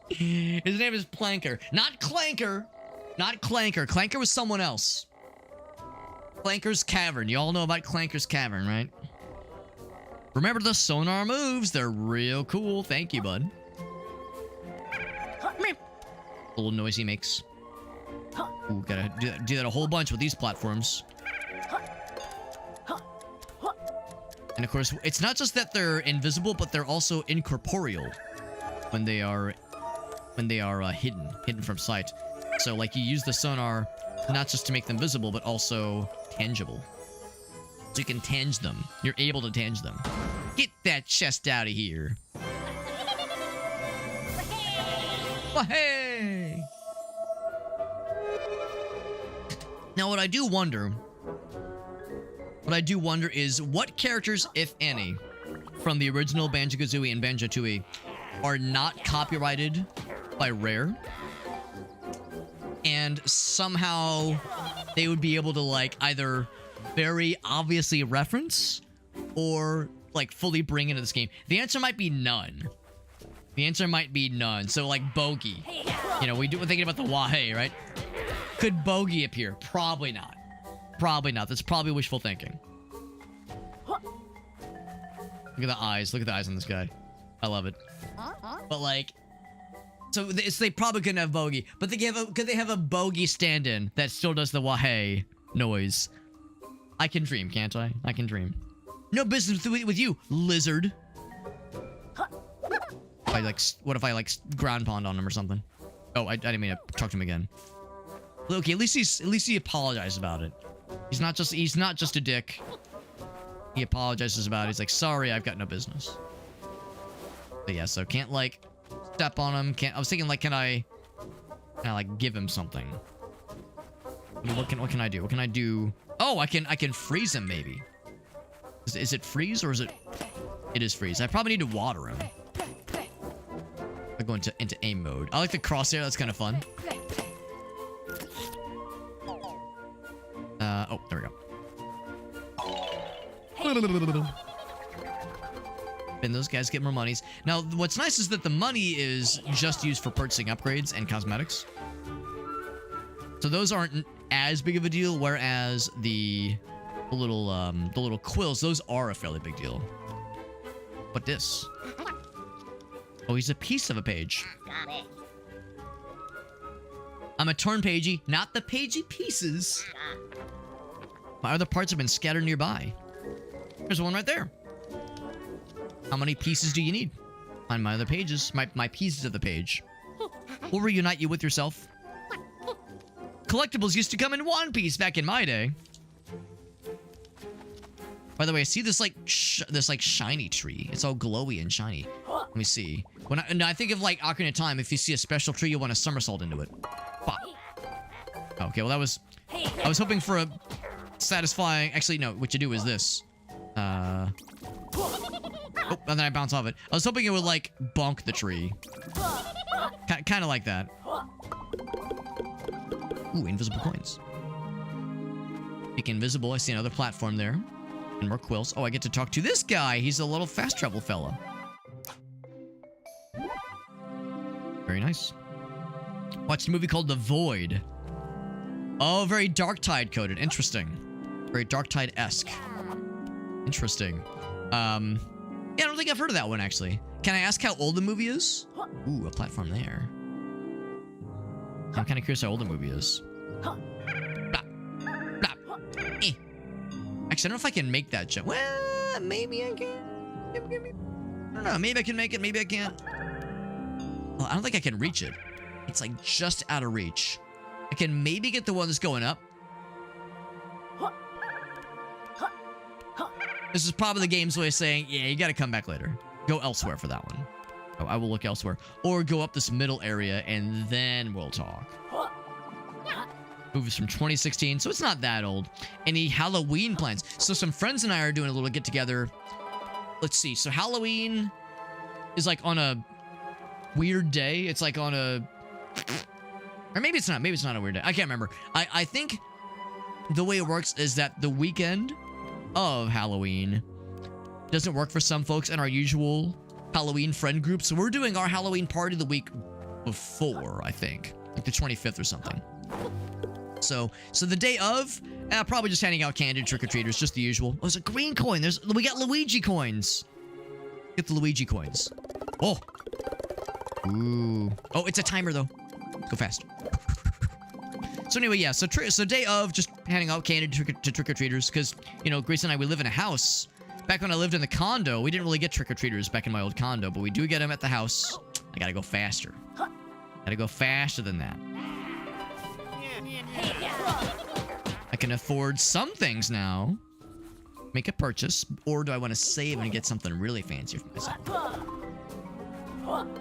His name is Planker. Not Clanker. Not Clanker. Clanker was someone else. Clanker's Cavern. You all know about Clanker's Cavern, right? Remember the sonar moves. They're real cool. Thank you, bud. The little noise he makes. Ooh, gotta do that a whole bunch with these platforms. And of course, it's not just that they're invisible, but they're also incorporeal when they are hidden from sight. So like you use the sonar not just to make them visible, but also tangible. So you can tange them. You're able to tange them. Get that chest out of here. Hey! Now what I do wonder is what characters, if any, from the original Banjo-Kazooie and Banjo-Tooie are not copyrighted by Rare, and somehow they would be able to like either very obviously reference or like fully bring into this game. The answer might be none. The answer might be none. So like Bogey, you know, we're thinking about the Wahey, right? Could Bogey appear? Probably not. Probably not. That's probably wishful thinking. Look at the eyes. Look at the eyes on this guy. I love it. But like, so they probably couldn't have Bogey, but could they have a Bogey stand-in that still does the Wahey noise? I can dream, can't I? I can dream. No business with you, lizard. I like, what if I like ground pound on him or something? Oh, I didn't mean to talk to him again. Okay, at least he apologized about it. He's not just a dick. He apologizes about it. He's like, sorry, I've got no business. But yeah, so can't like step on him. I was thinking like, can I like give him something? What can I do? What can I do? Oh, I can freeze him maybe. Is it freeze or is it? It is freeze. I probably need to water him. I go into aim mode. I like the crosshair. That's kind of fun. Oh, there we go. And those guys get more monies. Now, what's nice is that the money is just used for purchasing upgrades and cosmetics. So those aren't as big of a deal, whereas the little quills, those are a fairly big deal. What this? Oh, he's a piece of a page. Got it. I'm a turn pagey, not the pagey pieces. My other parts have been scattered nearby. There's one right there. How many pieces do you need? On my other pages, my pieces of the page. We'll reunite you with yourself. Collectibles used to come in one piece back in my day. By the way, I see this like shiny tree. It's all glowy and shiny. Let me see. When I think of like Ocarina of Time, if you see a special tree, you want to somersault into it. Pop. Okay, well that was. I was hoping for a satisfying. Actually, no. What you do is this. Oh, and then I bounce off it. I was hoping it would like bonk the tree. Kind of like that. Ooh, invisible coins. Speaking invisible, I see another platform there. And more quills. Oh, I get to talk to this guy. He's a little fast travel fella. Very nice. Watched a movie called The Void. Oh, very Dark Tide coded. Interesting. Very Dark Tide-esque. Interesting. Yeah, I don't think I've heard of that one, actually. Can I ask how old the movie is? Ooh, a platform there. I'm kind of curious how old the movie is. Blah. Blah. Eh. Actually, I don't know if I can make that jump. Well, maybe I can. I don't know. Maybe I can make it. Maybe I can't. Well, I don't think I can reach it. It's like just out of reach. I can maybe get the one that's going up. This is probably the game's way of saying, yeah, you gotta come back later. Go elsewhere for that one. Oh, I will look elsewhere. Or go up this middle area and then we'll talk. Movies from 2016, so it's not that old. Any Halloween plans? So some friends and I are doing a little get together. Let's see. So Halloween is like on a weird day. It's like on a... Or maybe it's not. Maybe it's not a weird day. I can't remember. I think the way it works is that the weekend of Halloween doesn't work for some folks in our usual Halloween friend group. So we're doing our Halloween party the week before, I think. Like the 25th or something. So the day of, probably just handing out candy to trick-or-treaters, just the usual. Oh, there's a green coin. We got Luigi coins. Get the Luigi coins. Oh. Ooh. Oh, it's a timer, though. Go fast. So anyway, yeah, so day of, just handing out candy to trick-or-treaters, because, you know, Grace and I, we live in a house. Back when I lived in the condo, we didn't really get trick-or-treaters back in my old condo, but we do get them at the house. I gotta go faster. Gotta go faster than that. I can afford some things now. Make a purchase, or do I want to save and get something really fancy for myself?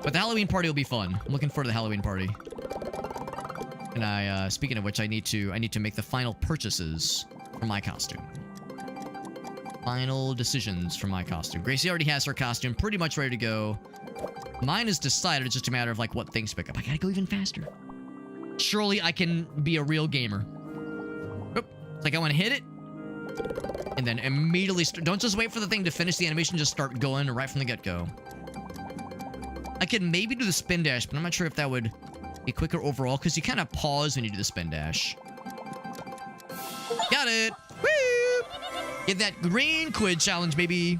But the Halloween party will be fun. I'm looking forward to the Halloween party. And speaking of which, I need to make the final purchases for my costume. Final decisions for my costume. Gracie already has her costume pretty much ready to go. Mine is decided. It's just a matter of like what things to pick up. I gotta go even faster. Surely I can be a real gamer. Oop. It's like I want to hit it. And then immediately don't just wait for the thing to finish the animation. Just start going right from the get-go. I could maybe do the spin dash, but I'm not sure if that would be quicker overall, because you kind of pause when you do the spin dash. Got it! Woo! Get that green quid challenge, baby.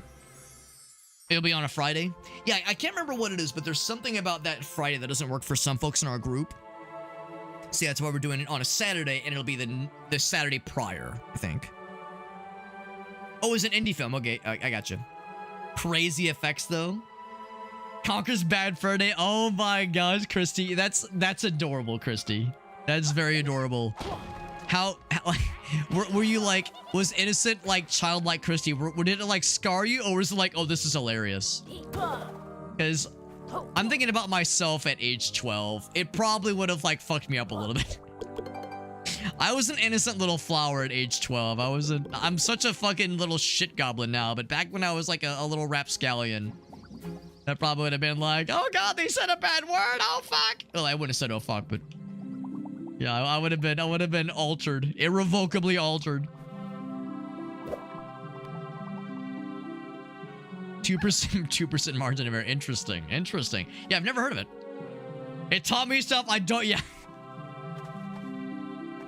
It'll be on a Friday. Yeah, I can't remember what it is, but there's something about that Friday that doesn't work for some folks in our group. See, that's why we're doing it on a Saturday, and it'll be the Saturday prior, I think. Oh, it's an indie film. Okay, I got you. Crazy effects though. Conker's Bad Fur Day. Oh my gosh, Christy, that's adorable, Christy. That's very adorable. How were you like, was innocent like childlike Christy? Did it like scar you, or was it like, oh, this is hilarious? Because I'm thinking about myself at age 12. It probably would have like fucked me up a little bit. I was an innocent little flower at age 12. I'm such a fucking little shit goblin now, but back when I was like a little rapscallion, that probably would have been like, oh god, they said a bad word, oh fuck. Well, I wouldn't have said oh fuck, but yeah, I would have been altered, irrevocably altered. 2% margin of error. Interesting. Yeah, I've never heard of it. It taught me stuff I don't. Yeah.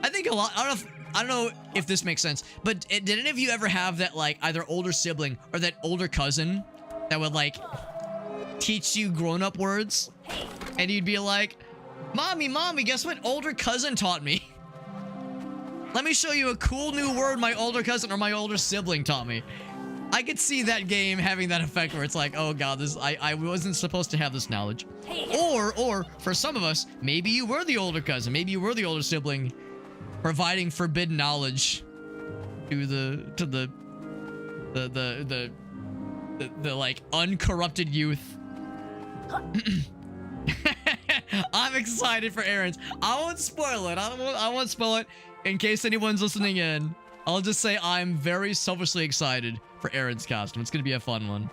I think a lot. I don't know if this makes sense, but did any of you ever have that like either older sibling or that older cousin that would like teach you grown-up words, and you'd be like, "Mommy, guess what older cousin taught me? Let me show you a cool new word my older cousin or my older sibling taught me." I could see that game having that effect where it's like, oh god, I wasn't supposed to have this knowledge. Or for some of us, maybe you were the older cousin, maybe you were the older sibling, providing forbidden knowledge to the like uncorrupted youth. I'm excited for Aaron's. I won't spoil it. I won't spoil it in case anyone's listening in. I'll just say I'm very selfishly excited for Aaron's costume. It's gonna be a fun one.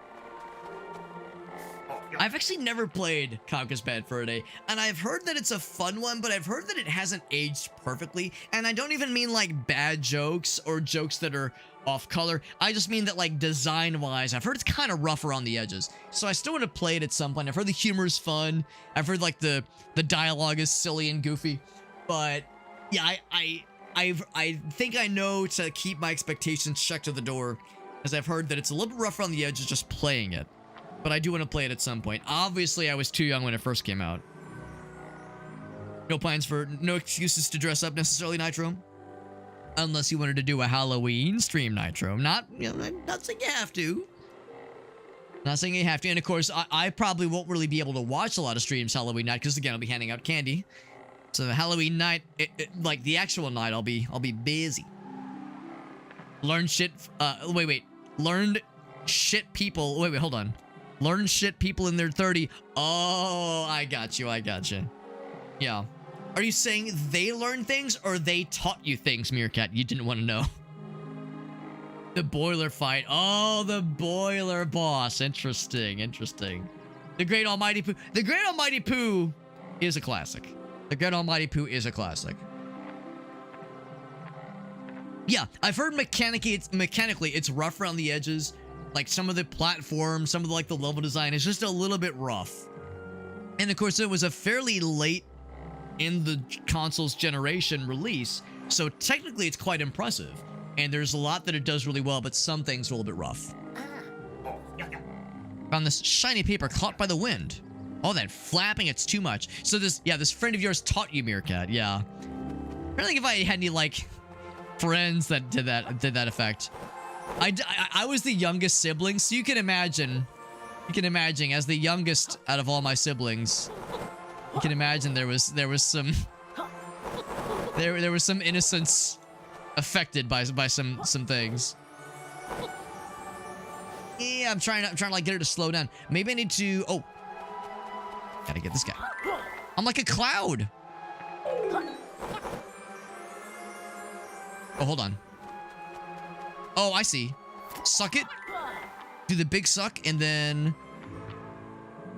I've actually never played Conker's Bad Fur Day, and I've heard that it's a fun one, but I've heard that it hasn't aged perfectly, and I don't even mean like bad jokes or jokes that are off color. I just mean that like design-wise, I've heard it's kind of rough around the edges. So I still want to play it at some point. I've heard the humor is fun. I've heard like the dialogue is silly and goofy, but yeah, I think I know to keep my expectations checked to the door, as I've heard that it's a little bit rough around the edges just playing it. But I do want to play it at some point. Obviously, I was too young when it first came out. No excuses to dress up necessarily, Nitro. Unless you wanted to do a Halloween stream, Nitro. Not saying you have to. Not saying you have to. And of course, I probably won't really be able to watch a lot of streams Halloween night, because again, I'll be handing out candy. So Halloween night, like the actual night, I'll be busy. Learn shit. Learned shit people. Wait, hold on. Learn shit people in their 30. Oh, I got you. Yeah. Are you saying they learned things or they taught you things, Meerkat? You didn't want to know. The boiler fight. Oh, the boiler boss. Interesting. The Great Almighty Pooh. The Great Almighty Pooh is a classic. Yeah, I've heard mechanically it's rough around the edges. Like some of the platforms, some of the, like the level design is just a little bit rough. And of course, it was a fairly late in the console's generation release, so technically it's quite impressive. And there's a lot that it does really well, but some things are a little bit rough. Found this shiny paper caught by the wind. Oh, that flapping, it's too much. So this friend of yours taught you, Meerkat. Yeah. I don't think if I had any like friends that did that effect. I was the youngest sibling, so you can imagine as the youngest out of all my siblings, you can imagine there was some innocence affected by some things. Yeah, I'm trying to like get her to slow down. Maybe I need to. Oh, gotta get this guy. I'm like a cloud. Oh, hold on. Oh, I see. Suck it. Do the big suck, and then...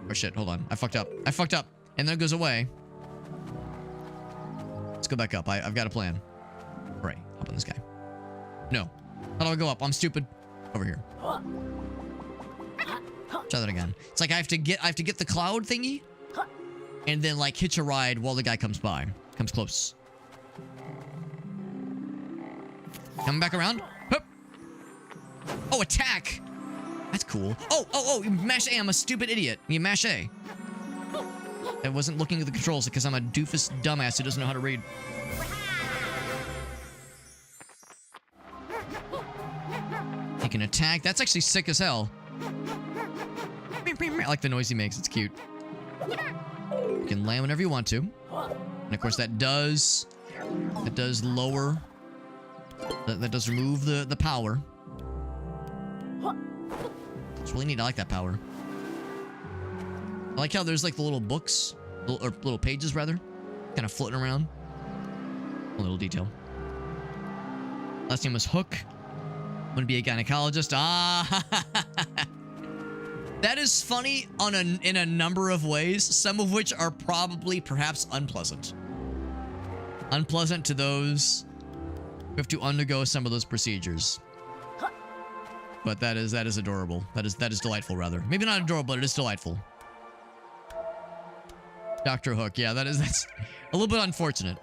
Oh, shit. Hold on. I fucked up. And then it goes away. Let's go back up. I've got a plan. Right. Hop on this guy. No. How do I go up? I'm stupid. Over here. Try that again. It's like I have to get the cloud thingy, and then, like, hitch a ride while the guy comes by. Comes close. Coming back around. Hup. Oh, attack! That's cool. Oh, you mash A. I'm a stupid idiot. You mash A. I wasn't looking at the controls because I'm a doofus dumbass who doesn't know how to read. can attack. That's actually sick as hell. I like the noise he makes. It's cute. You can land whenever you want to. And of course that does lower. That does remove the power. It's really neat. I like that power. I like how there's like the little books, or little pages rather, kind of floating around. A little detail. Last name was Hook. I'm gonna be a gynecologist. Ah, that is funny in a number of ways. Some of which are probably perhaps unpleasant. Unpleasant to those who have to undergo some of those procedures. But that is adorable. That is delightful rather. Maybe not adorable, but it is delightful. Dr. Hook, yeah, that's a little bit unfortunate.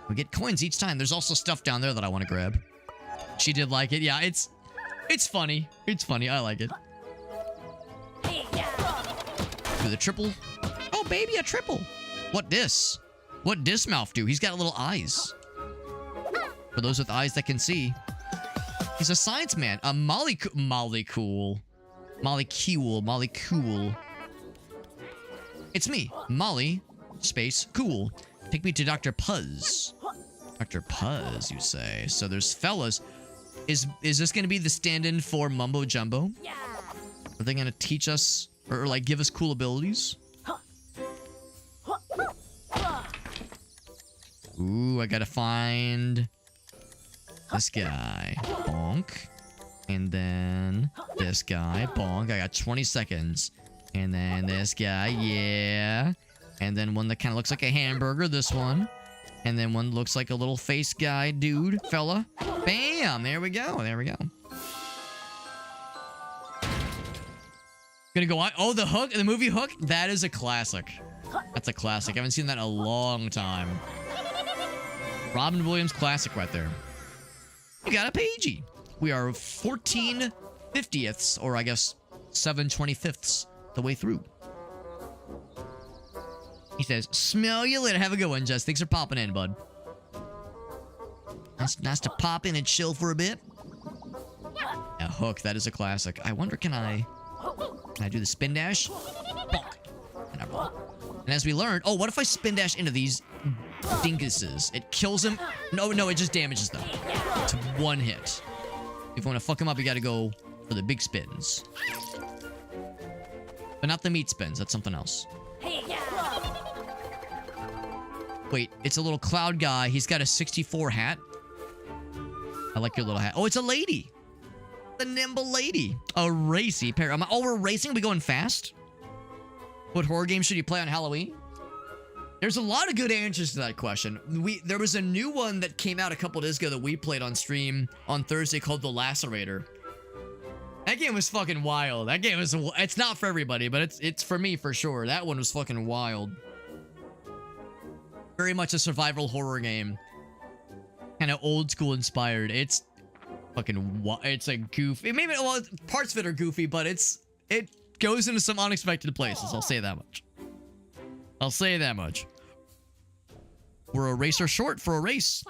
We get coins each time. There's also stuff down there that I want to grab. She did like it. Yeah, it's funny. It's funny. I like it. Do the triple. Oh, baby, a triple. What dis? What Dismouth do? He's got little eyes. For those with eyes that can see. He's a science man. A molecule. It's me, Molly, space, cool. Take me to Dr. Puzz. Dr. Puzz, you say. So there's fellas. Is this going to be the stand-in for Mumbo Jumbo? Yeah. Are they going to teach us, or like give us cool abilities? Ooh, I gotta find this guy. Bonk. And then this guy. Bonk. I got 20 seconds. And then this guy. Yeah. And then one that kind of looks like a hamburger. This one. And then one looks like a little face guy, dude, fella. Bam! There we go. There we go. Gonna go on. Oh, the Hook, the movie Hook. That is a classic. That's a classic. I haven't seen that in a long time. Robin Williams classic right there. We got a pagey. We are 14/50ths, or I guess 7/25ths the way through. He says, smell you later. Have a good one, Jess. Thanks for popping in, bud. Nice to pop in and chill for a bit. A Hook, that is a classic. I wonder, can I do the spin dash? Bonk. And as we learned, oh, what if I spin dash into these dinguses? It kills them. No, it just damages them. It's one hit. If you want to fuck them up, you got to go for the big spins. But not the meat spins. That's something else. Wait, it's a little cloud guy. He's got a 64 hat. I like your little hat. Oh, it's a lady. The nimble lady. A racy pair. Oh, we're racing? Are we going fast? What horror game should you play on Halloween? There's a lot of good answers to that question. There was a new one that came out a couple days ago that we played on stream on Thursday called The Lacerator. That game was fucking wild. That game was... It's not for everybody, but it's for me for sure. That one was fucking wild. Very much a survival horror game. Kind of old school inspired. It's fucking... It's a goofy... Maybe... Well, parts of it are goofy, but it goes into some unexpected places. I'll say that much. I'll say that much. We're a racer short for a race.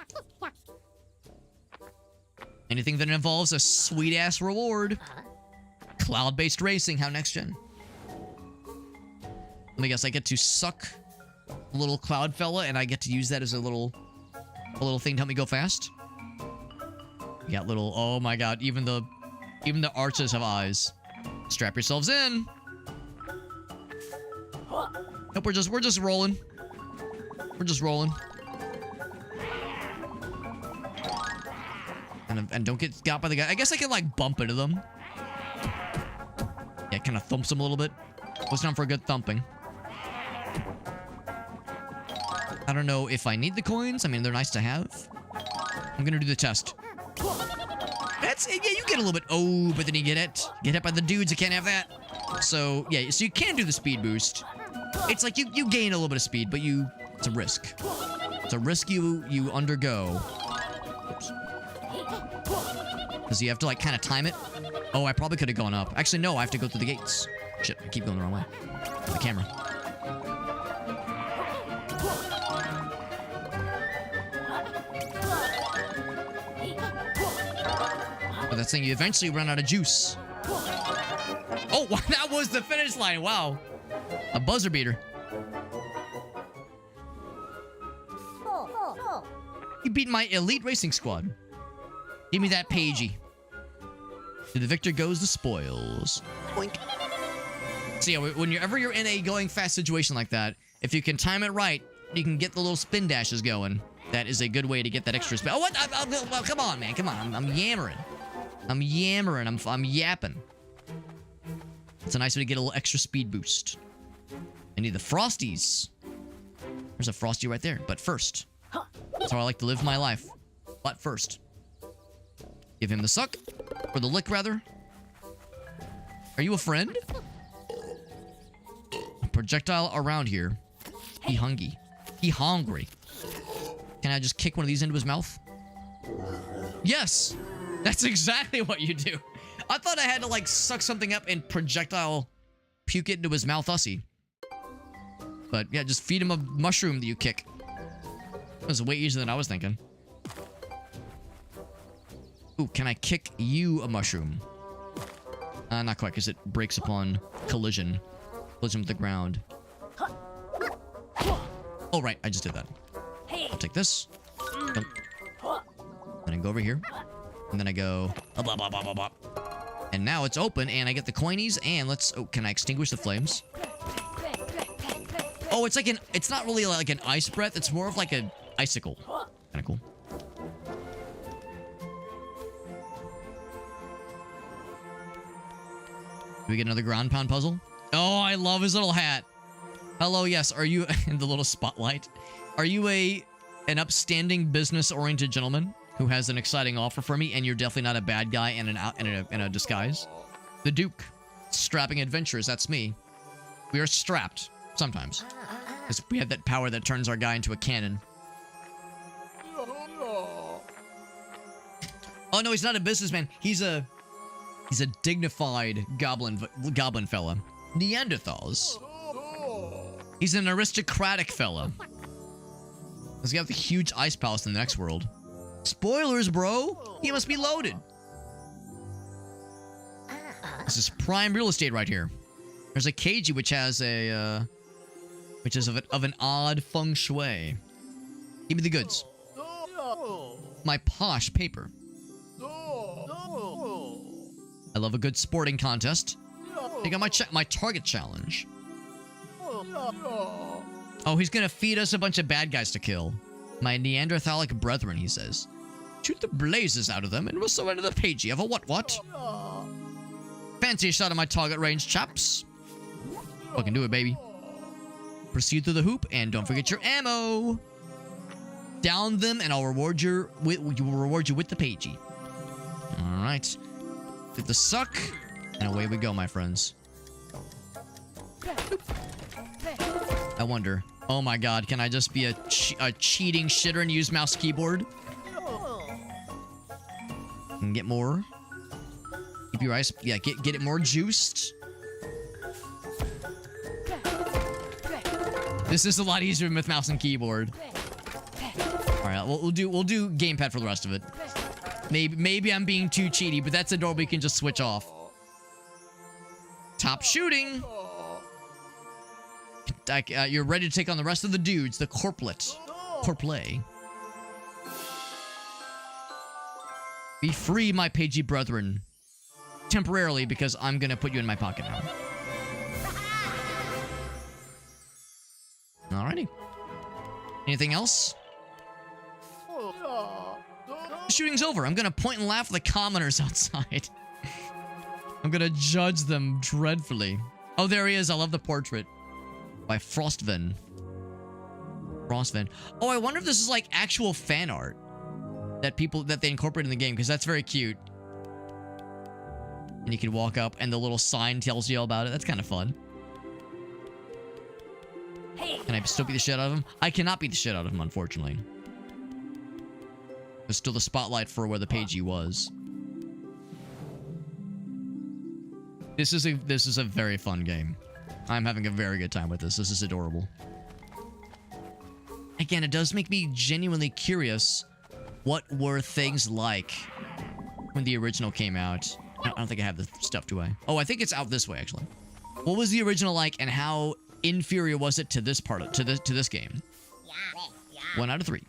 Anything that involves a sweet-ass reward. Cloud-based racing. How next gen? Let me guess. I get to suck a little cloud fella, and I get to use that as a little thing to help me go fast. You got little... Oh my god. Even the arches have eyes. Strap yourselves in. Nope, we're just rolling. We're just rolling. And don't get got by the guy. I guess I can like bump into them. Yeah, kind of thumps them a little bit. Goes down for a good thumping. I don't know if I need the coins. I mean, they're nice to have. I'm gonna do the test. That's yeah. You get a little bit. Oh, but then you get it. Get hit by the dudes. You can't have that. So yeah. So you can do the speed boost. It's like you gain a little bit of speed, but it's a risk. It's a risk you undergo. Because you have to like kind of time it. Oh, I probably could have gone up. Actually, no, I have to go through the gates. Shit, I keep going the wrong way. The camera. But that's saying you eventually run out of juice. Oh, that was the finish line. Wow. A buzzer beater. You beat my elite racing squad. Give me that pagey. To the victor goes the spoils. Boink. So yeah, whenever you're in a going fast situation like that, if you can time it right, you can get the little spin dashes going. That is a good way to get that extra spin. Oh, what? Come on, man. Come on. I'm yammering. I'm yammering. I'm yapping. It's a nice way to get a little extra speed boost. I need the Frosties. There's a Frosty right there. But first. That's how I like to live my life. But first. Give him the suck. Or the lick, rather. Are you a friend? A projectile around here. He hungry. He hungry. Can I just kick one of these into his mouth? Yes! That's exactly what you do. I thought I had to, like, suck something up and projectile puke it into his mouth ussy. But, yeah, just feed him a mushroom that you kick. That was way easier than I was thinking. Ooh, can I kick you a mushroom? Not quite, because it breaks upon collision. Collision with the ground. Oh, right, I just did that. I'll take this. Then I go over here. And then I go... Blah, blah, blah, blah, blah. And now it's open, and I get the coinies, and let's... Oh, can I extinguish the flames? Oh, it's like an... It's not really like an ice breath. It's more of like an icicle. Kinda cool. Do we get another ground pound puzzle? Oh, I love his little hat. Hello, yes. Are you... in the little spotlight. Are you an upstanding, business-oriented gentleman who has an exciting offer for me, and you're definitely not a bad guy in a disguise? The Duke. Strapping adventurers, that's me. We are strapped. Sometimes. Because we have that power that turns our guy into a cannon. Oh, no, he's not a businessman. He's a dignified goblin fella. Neanderthals. He's an aristocratic fella. He's got the huge ice palace in the next world. Spoilers, bro! He must be loaded. This is prime real estate right here. There's a Keiji which has a, which is of an odd feng shui. Give me the goods. My posh paper. I love a good sporting contest. Take out my target challenge. Oh, he's gonna feed us a bunch of bad guys to kill. My Neanderthalic brethren, he says. Shoot the blazes out of them and we'll surrender the pagey of a what? Fancy a shot of my target range, chaps. Fucking do it, baby. Proceed through the hoop and don't forget your ammo. Down them and I'll reward you with the pagey. Alright. Get the suck. And away we go, my friends. I wonder. Oh my god, can I just be a cheating shitter and use mouse keyboard? And get more. Keep your eyes... Yeah, get it more juiced. This is a lot easier with mouse and keyboard. Alright, we'll do gamepad for the rest of it. Maybe I'm being too cheaty, but that's a door we can just switch off. Top shooting! You're ready to take on the rest of the dudes, the corplet. Corplay. Be free, my pagey brethren. Temporarily, because I'm gonna put you in my pocket now. Alrighty. Anything else? The shooting's over. I'm gonna point and laugh at the commoners outside. I'm gonna judge them dreadfully. Oh, there he is. I love the portrait. By Frostven. Frostven. Oh, I wonder if this is like actual fan art that they incorporate in the game, because that's very cute. And you can walk up and the little sign tells you all about it. That's kind of fun. Hey. Can I still beat the shit out of him? I cannot beat the shit out of him, unfortunately. There's still the spotlight for where the pagey was. This is a very fun game. I'm having a very good time with this. This is adorable. Again, it does make me genuinely curious. What were things like when the original came out. I don't think I have the stuff, do I? Oh, I think it's out this way, actually. What was the original like, and how inferior was it to this part of, to this game? 1 out of 3.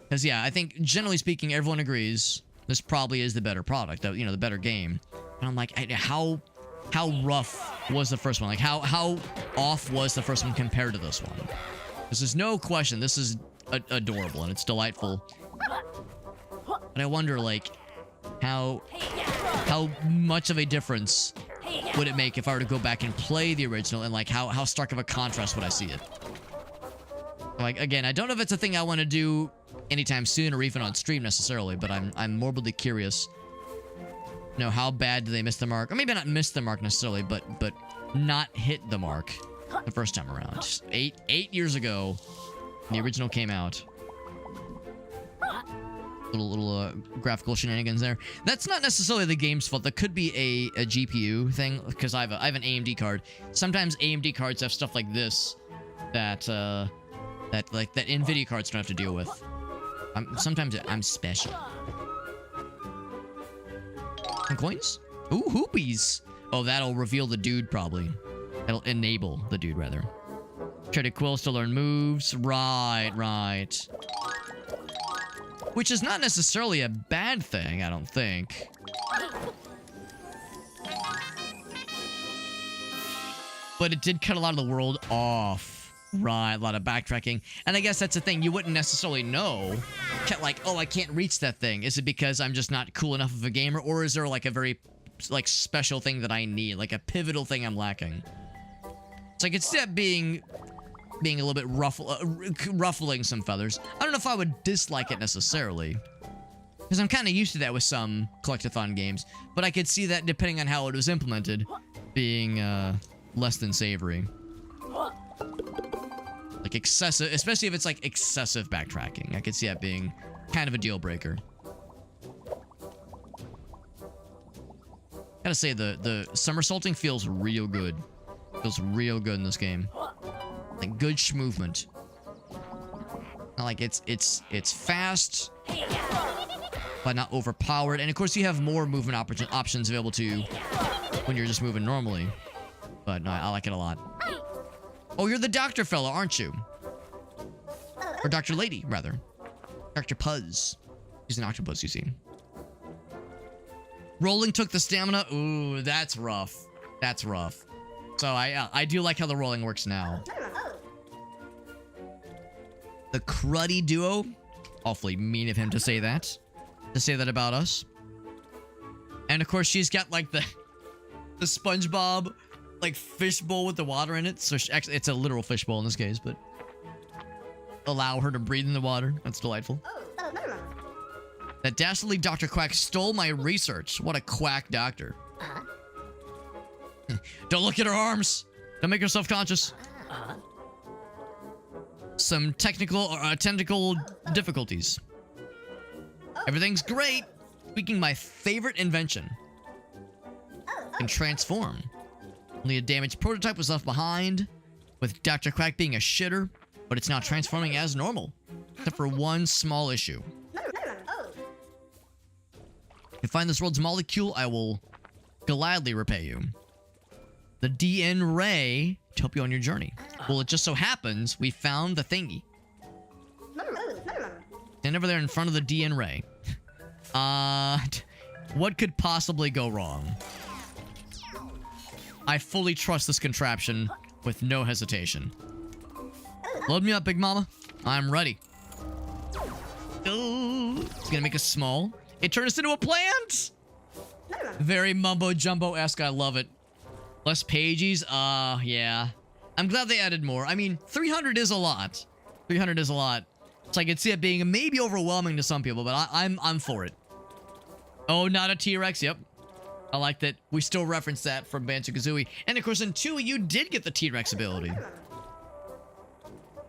Because yeah, I think generally speaking, everyone agrees this probably is the better product, you know, the better game. And I'm like, how rough was the first one? Like, how off was the first one compared to this one? This is no question. This is adorable and it's delightful. But I wonder, like, how much of a difference would it make if I were to go back and play the original, and like how stark of a contrast would I see it? Like, again, I don't know if it's a thing I want to do anytime soon or even on stream necessarily, but I'm morbidly curious. You know, how bad do they miss the mark? Or maybe not miss the mark necessarily, but not hit the mark the first time around. 8 years ago, when the original came out. Little graphical shenanigans there. That's not necessarily the game's fault. That could be a GPU thing, because I have an AMD card. Sometimes AMD cards have stuff like this that NVIDIA cards don't have to deal with. Sometimes I'm special. And coins? Ooh, hoopies. Oh, that'll reveal the dude, probably. That'll enable the dude, rather. Traded quills to learn moves. Right. Which is not necessarily a bad thing, I don't think. But it did cut a lot of the world off. Right, a lot of backtracking. And I guess that's the thing, you wouldn't necessarily know. Like, oh, I can't reach that thing. Is it because I'm just not cool enough of a gamer? Or is there like a very, like, special thing that I need? Like a pivotal thing I'm lacking? It's like, instead of being a little bit ruffling some feathers, I don't know if I would dislike it necessarily. Because I'm kind of used to that with some collectathon games. But I could see that, depending on how it was implemented, being less than savory. Like excessive, especially if it's like excessive backtracking. I could see that being kind of a deal breaker. Gotta say, the somersaulting feels real good. Feels real good in this game. Like good movement. Like it's fast, but not overpowered. And of course, you have more movement options available to you when you're just moving normally. But no, I like it a lot. Oh, you're the doctor fella, aren't you? Or Dr. Lady, rather. Dr. Puzz. He's an octopus, you see. Rolling took the stamina. Ooh, that's rough. That's rough. So I do like how the rolling works now. The cruddy duo. Awfully mean of him to say that. To say that about us. And of course, she's got like the SpongeBob, like, fishbowl with the water in it. So actually, it's a literal fishbowl in this case, but allow her to breathe in the water. That's delightful. That dastardly Dr. Quack stole my research. What a quack doctor. Don't look at her arms. Don't make her self-conscious. Some technical difficulties. Everything's great. Speaking my favorite invention. Can transform. Only a damaged prototype was left behind, with Dr. Quack being a shitter, but it's now transforming as normal, except for one small issue. If you find this world's molecule, I will gladly repay you. The DN Ray to help you on your journey. Well, it just so happens we found the thingy. Stand over there in front of the DN Ray. What could possibly go wrong? I fully trust this contraption with no hesitation. Load me up, Big Mama. I'm ready. Oh, it's gonna make us small. It turned us into a plant! Very mumbo-jumbo-esque. I love it. Less pages? Yeah. I'm glad they added more. I mean, 300 is a lot. 300 is a lot. So I could see it being maybe overwhelming to some people, but I'm for it. Oh, not a T-Rex. Yep. I like that we still reference that from Banjo-Kazooie. And of course, in 2, you did get the T-Rex ability. You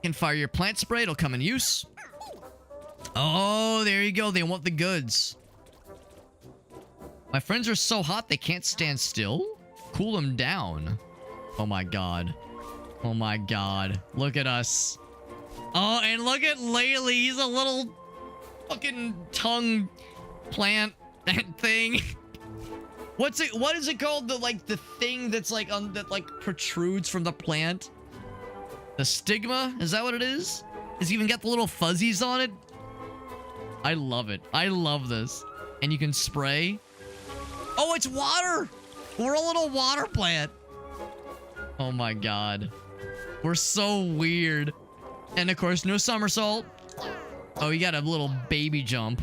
can fire your plant spray. It'll come in use. Oh, there you go. They want the goods. My friends are so hot they can't stand still. Cool them down. Oh my god. Oh my god. Look at us. Oh, and look at Laylee. He's a little fucking tongue plant thing. What's it? What is it called? The thing that's like on that like protrudes from the plant. The stigma? Is that what it is? It's even got the little fuzzies on it. I love it. I love this. And you can spray. Oh, it's water. We're a little water plant. Oh my god. We're so weird. And of course, no somersault. Oh, you got a little baby jump.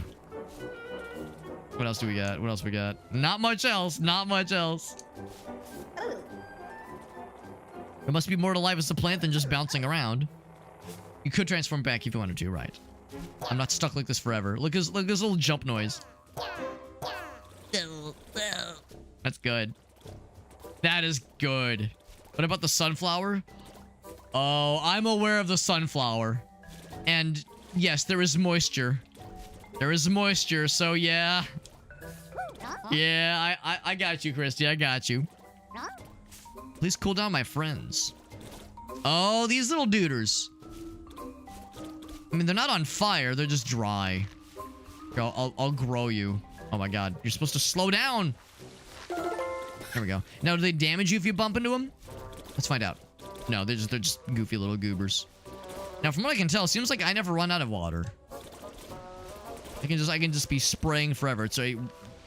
What else do we got? What else we got? Not much else. Not much else. There must be more to life as a plant than just bouncing around. You could transform back if you wanted to, right? I'm not stuck like this forever. Look at this little jump noise. That's good. That is good. What about the sunflower? Oh, I'm aware of the sunflower. And yes, there is moisture. There is moisture, so yeah. Yeah, I got you, Christy. I got you. Please cool down my friends. Oh, these little duders. I mean, they're not on fire. They're just dry. Here, I'll grow you. Oh my god. You're supposed to slow down. There we go. Now, do they damage you if you bump into them? Let's find out. No, they're just goofy little goobers. Now, from what I can tell, it seems like I never run out of water. I can just be spraying forever. So,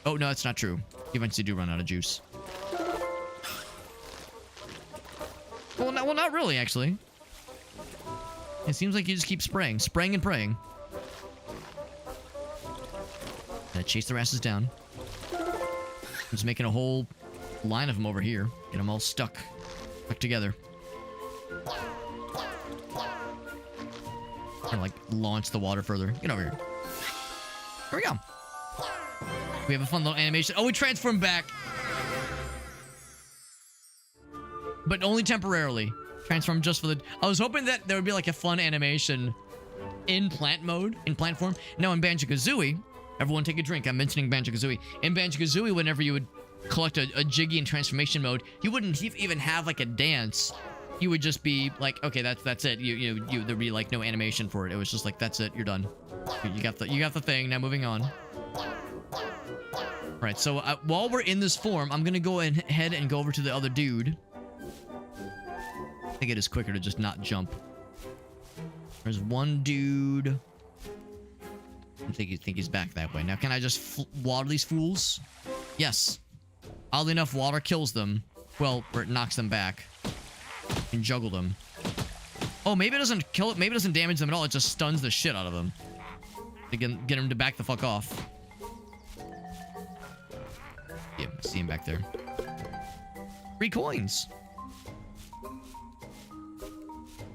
oh no, that's not true. You eventually do run out of juice. Well, not really, actually. It seems like you just keep spraying and praying. Gotta chase their asses down. I'm just making a whole line of them over here. Get them all stuck together. And like launch the water further. Get over here. There we go. We have a fun little animation. Oh, we transform back. But only temporarily. Transform just for the... I was hoping that there would be like a fun animation in plant mode, in plant form. Now in Banjo-Kazooie, everyone take a drink. I'm mentioning Banjo-Kazooie. In Banjo-Kazooie, whenever you would collect a Jiggy in transformation mode, you wouldn't even have like a dance. You would just be like, okay, that's it. There'd be like no animation for it. It was just like, that's it. You're done. You got the thing. Now moving on. Right. So while we're in this form, I'm gonna go ahead and go over to the other dude. I think it is quicker to just not jump. There's one dude. I think he's back that way. Now, can I just water these fools? Yes. Oddly enough, water kills them. Well, or it knocks them back. You can juggle them. Oh, maybe it doesn't kill it. Maybe it doesn't damage them at all. It just stuns the shit out of them. To get them to back the fuck off. Yeah, see him back there. 3 coins.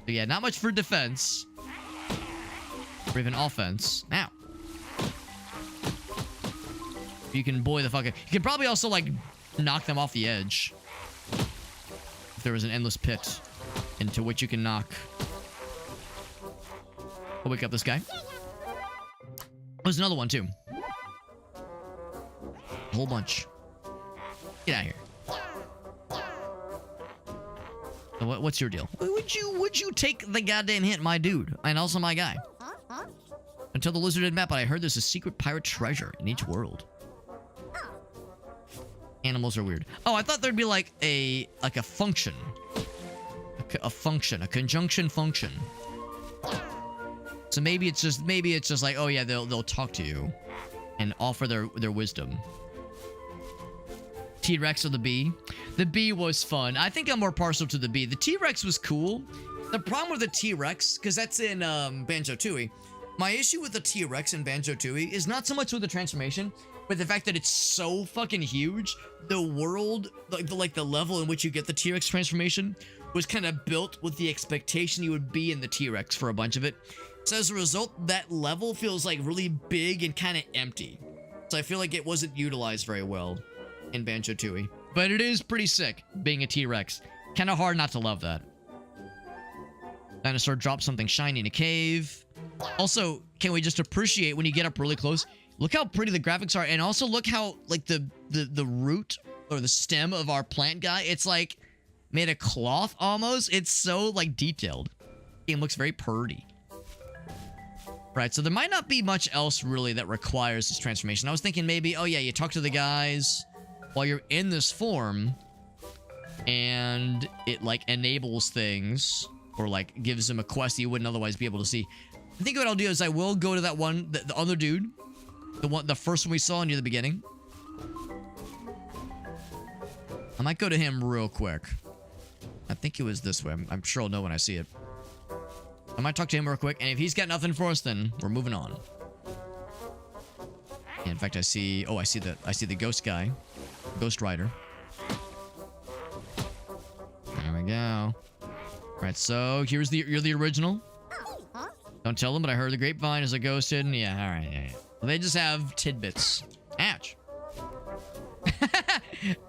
So yeah, not much for defense. Or even offense. Ow. You can bully the fuck out. You can probably also, like, knock them off the edge. If there was an endless pit into which you can knock. I'll wake up this guy. There's another one, too. A whole bunch. Get out of here. What's your deal? Would you take the goddamn hint, my dude, and also my guy? Until the lizard had met, but I heard there's a secret pirate treasure in each world. Animals are weird. Oh, I thought there'd be like a function, a conjunction function. So maybe it's just like, oh yeah, they'll talk to you and offer their wisdom. T-Rex or the bee? The bee was fun. I think I'm more partial to the bee. The T-Rex was cool. The problem with the T-Rex, because that's in Banjo-Tooie, my issue with the T-Rex in Banjo-Tooie is not so much with the transformation, but the fact that it's so fucking huge. The world, like the level in which you get the T-Rex transformation was kind of built with the expectation you would be in the T-Rex for a bunch of it. So as a result, that level feels like really big and kind of empty. So I feel like it wasn't utilized very well in Banjo-Tooie. But it is pretty sick, being a T-Rex. Kind of hard not to love that. Dinosaur drops something shiny in a cave. Also, can we just appreciate when you get up really close? Look how pretty the graphics are, and also look how, like, the root, or the stem of our plant guy, it's, like, made of cloth, almost. It's so, like, detailed. Game looks very purty. Right, so there might not be much else really that requires this transformation. I was thinking maybe, oh yeah, you talk to the guys while you're in this form, and it, like, enables things, or, like, gives them a quest that you wouldn't otherwise be able to see. I think what I'll do is I will go to that one, the other dude, the first one we saw near the beginning. I might go to him real quick. I think it was this way. I'm sure I'll know when I see it. I might talk to him real quick, and if he's got nothing for us, then we're moving on. Yeah, in fact, I see the ghost guy, Ghost Rider. There we go. Right, so you're the original. Don't tell them, but I heard the grapevine is a ghost hidden. Yeah, all right, yeah. Well, they just have tidbits. Ouch.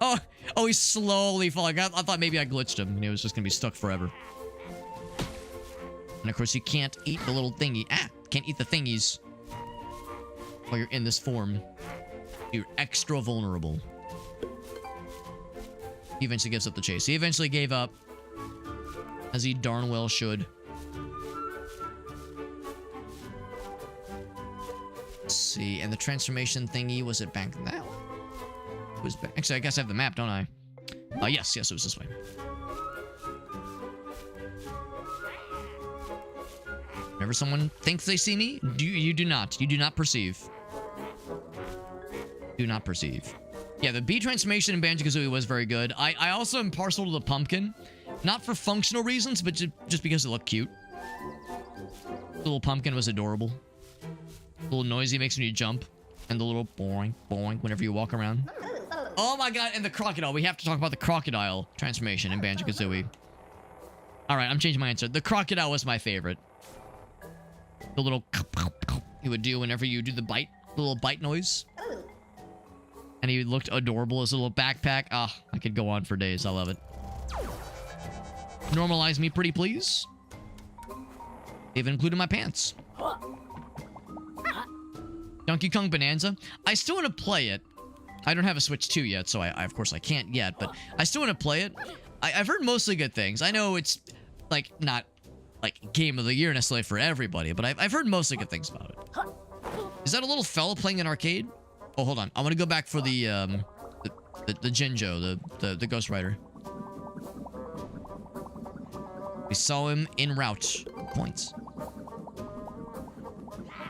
oh, he's slowly falling. I thought maybe I glitched him, and he was just gonna be stuck forever. And of course, you can't eat the little thingy. Can't eat the thingies while you're in this form. You're extra vulnerable. He eventually gives up the chase. He eventually gave up, as he darn well should. Let's see, and the transformation thingy, was it back that way? It was back. Actually, I guess I have the map, don't I? Yes, it was this way. Whenever someone thinks they see me, you do not. You do not perceive. Do not perceive. Yeah, the bee transformation in Banjo-Kazooie was very good. I also am partial to the pumpkin. Not for functional reasons, but just because it looked cute. The little pumpkin was adorable. A little noisy, makes me jump. And the little boing, boing whenever you walk around. Oh my god, and the crocodile. We have to talk about the crocodile transformation in Banjo-Kazooie. Alright, I'm changing my answer. The crocodile was my favorite. The little he would do whenever you do the little bite noise. And he looked adorable as a little backpack. I could go on for days. I love it. Normalize me, pretty please. Even included my pants. Donkey Kong Bonanza. I still want to play it. I don't have a Switch 2 yet, so I of course I can't yet, but I still want to play it. I've heard mostly good things. I know it's, like, not, like, game of the year necessarily for everybody, but I've heard mostly good things about it. Is that a little fella playing an arcade? Oh, hold on. I want to go back for the Jinjo, the Ghost Rider. We saw him en route. Points.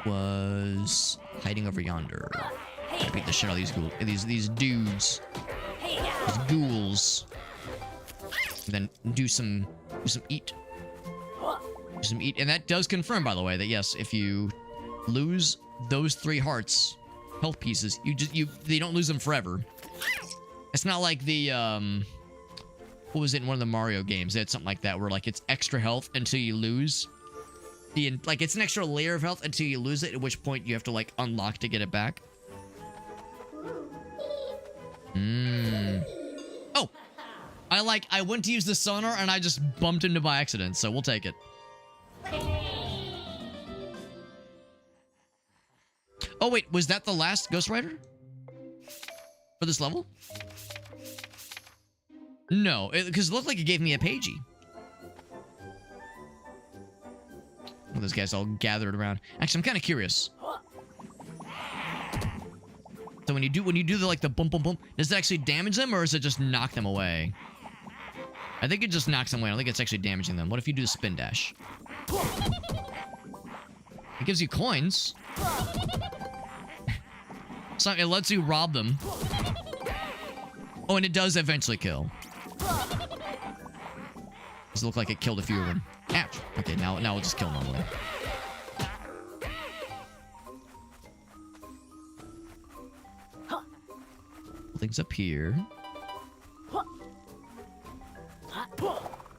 Was hiding over yonder. I beat the shit out of these dudes. These ghouls. And then do some eat. Do some eat. And that does confirm, by the way, that yes, if you lose those 3 hearts, health pieces, they don't lose them forever. It's not like the what was it in one of the Mario games? They had something like that where, like, it's extra health until you lose like, it's an extra layer of health until you lose it, at which point you have to, like, unlock to get it back. Oh, I went to use the sonar and I just bumped into by accident, so we'll take it. Oh wait, was that the last Ghost Rider for this level? No, because it looked like it gave me a pagey. Well, those guys all gathered around. Actually, I'm kind of curious. So when you do the bump bump bump, does it actually damage them or does it just knock them away? I think it just knocks them away. I don't think it's actually damaging them. What if you do the spin dash? It gives you coins. So it lets you rob them. Oh, and it does eventually kill. Does it look like it killed a few of them? Ouch. Okay, now we'll just kill normally. Things up here.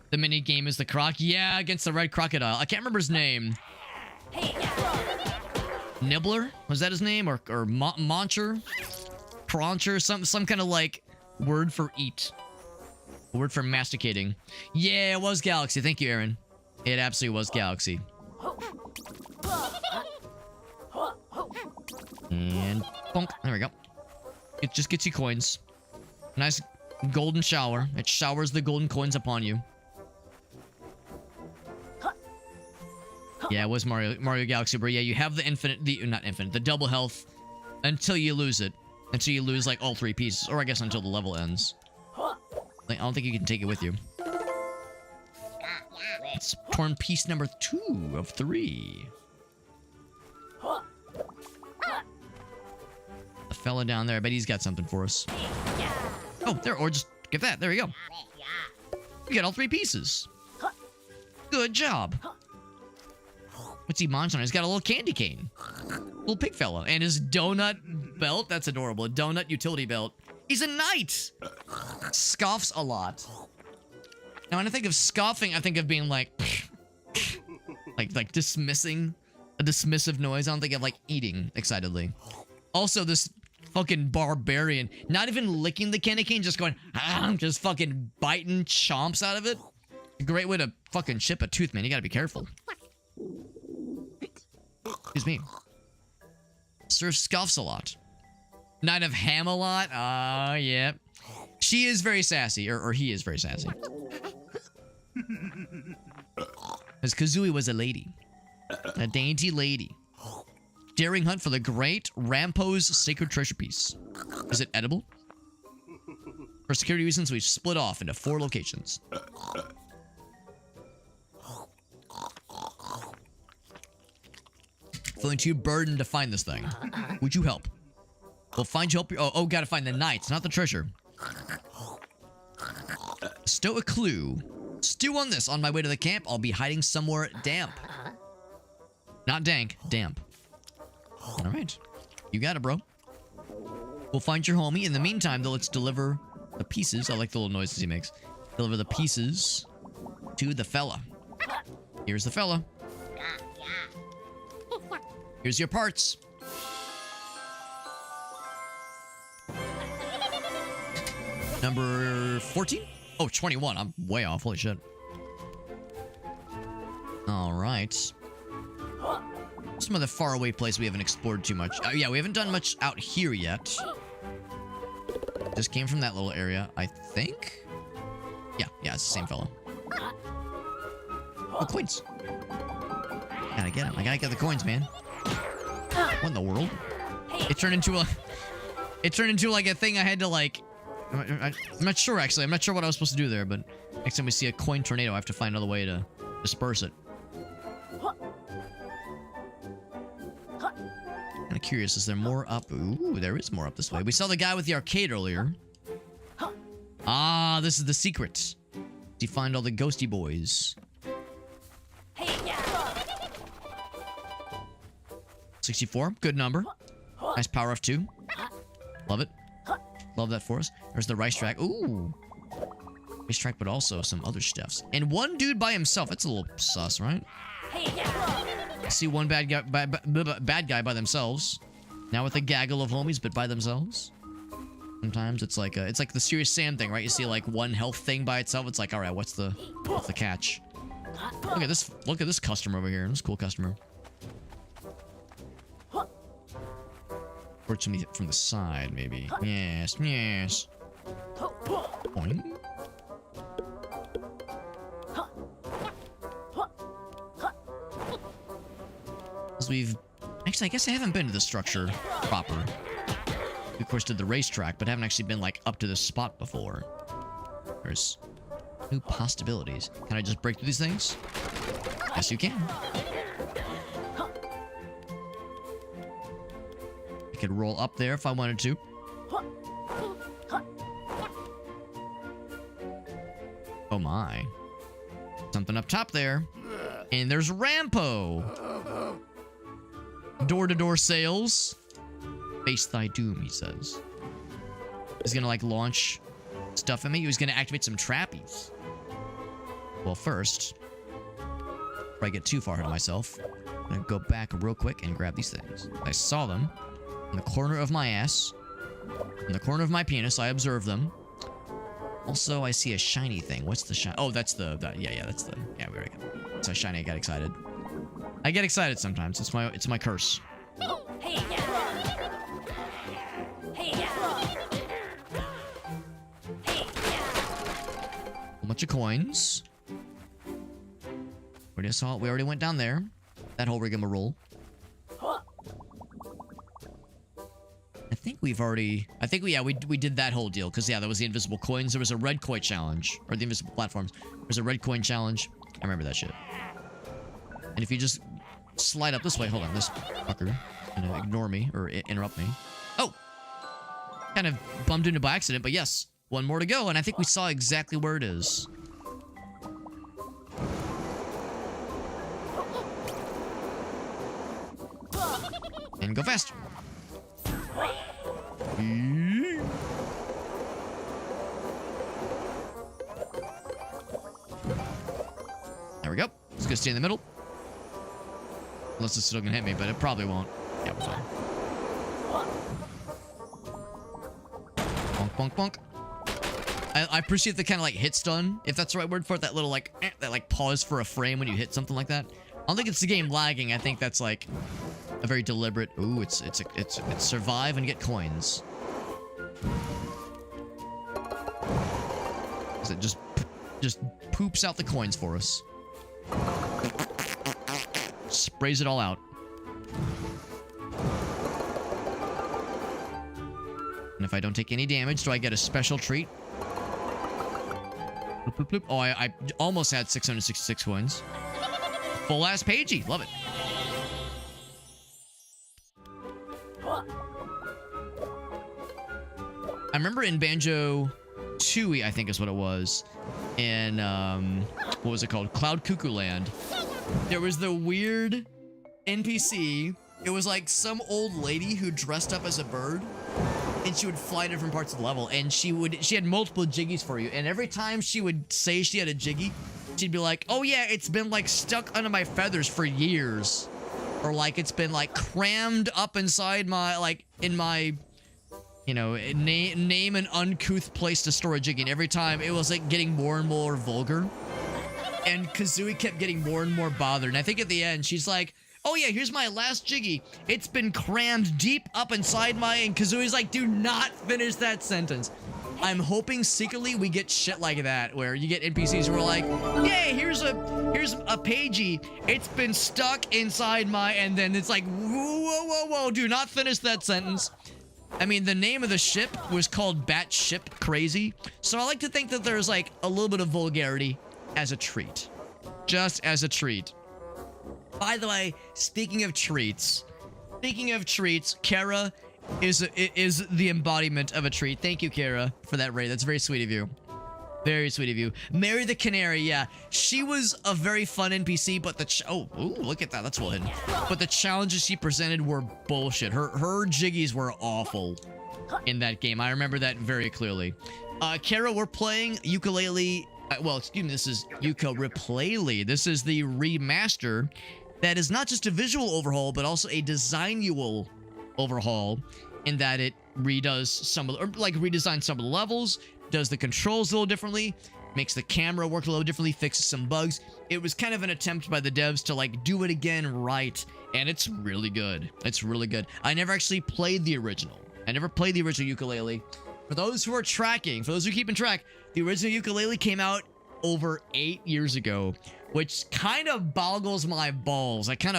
The mini game is the croc. Yeah, against the red crocodile. I can't remember his name. Nibbler? Was that his name? Or Moncher? Croncher? Some kind of, like, word for eat. A word for masticating. Yeah, it was Galaxy. Thank you, Aaron. It absolutely was Galaxy. And bonk. There we go. It just gets you coins. Nice golden shower. It showers the golden coins upon you. Yeah, it was Mario Galaxy, but yeah, you have the double health until you lose it. Until you lose, like, all 3 pieces. Or I guess until the level ends. Like, I don't think you can take it with you. It's torn piece number 2 of 3. The fella down there, I bet he's got something for us. Oh, there, or just get that. There you go. You get all 3 pieces. Good job. What's he munching on? He's got a little candy cane. Little pig fella. And his donut belt. That's adorable. A donut utility belt. He's a knight. Scoffs a lot. Now, when I think of scoffing, I think of being like... like dismissing. A dismissive noise. I don't think of like eating excitedly. Also, this fucking barbarian. Not even licking the candy cane. Just going... just fucking biting chomps out of it. A great way to fucking chip a tooth, man. You gotta be careful. Excuse me. Sir scoffs a lot. Knight of Ham-a-Lot. Yeah. She is very sassy. Or he is very sassy. As Kazooie was a lady. A dainty lady. Daring hunt for the great Rampo's sacred treasure piece. Is it edible? For security reasons, we've split off into 4 locations. Feeling too burdened to find this thing. Would you help? We'll find you help. Oh, gotta find the knights, not the treasure. Stow a clue. Stew on this. On my way to the camp, I'll be hiding somewhere damp. Not dank, damp. Alright. You got it, bro. We'll find your homie. In the meantime, though, let's deliver the pieces. I like the little noises he makes. Deliver the pieces to the fella. Here's the fella. Here's your parts. Number 14? Oh, 21. I'm way off. Holy shit. Alright. Some other faraway place we haven't explored too much. Yeah, we haven't done much out here yet. Just came from that little area, I think. Yeah, it's the same fellow. Oh, coins. Gotta get them. I gotta get the coins, man. What in the world? It turned into like a thing I had to like... I'm not sure, actually. I'm not sure what I was supposed to do there, but next time we see a coin tornado, I have to find another way to disperse it. Kind of curious. Is there more up? Ooh, there is more up this way. We saw the guy with the arcade earlier. Ah, this is the secret. To find all the ghosty boys. 64, good number. Nice power of 2. Love it. Love that for us. There's the rice track. Ooh. Rice track, but also some other stuffs. And one dude by himself. That's a little sus, right? I see one bad guy by themselves. Now with a gaggle of homies, but by themselves. Sometimes it's like the Serious Sam thing, right? You see like one health thing by itself. It's like, all right, what's the catch? Look at this. Look at this customer over here. This cool customer. Approach me from the side, maybe. Yes. Boing. Actually, I guess I haven't been to the structure proper. We, of course, did the racetrack, but haven't actually been, like, up to this spot before. There's new possibilities. Can I just break through these things? Yes, you can. I could roll up there if I wanted to. Oh my. Something up top there. And there's Rampo. Door-to-door sales. Face thy doom, he says. He's gonna, like, launch stuff at me. He was gonna activate some trappies. Well, first, before I get too far ahead of myself, I'm gonna go back real quick and grab these things. I saw them in the corner of my ass. In the corner of my penis, I observe them. Also, I see a shiny thing. What's the shiny? Oh, that's the... yeah, that's the... Yeah, we already got it. It's so shiny, I got excited. I get excited sometimes. It's my curse. A bunch of coins. We already went down there. that whole rigmarole. I think we've already... I think, we did that whole deal. Because, yeah, there was the invisible coins. There was a red coin challenge. Or the invisible platforms. There's a red coin challenge. I remember that shit. And if you just slide up this way... Hold on, this fucker is gonna ignore me. Or interrupt me. Oh! Kind of bumped into by accident, but yes. One more to go, and I think we saw exactly where it is. And go fast. There we go. It's gonna stay in the middle. Unless it's still gonna hit me, but it probably won't. Yeah, we're fine. Bonk, bonk, bonk. I appreciate the kind of like hit stun, if that's the right word for it. That little like that like pause for a frame when you hit something like that. I don't think it's the game lagging. I think that's like a very deliberate. Ooh, it's survive and get coins. Is it just poops out the coins for us? Sprays it all out. And if I don't take any damage, do I get a special treat? Bloop, bloop, bloop. Oh, I almost had 666 coins. Full ass pagey. Love it. I remember in Banjo-Kazooie, I think is what it was. In, what was it called? Cloud Cuckoo Land. There was the weird NPC. It was like some old lady who dressed up as a bird. And she would fly different parts of the level. And she had multiple jiggies for you. And every time she would say she had a jiggy, she'd be like, oh yeah, it's been like stuck under my feathers for years. Or like it's been like crammed up inside my, like in my, you know, name an uncouth place to store a jiggy. And every time it was like getting more and more vulgar. And Kazooie kept getting more and more bothered. And I think at the end, she's like, oh yeah, here's my last jiggy. It's been crammed deep up inside my... And Kazooie's like, do not finish that sentence. I'm hoping secretly we get shit like that, where you get NPCs who are like, yay, here's a pagey. It's been stuck inside my... And then it's like, whoa, do not finish that sentence. I mean, the name of the ship was called Batship Crazy. So I like to think that there's like a little bit of vulgarity as a treat. Just as a treat. By the way, speaking of treats, Kara is the embodiment of a treat. Thank you, Kara, for that raid. That's very sweet of you. Very sweet of you. Mary the Canary, yeah. She was a very fun NPC, but ooh, look at that. That's well hidden. But the challenges she presented were bullshit. Her jiggies were awful in that game. I remember that very clearly. Kara, we're playing Yooka-Laylee. Well, excuse me, this is Yooka-Replaylee. This is the remaster that is not just a visual overhaul, but also a designual overhaul in that it redoes some of the, or like redesigns some of the levels, does the controls a little differently, makes the camera work a little differently, fixes some bugs. It was kind of an attempt by the devs to like do it again right, and it's really good. It's really good. I never actually played the original. I never played the original Yooka-Laylee. For those who are tracking, for those who are keeping track, the original Yooka-Laylee came out over 8 years ago, which kind of boggles my balls. That kind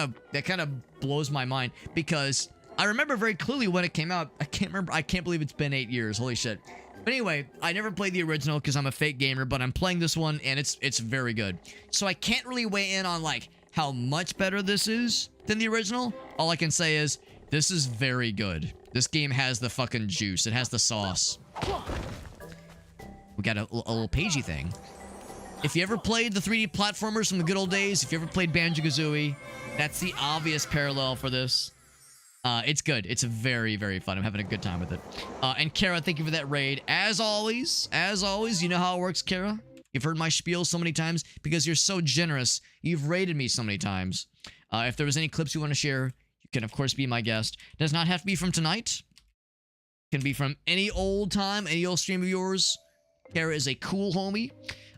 of blows my mind, because I remember very clearly when it came out. I can't believe it's been 8 years. Holy shit. But anyway, I never played the original because I'm a fake gamer, but I'm playing this one and it's very good. So I can't really weigh in on like how much better this is than the original. All I can say is this is very good. This game has the fucking juice. It has the sauce. We got a little pagey thing. If you ever played the 3D platformers from the good old days, if you ever played Banjo-Kazooie, that's the obvious parallel for this. It's good. It's very, very fun. I'm having a good time with it. And Kara, thank you for that raid. As always, you know how it works, Kara. You've heard my spiel so many times because you're so generous. You've raided me so many times. If there was any clips you want to share, you can, of course, be my guest. Does not have to be from tonight. Can be from any old time, any old stream of yours. Kara is a cool homie.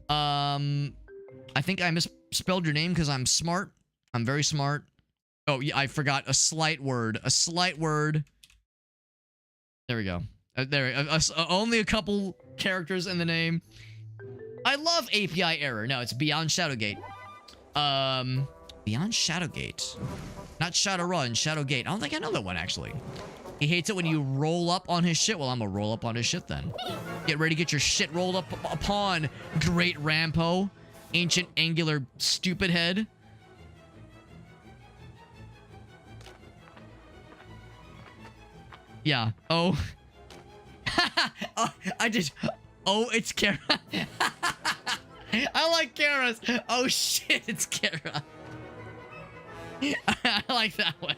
I think I misspelled your name because I'm smart. I'm very smart. Oh, yeah, I forgot a slight word. A slight word. There we go. Only a couple characters in the name. I love API error. No, it's beyond Shadowgate. Beyond Shadowgate. Not Shadowrun, Shadowgate. I don't think I know that one, actually. He hates it when you roll up on his shit. Well, I'm gonna roll up on his shit then. Get ready to get your shit rolled up upon, Great Rampo. Ancient, angular, stupid head. Yeah. Oh. Oh, I just... Oh, it's Kara. I like Kara's. Oh, shit, it's Kara. I like that one.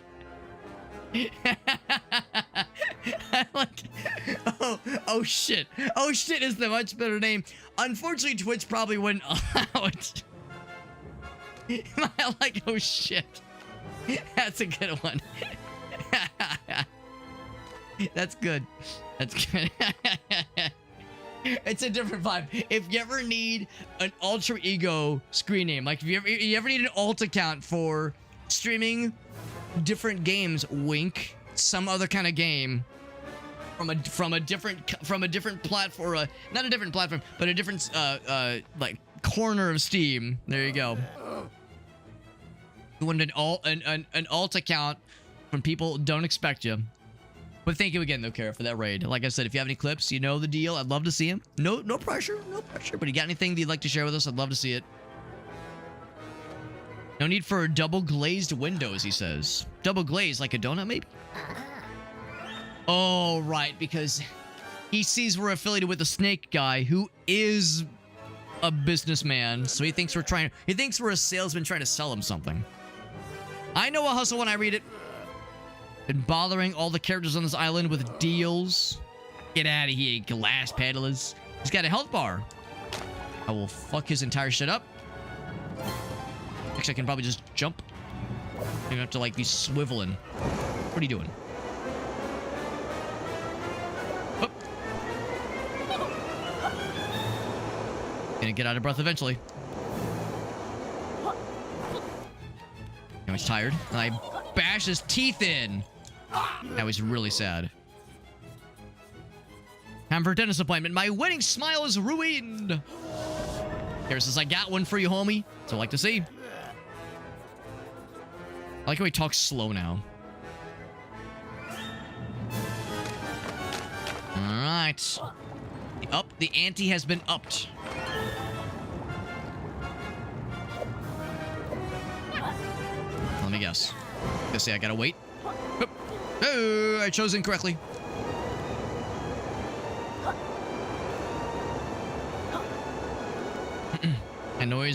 I like... Oh, shit. Oh, shit is the much better name. Unfortunately, Twitch probably wouldn't allow it. I like, oh, shit. That's a good one. That's good. That's good. It's a different vibe. If you ever need an alter ego screen name, like if you ever need an alt account for streaming different games, wink, some other kind of game from a different platform, not a different platform, but a different like corner of Steam. There you go. You want an alt account from people who don't expect you. But thank you again, though, Kara, for that raid. Like I said, if you have any clips, you know the deal. I'd love to see them. No pressure, no pressure. But you got anything that you'd like to share with us? I'd love to see it. No need for double glazed windows, he says. Double glazed, like a donut, maybe? Oh, right, because he sees we're affiliated with the snake guy, who is a businessman. So he thinks we're a salesman trying to sell him something. I know a hustle when I read it. Been bothering all the characters on this island with deals. Get out of here, glass peddlers. He's got a health bar. I will fuck his entire shit up. Actually, I can probably just jump. You don't have to, like, be swiveling. What are you doing? Oh. Gonna get out of breath eventually. Now he's tired. And I bash his teeth in. That was really sad. Time for a dentist appointment. My wedding smile is ruined. Kara says, I got one for you, homie. So I like to see. I like how he talks slow now. Alright. The ante has been upped. Let me guess. Let's see, I gotta wait. Oh, I chose incorrectly.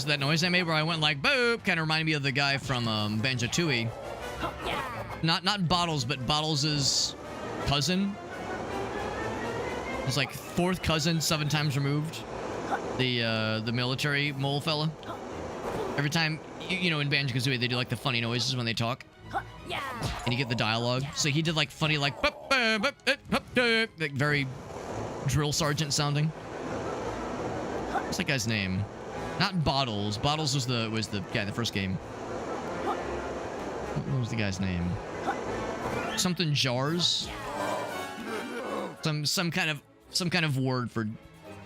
That noise I made where I went like boop kind of reminded me of the guy from Banjo-Kazooie. Not Bottles, but Bottles' cousin. It's like fourth cousin, 7 times removed. The military mole fella. Every time, you know, in Banjo-Kazooie, they do like the funny noises when they talk. And you get the dialogue. So he did like funny, like very drill sergeant sounding. What's that guy's name? Not Bottles. Bottles was the guy in the first game. What was the guy's name? Something jars. Some kind of word for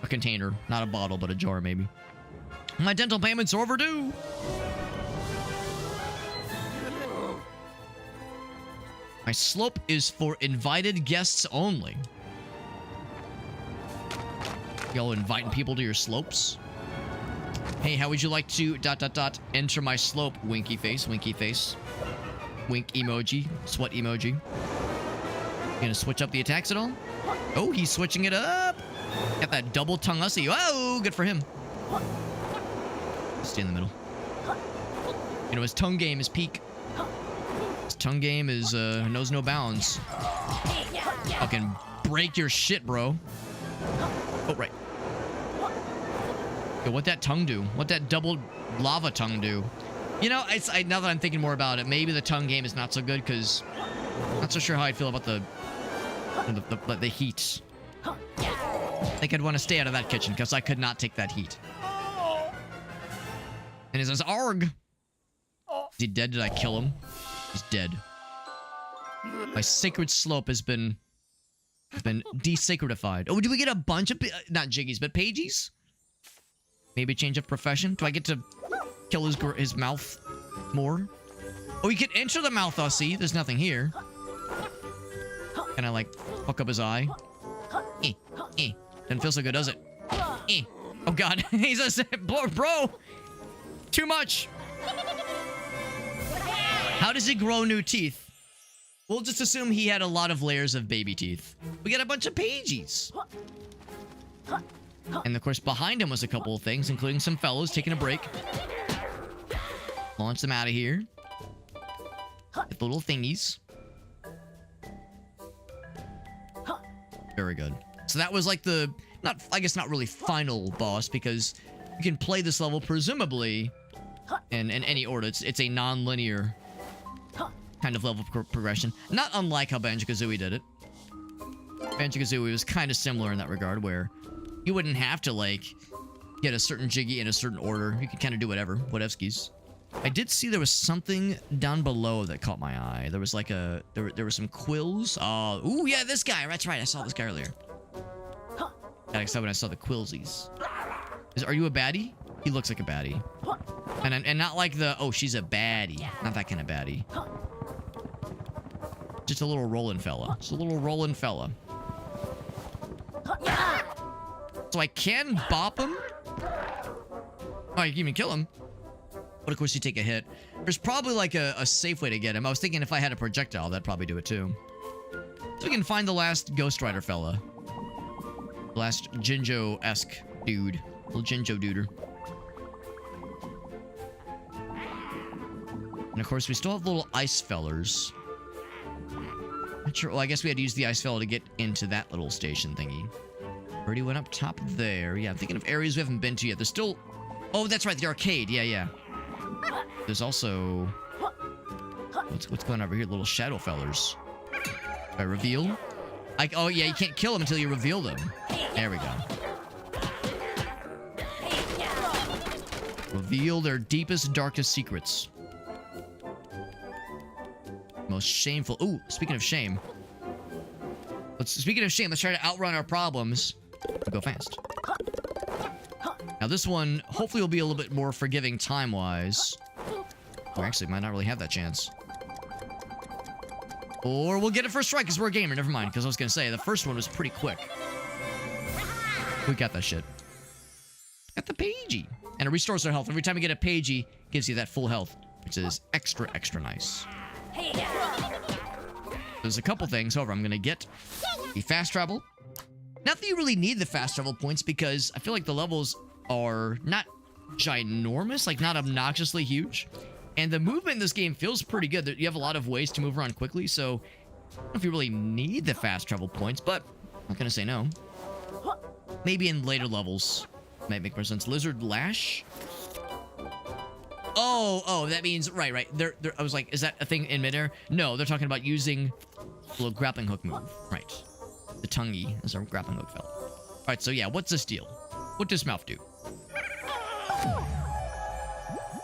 a container, not a bottle, but a jar maybe. My dental payments are overdue. My slope is for invited guests only. Y'all inviting people to your slopes? Hey, how would you like to ... enter my slope? Winky face, winky face. Wink emoji, sweat emoji. You gonna switch up the attacks at all? Oh, he's switching it up. Got that double tongue hussy. Oh, good for him. Stay in the middle. You know, his tongue game is peak. His tongue game is, knows no bounds. Fucking break your shit, bro. Oh, right. Yo, what that tongue do? What that double lava tongue do? You know, now that I'm thinking more about it, maybe the tongue game is not so good, because I'm not so sure how I feel about the heat. I think I'd want to stay out of that kitchen, because I could not take that heat. And he says, Arg! Is he dead? Did I kill him? He's dead. My sacred slope has been desacredified. Oh, do we get a bunch of... not jiggies, but pages? Maybe change of profession? Do I get to kill his mouth More. Oh, you can enter the mouth, I see. There's nothing here. Can I, like, fuck up his eye? Doesn't feel so good, does it? Oh, God. He's a... Bro! Too much! How does he grow new teeth? We'll just assume he had a lot of layers of baby teeth. We got a bunch of pages. And, of course, behind him was a couple of things, including some fellows taking a break. Launch them out of here. Get the little thingies. Very good. So that was like the... I guess not really final boss, because you can play this level, presumably, in any order. It's a non-linear kind of level progression. Not unlike how Banjo-Kazooie did it. Banjo-Kazooie was kind of similar in that regard, where you wouldn't have to, like, get a certain Jiggy in a certain order. You could kind of do whatever. Whatevskis. I did see there was something down below that caught my eye. There was like a... There were some quills. Ooh, yeah, this guy. That's right. I saw this guy earlier. Got excited when I saw the quillsies. Are you a baddie? He looks like a baddie. And not like the... Oh, she's a baddie. Not that kind of baddie. Just a little rolling fella. Just a little rolling fella. So I can bop him. Oh, you can even kill him. But of course you take a hit. There's probably like a safe way to get him. I was thinking if I had a projectile, that'd probably do it too. So we can find the last Ghost Rider fella. The last Jinjo-esque dude. Little Jinjo duder. And of course we still have little ice fellers. Not sure. Well, I guess we had to use the ice fella to get into that little station thingy. Already went up top there. Yeah, I'm thinking of areas we haven't been to yet. There's still... Oh, that's right, the arcade. Yeah. There's also... What's going on over here? Little shadow fellers. I reveal? Oh, yeah, you can't kill them until you reveal them. There we go. Reveal their deepest, darkest secrets. Most shameful... Ooh, speaking of shame. Speaking of shame, let's try to outrun our problems. Go fast. Now this one, hopefully will be a little bit more forgiving time-wise. Or actually, might not really have that chance. Or we'll get it first strike because we're a gamer. Never mind, because I was going to say, the first one was pretty quick. We got that shit. Got the pagey. And it restores our health. Every time we get a pagey, gives you that full health, which is extra, extra nice. There's a couple things. However, I'm going to get the fast travel. Not that you really need the fast travel points, because I feel like the levels are not ginormous, like not obnoxiously huge. And the movement in this game feels pretty good. You have a lot of ways to move around quickly, so I don't know if you really need the fast travel points, but I'm not going to say no. Maybe in later levels. Might make more sense. Lizard Lash? Oh, that means... Right. I was like, is that a thing in midair? No, they're talking about using a little grappling hook move. Right. The tonguey is our grappling hook fella. Alright, so yeah, what's this deal? What does mouth do?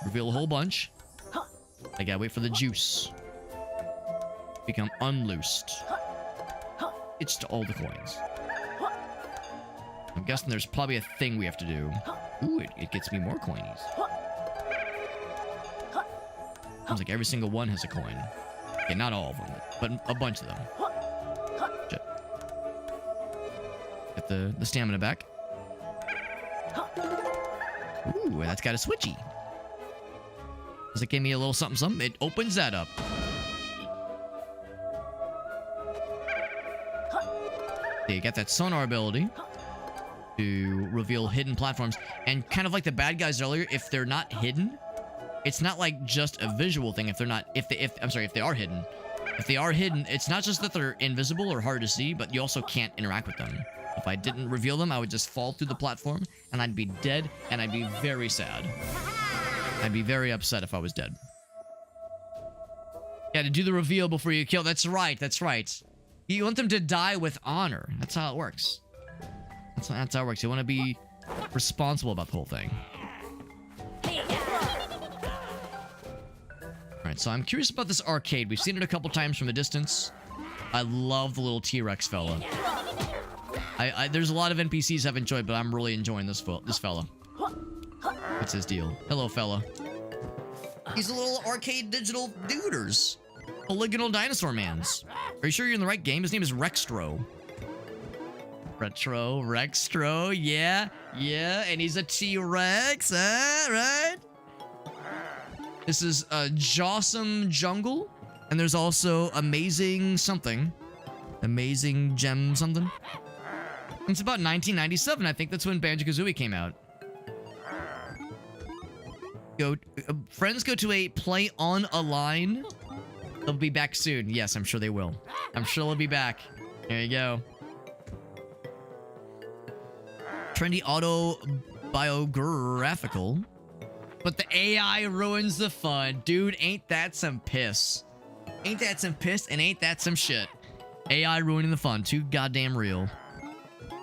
Reveal a whole bunch. I gotta wait for the juice. Become unloosed. It's to all the coins. I'm guessing there's probably a thing we have to do. Ooh, it gets me more coinies. Seems like every single one has a coin. Okay, not all of them, but a bunch of them. Shit. Get the stamina back. Ooh, that's got a switchy. Does it give me a little something something? It opens that up. Okay, you got that sonar ability to reveal hidden platforms. And kind of like the bad guys earlier, if they're not hidden, it's not like just a visual thing. If they are hidden. If they are hidden, it's not just that they're invisible or hard to see, but you also can't interact with them. If I didn't reveal them, I would just fall through the platform, and I'd be dead, and I'd be very sad. I'd be very upset if I was dead. Yeah, to do the reveal before you kill. That's right. You want them to die with honor. That's how it works. That's how it works. You want to be responsible about the whole thing. Alright, so I'm curious about this arcade. We've seen it a couple times from a distance. I love the little T-Rex fella. There's a lot of NPCs I've enjoyed, but I'm really enjoying this fella. What's his deal? Hello, fella. These little arcade digital duders. Polygonal dinosaur mans. Are you sure you're in the right game? His name is Rextro. Rextro, yeah, and he's a T-Rex, right? This is Jawsome Jungle, and there's also Amazing something. Amazing Gem something. It's about 1997, I think that's when Banjo-Kazooie came out. Friends go to a play on a line. They'll be back soon. Yes, I'm sure they will. I'm sure they'll be back. There you go. Trendy autobiographical. But the AI ruins the fun. Dude, ain't that some piss. Ain't that some piss and ain't that some shit. AI ruining the fun. Too goddamn real.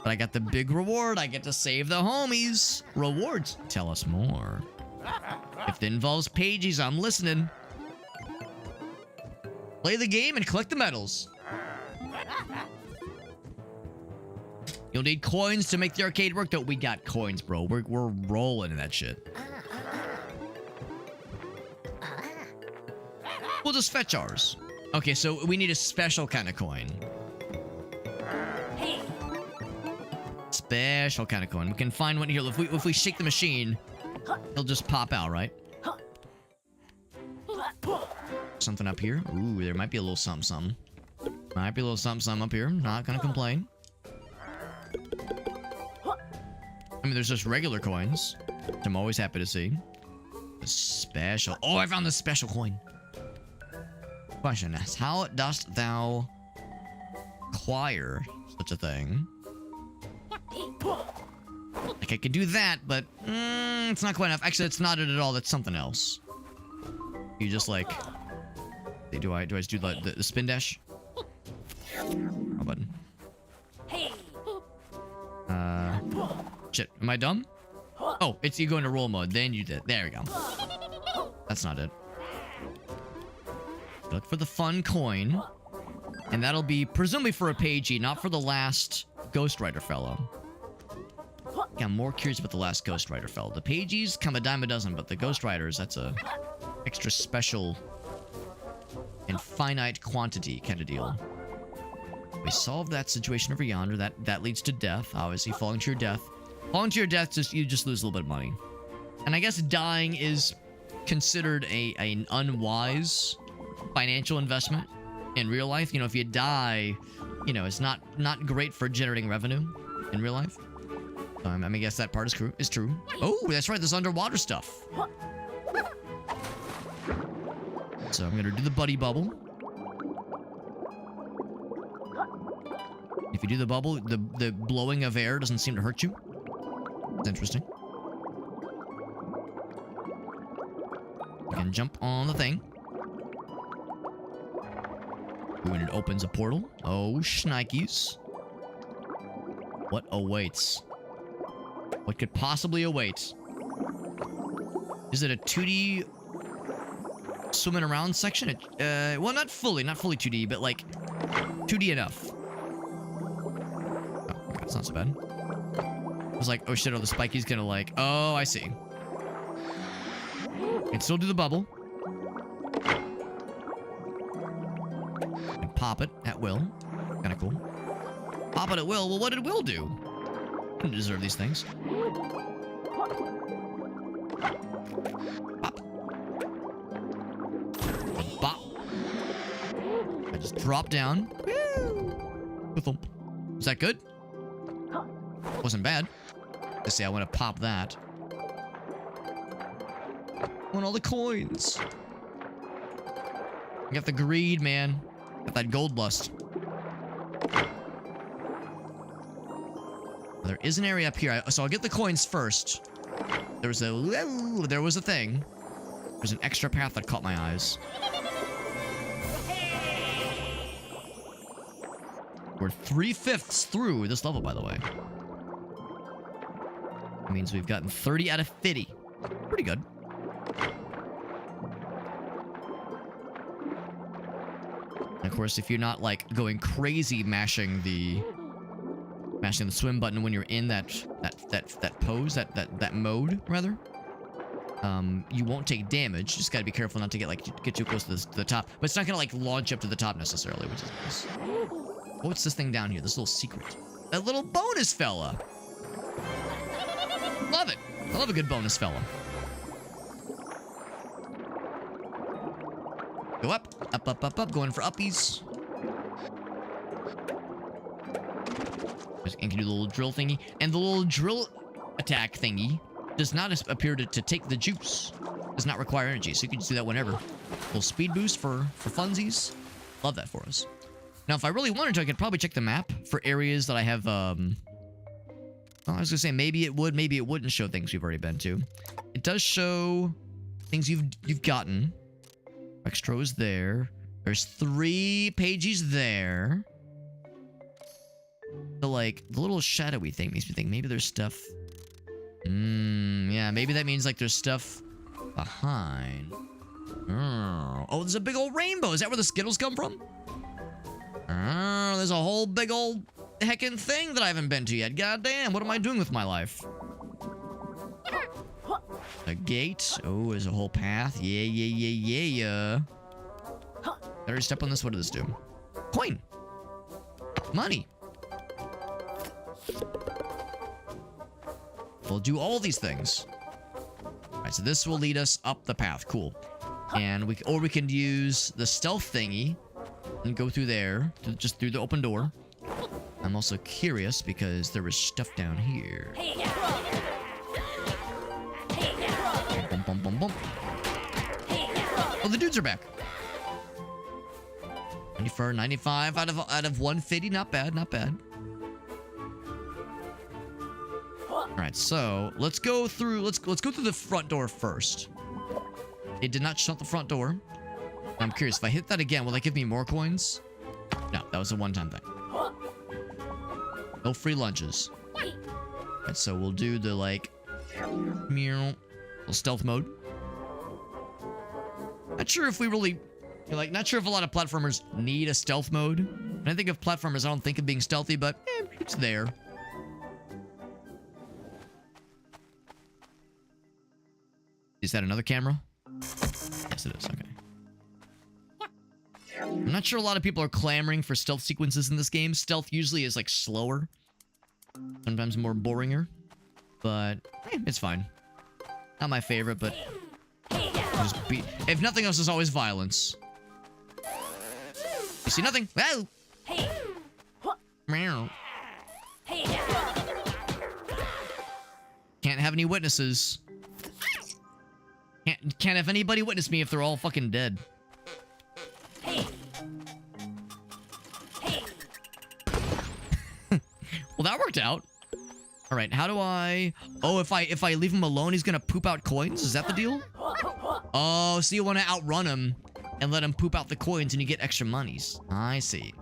But I got the big reward. I get to save the homies. Rewards. Tell us more. If it involves pages, I'm listening. Play the game and collect the medals. You'll need coins to make the arcade work, though. We got coins, bro. We're rolling in that shit. We'll just fetch ours. Okay, so we need a special kind of coin. Hey. Special kind of coin. We can find one here. If we shake the machine, it'll just pop out, right? Something up here. Ooh, there might be a little something. Might be a little something up here. Not gonna complain. I mean, there's just regular coins, which I'm always happy to see. The special. Oh, I found the special coin. Question is, how dost thou acquire such a thing? Like, I could do that, but it's not quite enough. Actually, it's not it at all. That's something else. You just like... Do I just do the spin dash? Oh, button. Hey. Shit. Am I dumb? Oh, it's you go into roll mode. Then you did. There we go. That's not it. Look for the fun coin. And that'll be presumably for a pagey, not for the last Ghost Rider fellow. Yeah, I'm more curious about the last Ghost Rider fellow. The pagies come a dime a dozen, but the Ghost Riders, that's a extra special and finite quantity kind of deal. We solve that situation over yonder. That leads to death. Obviously, falling to your death. Falling to your death, you just lose a little bit of money. And I guess dying is considered an unwise financial investment in real life. You know, if you die, you know, it's not great for generating revenue in real life. I mean, I guess that part is true. Oh, that's right. There's underwater stuff. So I'm gonna do the buddy bubble. If you do the bubble, the blowing of air doesn't seem to hurt you. It's interesting. You can jump on the thing. Ooh, and it opens a portal. Oh, shnikes. What awaits? What could possibly await? Is it a 2D swimming around section? Well, not fully 2D, but like 2D enough. Oh, that's not so bad. I was like, oh shit, the spiky's gonna like, oh, I see. Can still do the bubble. And pop it at will. Kinda cool. Pop it at will. Well, what did Will do? Didn't deserve these things. Pop. Bop. I just drop down. Woo! Is that good? Wasn't bad. Let's see, I want to pop that. I want all the coins. I got the greed, man. Got that gold lust. There is an area up here, so I'll get the coins first. There was a thing. There's an extra path that caught my eyes. We're 3/5 through this level, by the way. That means we've gotten 30 out of 50. Pretty good. And of course, if you're not like going crazy mashing the swim button when you're in that pose, that mode rather, you won't take damage. Just gotta be careful not to get too close to the top. But it's not gonna like launch up to the top necessarily, which is nice. What's this thing down here? This little secret. That little bonus fella. Love it. I love a good bonus fella. Go up, up, up, up, up. Going for uppies. And can do the little drill thingy. And the little drill attack thingy does not appear to take the juice. Does not require energy, so you can just do that whenever. Little speed boost for funsies. Love that for us. Now, if I really wanted to, I could probably check the map for areas that I have, well, I was gonna say maybe it would, maybe it wouldn't show things we've already been to. It does show things you've gotten. Extro is there. There's 3 pages there. So, like, the little shadowy thing makes me think maybe there's stuff. Yeah, maybe that means, like, there's stuff behind. Oh, there's a big old rainbow. Is that where the Skittles come from? There's a whole big old heckin' thing that I haven't been to yet. God damn, what am I doing with my life? A gate. Oh, there's a whole path. Yeah, yeah, yeah, yeah, yeah. Better step on this. What does this do? Coin. Money. We'll do all these things. Alright, so this will lead us up the path. Cool. And we can use the stealth thingy and go through there, just through the open door. I'm also curious because there was stuff down here. Bum, bum, bum, bum. Oh, the dudes are back. 94, 95 out of 150. Not bad, not bad. All right, so let's go through. Let's go through the front door first. It did not shut the front door. I'm curious if I hit that again, will that give me more coins? No, that was a one-time thing. No free lunches. All right, so we'll do the like little stealth mode. Not sure if we really, not sure if a lot of platformers need a stealth mode. When I think of platformers, I don't think of being stealthy, but it's there. Is that another camera? Yes, it is. Okay. I'm not sure a lot of people are clamoring for stealth sequences in this game. Stealth usually is like slower. Sometimes more boringer. But it's fine. Not my favorite, but if nothing else, there's always violence. You see nothing? Oh! Meow. Can't have any witnesses. Can't have anybody witness me if they're all fucking dead. Well, that worked out. All right, how do I... Oh, if I leave him alone, he's gonna poop out coins? Is that the deal? Oh, so you want to outrun him and let him poop out the coins and you get extra monies. I see.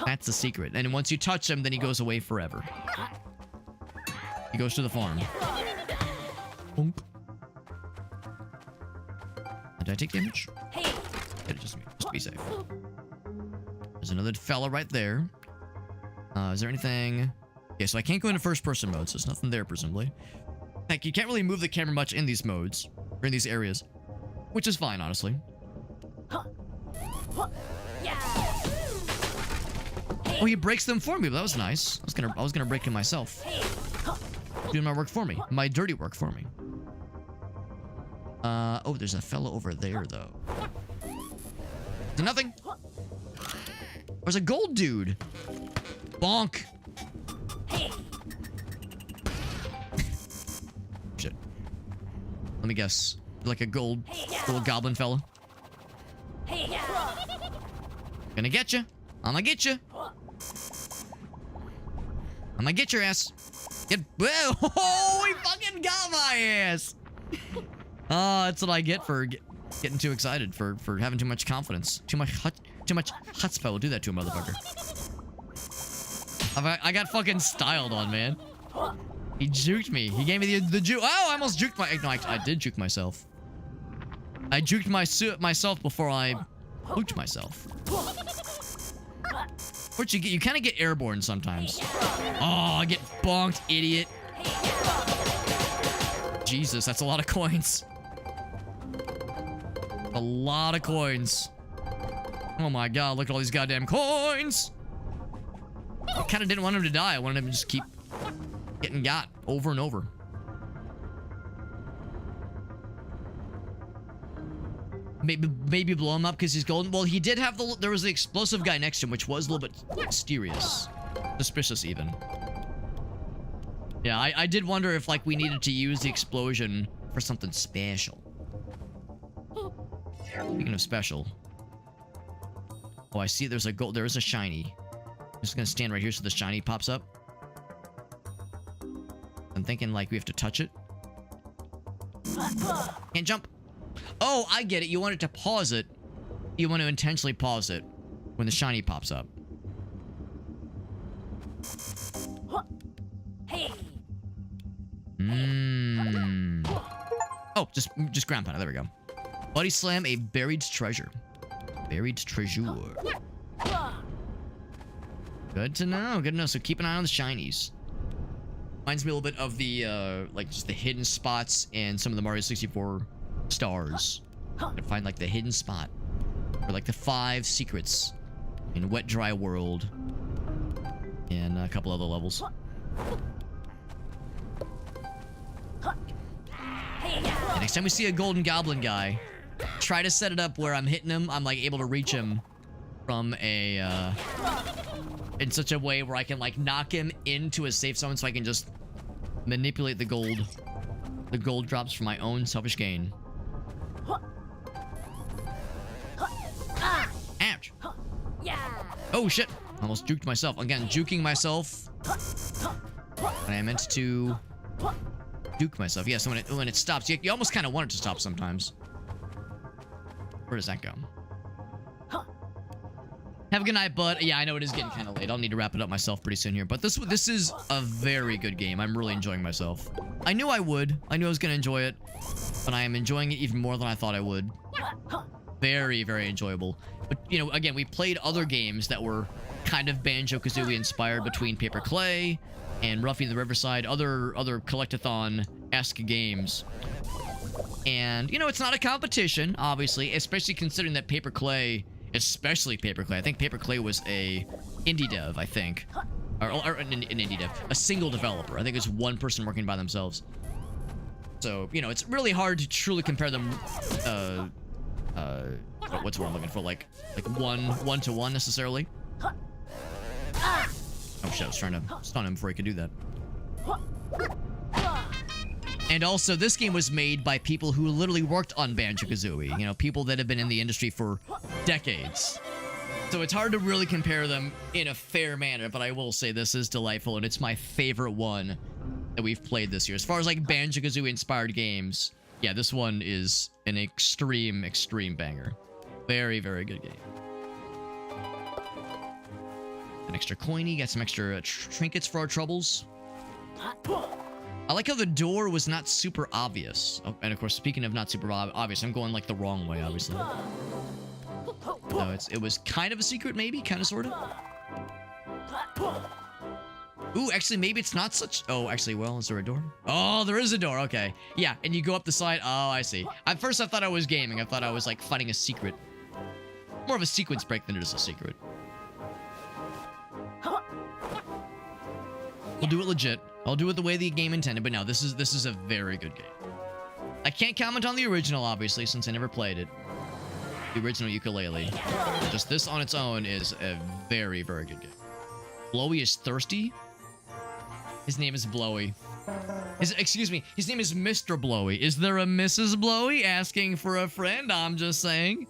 That's the secret. And once you touch him, then he goes away forever. He goes to the farm. Boom. Did I take damage? Just be safe. There's another fella right there. Is there anything... Okay, so I can't go into first-person mode, so there's nothing there, presumably. Heck, you can't really move the camera much in these modes. Or in these areas. Which is fine, honestly. Oh, he breaks them for me, but that was nice. I was gonna break him myself. Doing my work for me. My dirty work for me. Oh, there's a fella over there, though. There's nothing. There's a gold dude. Bonk. Shit. Let me guess. Like a gold little goblin fella. Gonna get you. I'm gonna get you. I'm gonna get your ass. Get. Whoa! Oh, he fucking got my ass. Oh, that's what I get for getting too excited, for having too much confidence. Too much chutzpah will do that to a motherfucker. I got fucking styled on, man. He juked me. He gave me the juke. Oh, I almost juked my... No, I did juke myself. I juked myself before I hooked myself. What you get? You kind of get airborne sometimes. Oh, I get bonked, idiot. Jesus, that's a lot of coins. A lot of coins. Oh my god, look at all these goddamn coins! I kind of didn't want him to die. I wanted him to just keep getting got over and over. Maybe blow him up because he's golden. Well, he did have there was the explosive guy next to him, which was a little bit mysterious. Suspicious, even. Yeah, I did wonder if, like, we needed to use the explosion for something special. Speaking of special. Oh, I see there's a gold. There is a shiny. I'm just gonna stand right here so the shiny pops up. I'm thinking, like, we have to touch it. Can't jump. Oh, I get it. You want it to pause it. You want to intentionally pause it when the shiny pops up. Hey. Oh, just ground pound. There we go. Buddy slam a buried treasure. Buried treasure. Good to know. Good to know. So keep an eye on the shinies. Reminds me a little bit of the like just the hidden spots in some of the Mario 64 stars. You can find like the hidden spot or like the 5 secrets in Wet Dry World and a couple other levels. And next time we see a golden goblin guy, try to set it up where I'm hitting him. I'm like able to reach him from a in such a way where I can like knock him into a safe zone so I can just manipulate the gold drops for my own selfish gain. Ouch. Oh shit, almost juked myself. Again, juking myself. And I meant to juke myself. Yeah, so when it stops, you almost kind of want it to stop sometimes. Where does that go? Have a good night, bud. Yeah, I know it is getting kind of late. I'll need to wrap it up myself pretty soon here. But this is a very good game. I'm really enjoying myself. I knew I would. I knew I was going to enjoy it. But I am enjoying it even more than I thought I would. Very, very enjoyable. But, you know, again, we played other games that were kind of Banjo-Kazooie inspired between Paper Clay and Ruffy the Riverside, other collectathon-esque games. And, you know, it's not a competition, obviously, especially considering that Paper Clay, especially Paper Clay, I think Paper Clay was a indie dev, I think. Or an indie dev. A single developer. I think it's one person working by themselves. So, you know, it's really hard to truly compare them, what's what I'm looking for? Like one to one necessarily. Oh shit, I was trying to stun him before he could do that. And also, this game was made by people who literally worked on Banjo-Kazooie. You know, people that have been in the industry for decades. So it's hard to really compare them in a fair manner, but I will say this is delightful, and it's my favorite one that we've played this year. As far as, like, Banjo-Kazooie inspired games, yeah, this one is an extreme banger. Very, very good game. An extra coiny, got some extra trinkets for our troubles. I like how the door was not super obvious. Oh, and of course, speaking of not super obvious, I'm going like the wrong way, obviously. No, it was kind of a secret, maybe, kind of, sort of. Ooh, actually, maybe it's not such. Oh, actually, well, is there a door? Oh, there is a door. Okay, yeah, and you go up the side. Oh, I see. At first, I thought I was gaming. I thought I was like fighting a secret. More of a sequence break than it is a secret. We'll do it legit. I'll do it the way the game intended, but no, this is a very good game. I can't comment on the original, obviously, since I never played it. The original Yooka-Laylee. Just this on its own is a very, very good game. Blowy is thirsty? His name is Blowy. Excuse me, his name is Mr. Blowy. Is there a Mrs. Blowy asking for a friend? I'm just saying.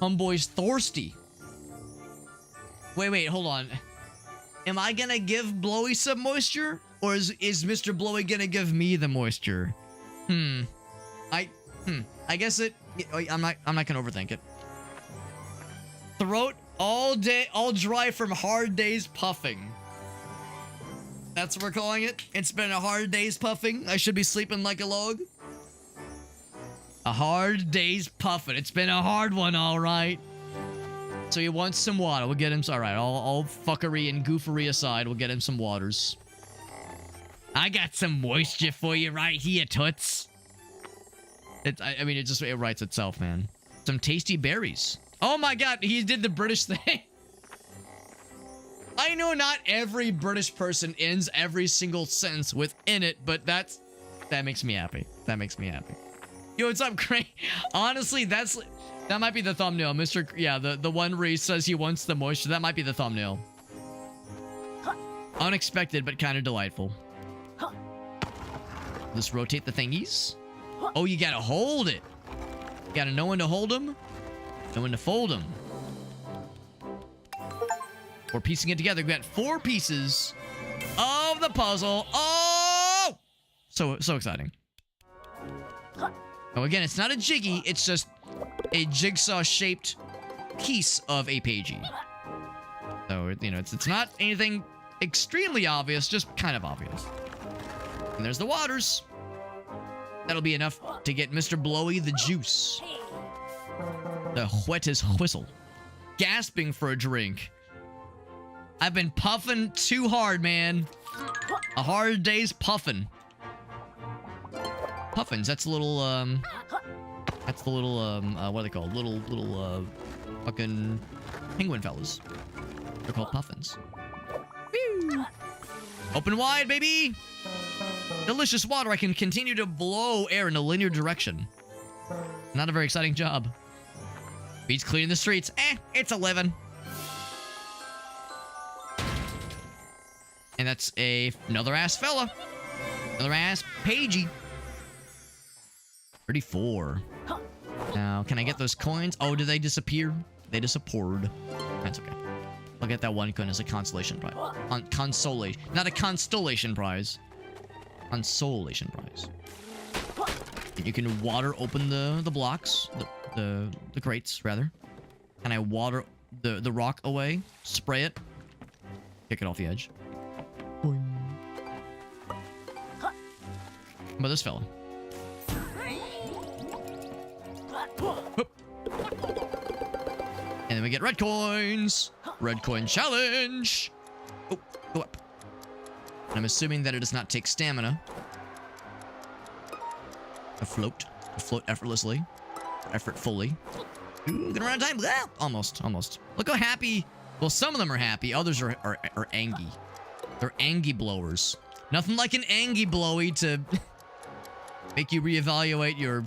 Homeboy's thirsty. Wait, hold on. Am I gonna give Blowy some moisture? Or is Mr. Blowy gonna give me the moisture? I guess I'm not gonna overthink it. Throat all dry from hard days puffing. That's what we're calling it. It's been a hard day's puffing. I should be sleeping like a log. A hard day's puffing. It's been a hard one, all right. So he wants some water. We'll get him. All right, all fuckery and goofery aside, we'll get him some waters. I got some moisture for you right here, toots. I mean, it writes itself, man. Some tasty berries. Oh my god, he did the British thing. I know not every British person ends every single sentence with "in it," but that makes me happy. That makes me happy. Yo, what's up, Craig? Honestly, that might be the thumbnail, Mr. Yeah, the one where he says he wants the moisture. That might be the thumbnail. Unexpected, but kind of delightful. Let's rotate the thingies. Oh, you gotta hold it. You gotta know when to hold them, know when to fold them. We're piecing it together. We got 4 pieces of the puzzle. Oh! So exciting. Oh, again, it's not a jiggy. It's just a jigsaw-shaped piece of a pagey. So, you know, it's not anything extremely obvious, just kind of obvious. And there's the waters. That'll be enough to get Mr. Blowy the juice. The wettest whistle. Gasping for a drink. I've been puffing too hard, man. A hard day's puffing. Puffins, that's a little, that's the little, what are they called? Little, fucking penguin fellas. They're called puffins. Woo! Open wide, baby! Delicious water. I can continue to blow air in a linear direction. Not a very exciting job. Beats cleaning the streets. It's a living. And that's another ass fella. Another ass pagey. 34. Now, can I get those coins? Oh, did they disappear? They disappeared. That's okay. I'll get that one coin as a consolation prize. Consolation. Not a constellation prize. Consolation prize. You can water open the blocks. The crates, rather. And I water the rock away. Spray it. Kick it off the edge. Boing. How about this fella? Whoop. And then we get red coins. Red coin challenge. Oh, go up. And I'm assuming that it does not take stamina. Afloat effortlessly. Effortfully. Ooh, gonna run out of time. Ah, almost. Look how happy. Well, some of them are happy. Others are angy. They're angy blowers. Nothing like an angy blowy to make you reevaluate your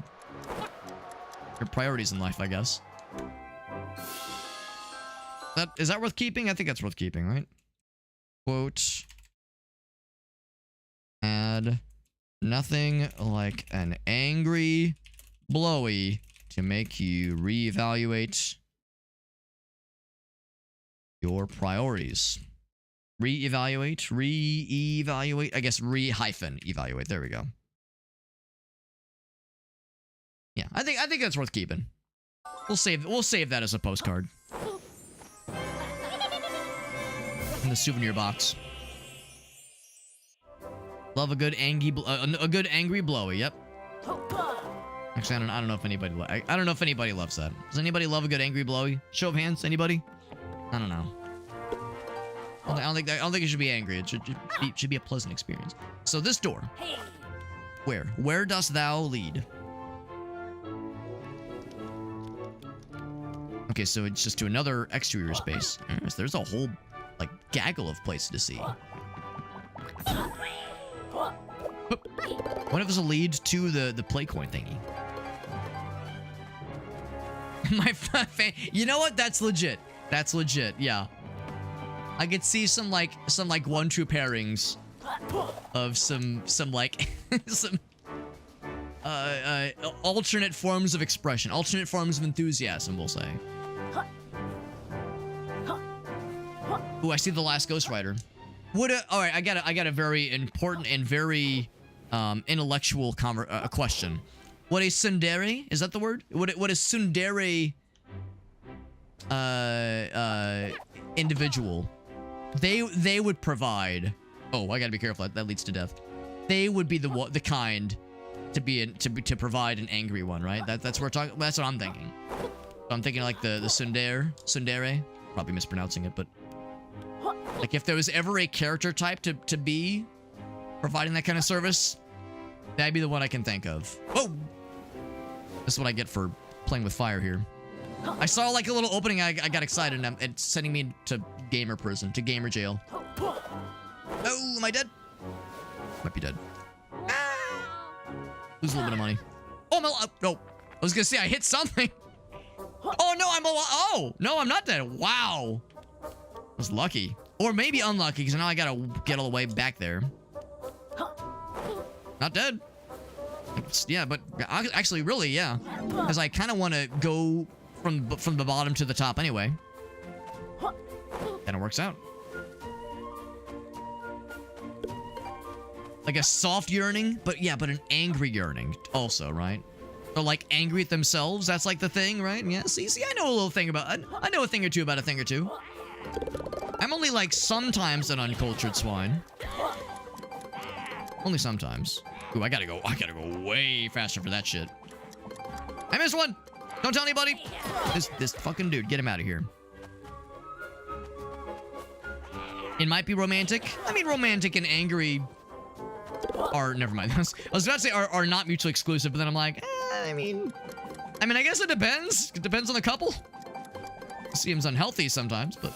priorities in life, I guess. Is that worth keeping? I think that's worth keeping, right? Quote. Add nothing like an angry blowy to make you reevaluate your priorities. Reevaluate. I guess evaluate. There we go. Yeah, I think that's worth keeping. We'll save that as a postcard. In the souvenir box. Love a good angry blowy. Yep. Actually, I don't know if anybody I don't know if anybody loves that. Does anybody love a good angry blowy? Show of hands. Anybody? I don't know. I don't think it should be angry. It should be a pleasant experience. So this door. Where dost thou lead? Okay, so it's just to another exterior space. So there's a whole like gaggle of places to see. What if there's a lead to the play coin thingy? My fan, you know what? That's legit. That's legit. Yeah. I could see some like 1-2 pairings of some like some alternate forms of expression, alternate forms of enthusiasm, we'll say. Ooh, I see the last Ghost Rider. All right, I got a very important and very intellectual question. What a tsundere, is that the word? What a tsundere individual they would provide. Oh, I gotta be careful. That leads to death. They would be the kind to provide an angry one, right? That's what we're talking. That's what I'm thinking. So I'm thinking like the tsundere. Probably mispronouncing it, but like if there was ever a character type to be providing that kind of service, that'd be the one I can think of. Whoa! This is what I get for playing with fire here. I saw like a little opening, I got excited, and it's sending me to gamer prison, to gamer jail. Oh, am I dead? Might be dead. Lose a little bit of money. Oh, I'm alive. No. I was gonna say I hit something. Oh, no, I'm alive. Oh, no, I'm not dead. Wow. I was lucky. Or maybe unlucky, because now I gotta get all the way back there. Not dead. Yeah, but actually, really, yeah. Because I kind of want to go from the bottom to the top anyway. And it works out. Like a soft yearning, but yeah, but an angry yearning also, right? Or like angry at themselves, that's like the thing, right? Yeah, see, I know a little thing about, I know a thing or two about a thing or two. I'm only like sometimes an uncultured swine. Only sometimes. Ooh, I gotta go way faster for that shit. I missed one! Don't tell anybody! This fucking dude, get him out of here. It might be romantic. I mean, romantic and angry are, never mind. I was about to say are not mutually exclusive, but then I'm like, I mean, I guess it depends. It depends on the couple. Seems unhealthy sometimes, but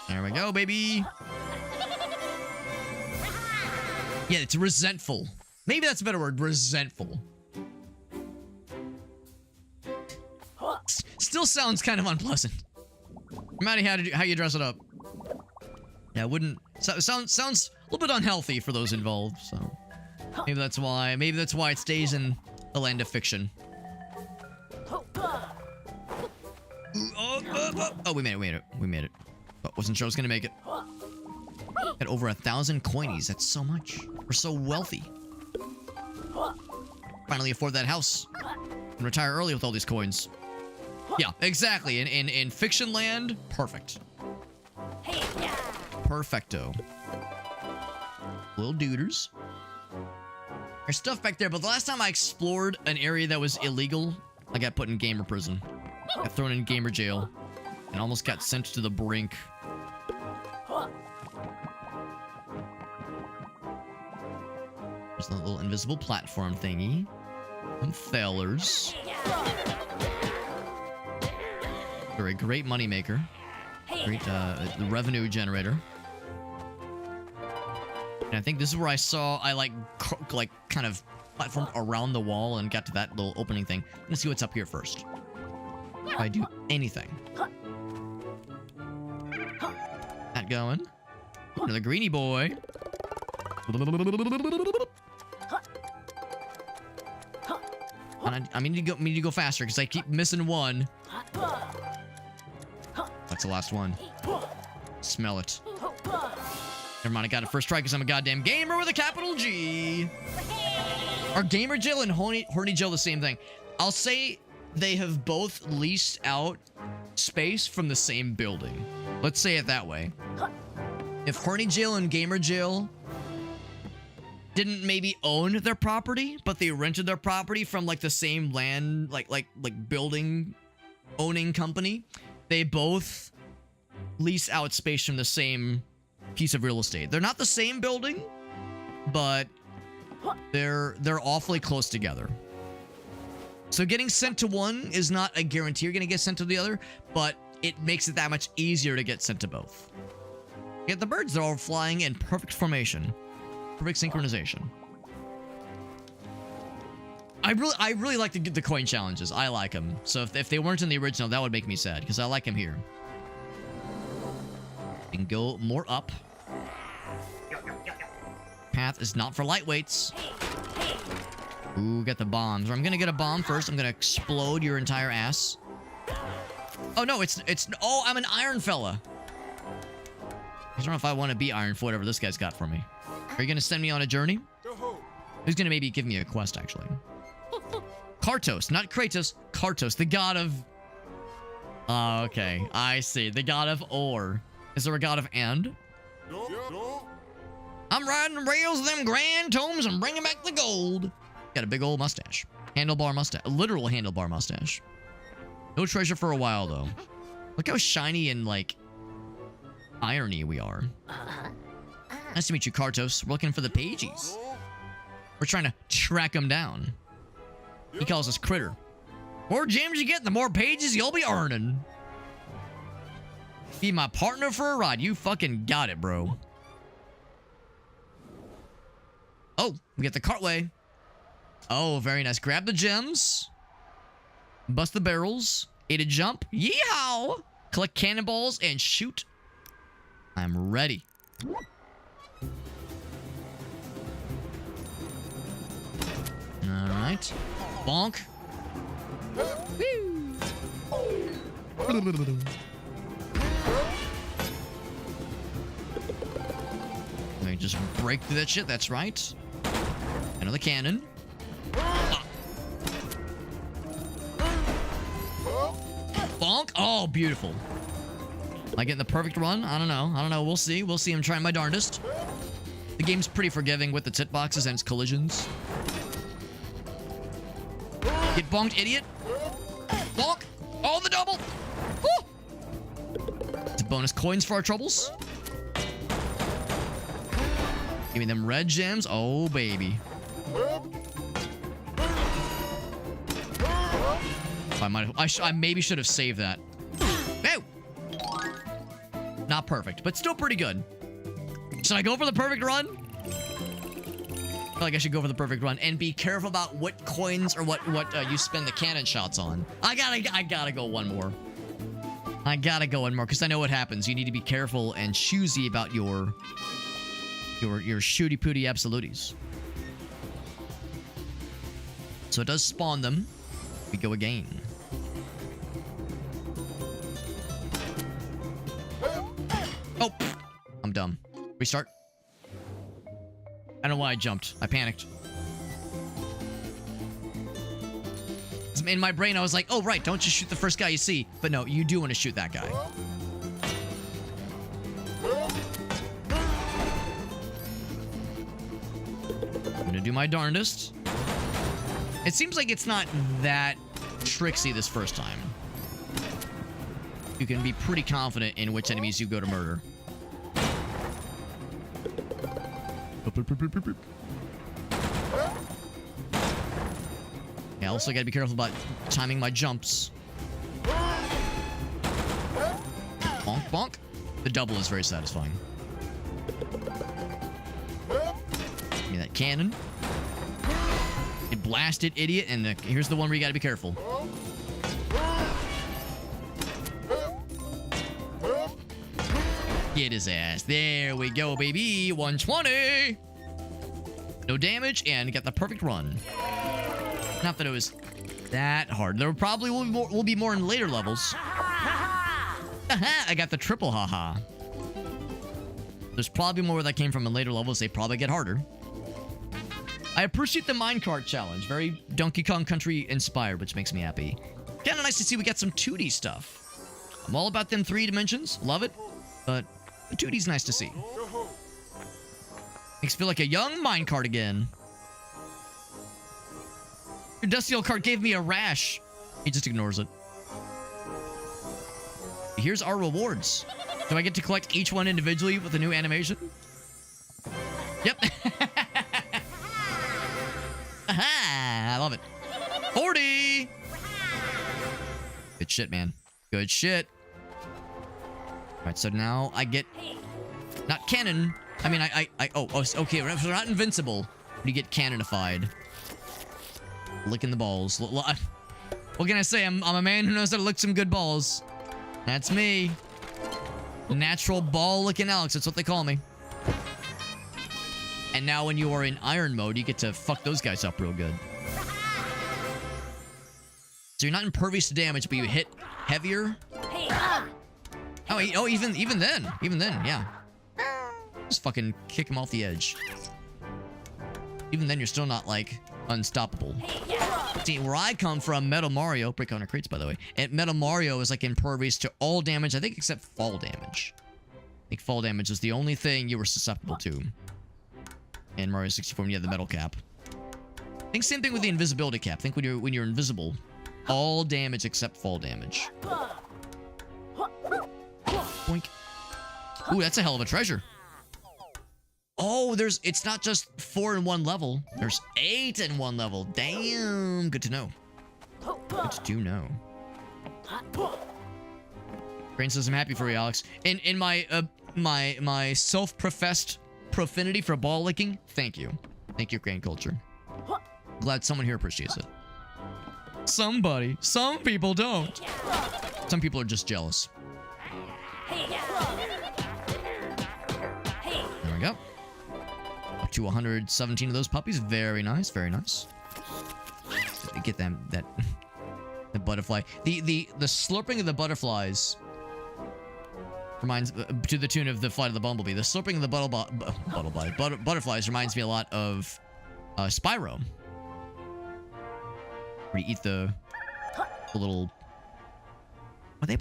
there we go, baby. Yeah, it's resentful. Maybe that's a better word, resentful. Still sounds kind of unpleasant. No matter how you dress it up. Yeah, sounds a little bit unhealthy for those involved, so maybe that's why it stays in the land of fiction. Oh, we made it. But wasn't sure I was gonna make it. Got over 1,000 coinies. That's so much. We're so wealthy. Finally afford that house and retire early with all these coins. Yeah, exactly. In fiction land, perfect. Perfecto. Little duders. There's stuff back there, but the last time I explored an area that was illegal, I got put in gamer prison. Got thrown in gamer jail. And almost got sent to the brink. There's that little invisible platform thingy. Some fellers. They're a great moneymaker. Great revenue generator. And I think this is where I like kind of platformed around the wall and got to that little opening thing. Let's see what's up here first. If I do anything. That going. Another greeny boy. And I need to go faster because I keep missing one. That's the last one. Smell it. Never mind, I got it first try because I'm a goddamn gamer with a capital G. Are gamer jail and horny jail the same thing? I'll say they have both leased out space from the same building. Let's say it that way. If horny jail and gamer jail didn't maybe own their property, but they rented their property from like the same land, like building owning company, they both lease out space from the same piece of real estate. They're not the same building, but they're awfully close together. So getting sent to one is not a guarantee you're gonna get sent to the other, but it makes it that much easier to get sent to both. Get the birds, they're all flying in perfect formation. Perfect synchronization. I really like the coin challenges. I like them. So if they weren't in the original, that would make me sad, because I like them here. We can go more up. Path is not for lightweights. Ooh, get the bombs. I'm gonna get a bomb first. I'm gonna explode your entire ass. Oh no, oh, I'm an iron fella. I don't know if I want to be iron for whatever this guy's got for me. Are you gonna send me on a journey? Who's gonna maybe give me a quest, actually? Kartos, not Kratos. Kartos, the god of... Oh, okay. I see. The god of ore. Is there a god of and? I'm riding the rails of them grand tomes and bringing back the gold. Got a big old mustache. Handlebar mustache. A literal handlebar mustache. No treasure for a while, though. Look how shiny and, like, irony we are. Nice to meet you, Kartos. We're looking for the Pages. We're trying to track him down. He calls us Critter. More gems you get, the more pages you'll be earning. Be my partner for a ride. You fucking got it, bro. Oh, we get the cartway. Oh, very nice. Grab the gems. Bust the barrels. A to jump. Yeehaw! Collect cannonballs and shoot. I'm ready. Alright. Bonk. Woo. Let me just break through that shit. That's right. Another cannon. Ah. Bonk. Oh, beautiful. Am I getting the perfect run? I don't know. We'll see. I'm trying my darndest. The game's pretty forgiving with its hitboxes and its collisions. Get bonked, idiot. Bonk. Oh, the double. Woo. It's bonus coins for our troubles. Give me them red gems. Oh, baby. I maybe should have saved that. No. Not perfect, but still pretty good. Should I go for the perfect run? I feel like I should go for the perfect run and be careful about what coins or what you spend the cannon shots on. I gotta go one more. I gotta go one more because I know what happens. You need to be careful and choosy about your shooty pooty absoluties. So it does spawn them. We go again. Oh, I'm dumb. Restart. I don't know why I jumped. I panicked. In my brain, I was like, oh, right, don't just shoot the first guy you see. But no, you do want to shoot that guy. I'm gonna do my darndest. It seems like it's not that tricksy this first time. You can be pretty confident in which enemies you go to murder. Yeah, also gotta be careful about timing my jumps. Bonk, bonk. The double is very satisfying. Give me that cannon. Get blasted, idiot. And here's the one where you gotta be careful. Get his ass. There we go, baby. 120. No damage, and got the perfect run. Not that it was that hard. There probably will be more in later levels. I got the triple haha. There's probably more where that came from in later levels. They probably get harder. I appreciate the minecart challenge. Very Donkey Kong Country inspired, which makes me happy. Kind of nice to see we got some 2D stuff. I'm all about them 3 dimensions. Love it. But the 2D's nice to see. Makes me feel like a young minecart again. Your dusty old cart gave me a rash. He just ignores it. Here's our rewards. Do I get to collect each one individually with a new animation? Yep. Aha! I love it. 40! Good shit, man. Good shit. Alright, so now I get... Not cannon. I mean, oh, okay. If they're not invincible, you get cannonified. Licking the balls. What can I say? I'm a man who knows how to lick some good balls. That's me. Natural ball-licking Alex. That's what they call me. And now when you are in iron mode, you get to fuck those guys up real good. So you're not impervious to damage, but you hit heavier. Oh, even then, yeah. Just fucking kick him off the edge. Even then, you're still not, like, unstoppable. See, where I come from, Metal Mario, break on our crates, by the way, and Metal Mario is, like, impervious to all damage, I think, except fall damage. I think fall damage is the only thing you were susceptible to. In Mario 64, when you had the metal cap. I think same thing with the invisibility cap. I think when you're invisible, all damage except fall damage. Boink. Ooh, that's a hell of a treasure. Oh, it's not just 4 in one level. There's 8 in one level. Damn, good to know. Good to know. Brain says I'm happy for you, Alex. In my my self-professed profanity for ball licking, thank you. Thank you, Grain Culture. Glad someone here appreciates it. Somebody. Some people don't. Some people are just jealous. There we go. Up to 117 of those puppies. Very nice, very nice. Get them that the butterfly. The slurping of the butterflies reminds to the tune of the flight of the bumblebee. The slurping of the butterflies reminds me a lot of Spyro. Where you eat the little.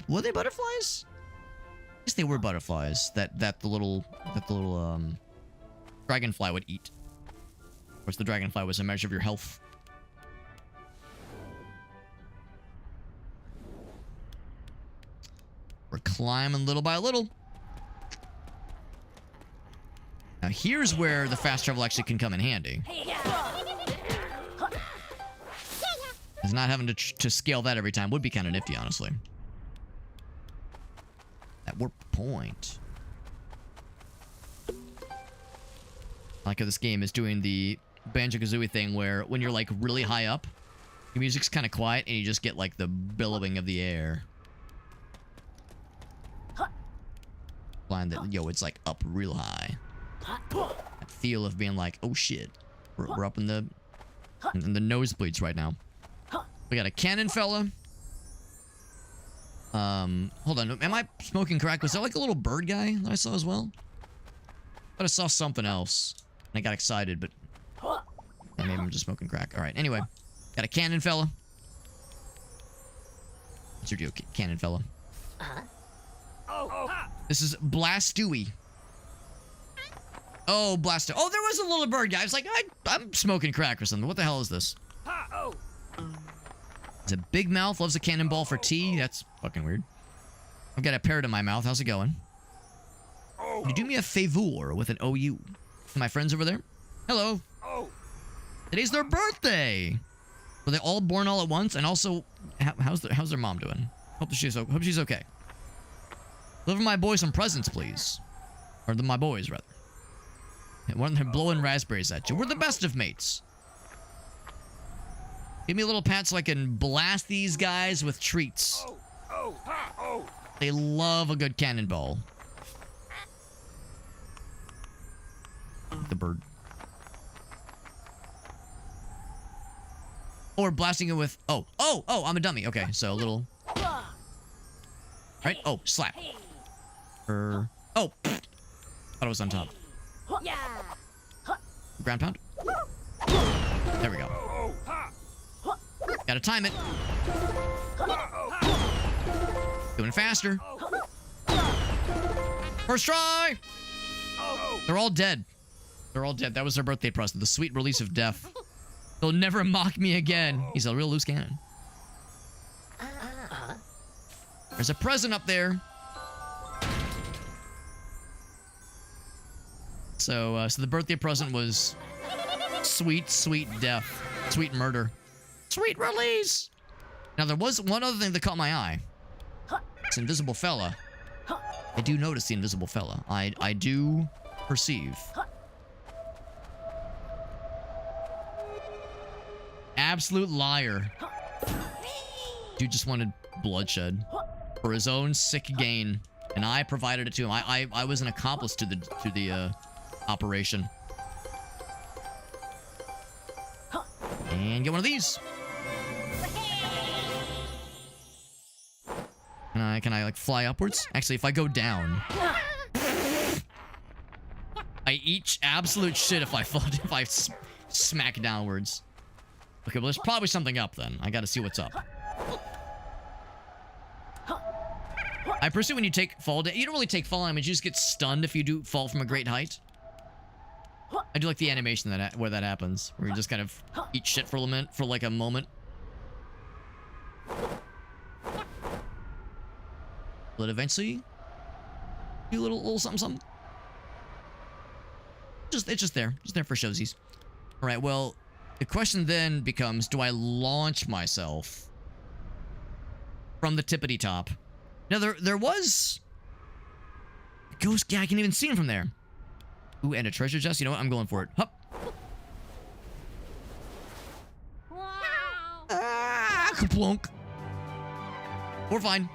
Were they butterflies? I guess they were butterflies. That the little dragonfly would eat. Of course, the dragonfly was a measure of your health. We're climbing little by little. Now here's where the fast travel actually can come in handy. Because not having to scale that every time would be kind of nifty, honestly. That warp point. I like how this game is doing the Banjo-Kazooie thing where when you're like really high up, the music's kind of quiet and you just get like the billowing of the air. Line that, yo, it's like up real high. That feel of being like, oh shit, we're up in the nosebleeds right now. We got a cannon fella. Hold on, am I smoking crack? Was there like a little bird guy that I saw as well? But I saw something else and I got excited, but maybe I'm just smoking crack. All right, anyway, got a cannon fella. What's your deal, cannon fella? This is Blastooey. Oh, Blasto. Oh, there was a little bird guy. I was like, I'm smoking crack or something. What the hell is this? It's a big mouth. Loves a cannonball for tea. That's fucking weird. I've got a parrot in my mouth. How's it going? Can you do me a favor with an OU? My friends over there? Hello. Today's their birthday. Were they all born all at once? And also, how's their mom doing? Hope she's okay. Deliver my boys some presents, please. Or my boys, rather. One of them blowing raspberries at you. We're the best of mates. Give me a little pat so I can blast these guys with treats. They love a good cannonball. The bird. Or blasting it with... Oh, I'm a dummy. Okay, so a little... Right? Oh, slap. Oh, thought it was on top. Ground pound. There we go. Gotta time it. Doing it faster. First try! They're all dead. They're all dead. That was their birthday present. The sweet release of death. They'll never mock me again. He's a real loose cannon. There's a present up there. So the birthday present was sweet, sweet death. Sweet murder. Sweet release! Now, there was one other thing that caught my eye. It's invisible fella. I do notice the invisible fella. I do perceive. Absolute liar. Dude just wanted bloodshed for his own sick gain, and I provided it to him. I was an accomplice to the operation. And get one of these. Can I like fly upwards? Actually, if I go down, I eat absolute shit if I fall. If I smack downwards. Okay, well, there's probably something up then. I gotta see what's up. I presume when you take fall, you don't really take fall damage. You just get stunned if you do fall from a great height. I do like the animation where that happens, where you just kind of eat shit for like a moment. But eventually, do a little something, something. It's just there for showsies. All right, well, the question then becomes, do I launch myself from the tippity top? Now, there was a ghost. Yeah, I can even see him from there. Ooh, and a treasure chest. You know what? I'm going for it. Hup. Wow. Ah, kaplunk. We're fine.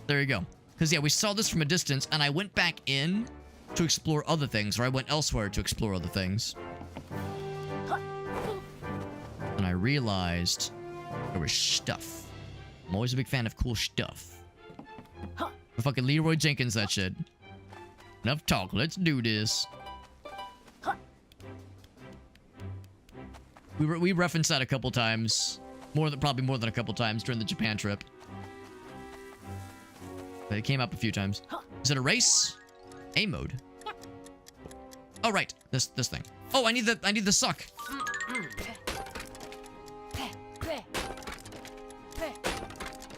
There you go. Because, yeah, we saw this from a distance, and I went back in to explore other things, or I went elsewhere to explore other things. And I realized there was stuff. I'm always a big fan of cool stuff. Fucking Leroy Jenkins, that shit. Enough talk, let's do this. We referenced that a couple times. Probably more than a couple times during the Japan trip. But it came up a few times. Is it a race? A mode. Oh right, this thing. Oh, I need the suck.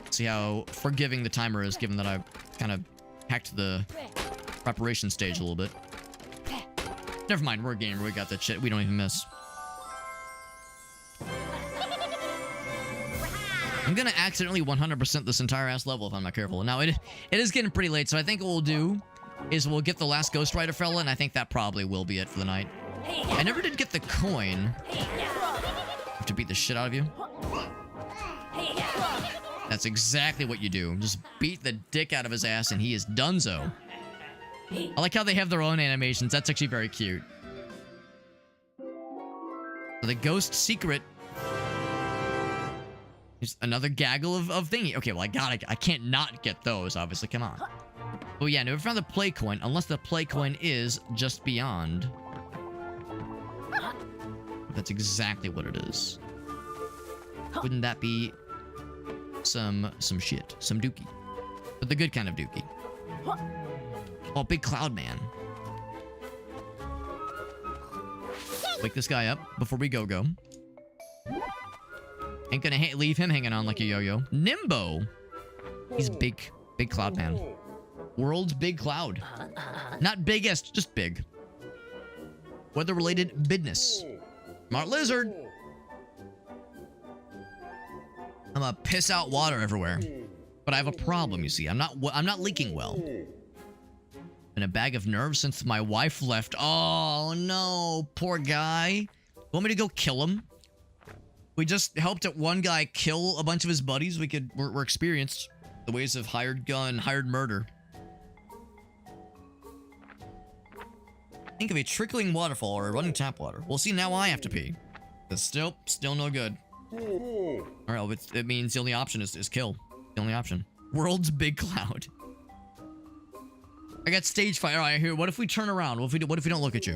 See how forgiving the timer is, given that I kind of hacked the preparation stage a little bit. Never mind, we're a gamer. We got that shit. We don't even miss. I'm gonna accidentally 100% this entire ass level if I'm not careful. Now, it is getting pretty late, so I think what we'll do is we'll get the last Ghost Rider fella, and I think that probably will be it for the night. I never did get the coin. Have to beat the shit out of you. That's exactly what you do. Just beat the dick out of his ass, and he is donezo. I like how they have their own animations. That's actually very cute. So the ghost secret. There's another gaggle of thingy. Okay, well, I can't not get those, obviously. Come on. Oh, yeah, never found the play coin, unless the play coin is just beyond. That's exactly what it is. Wouldn't that be some shit? Some dookie. But the good kind of dookie. Oh, big cloud man. Wake this guy up before we go. Ain't gonna leave him hanging on like a yo-yo. Nimbo! He's big cloud man. World's big cloud. Not biggest, just big. Weather-related business. Smart lizard! I'm gonna piss out water everywhere. But I have a problem, you see. I'm not leaking well. And a bag of nerves since my wife left. Oh, no. Poor guy. Want me to go kill him? We just helped one guy kill a bunch of his buddies. We're experienced. The ways of hired gun, hired murder. Think of a trickling waterfall or a running tap water. Well, see, now I have to pee. It's still no good. Alright, well, it means the only option is kill. The only option. World's big cloud. I got stage fright. Alright, here, what if we turn around? What if we don't look at you?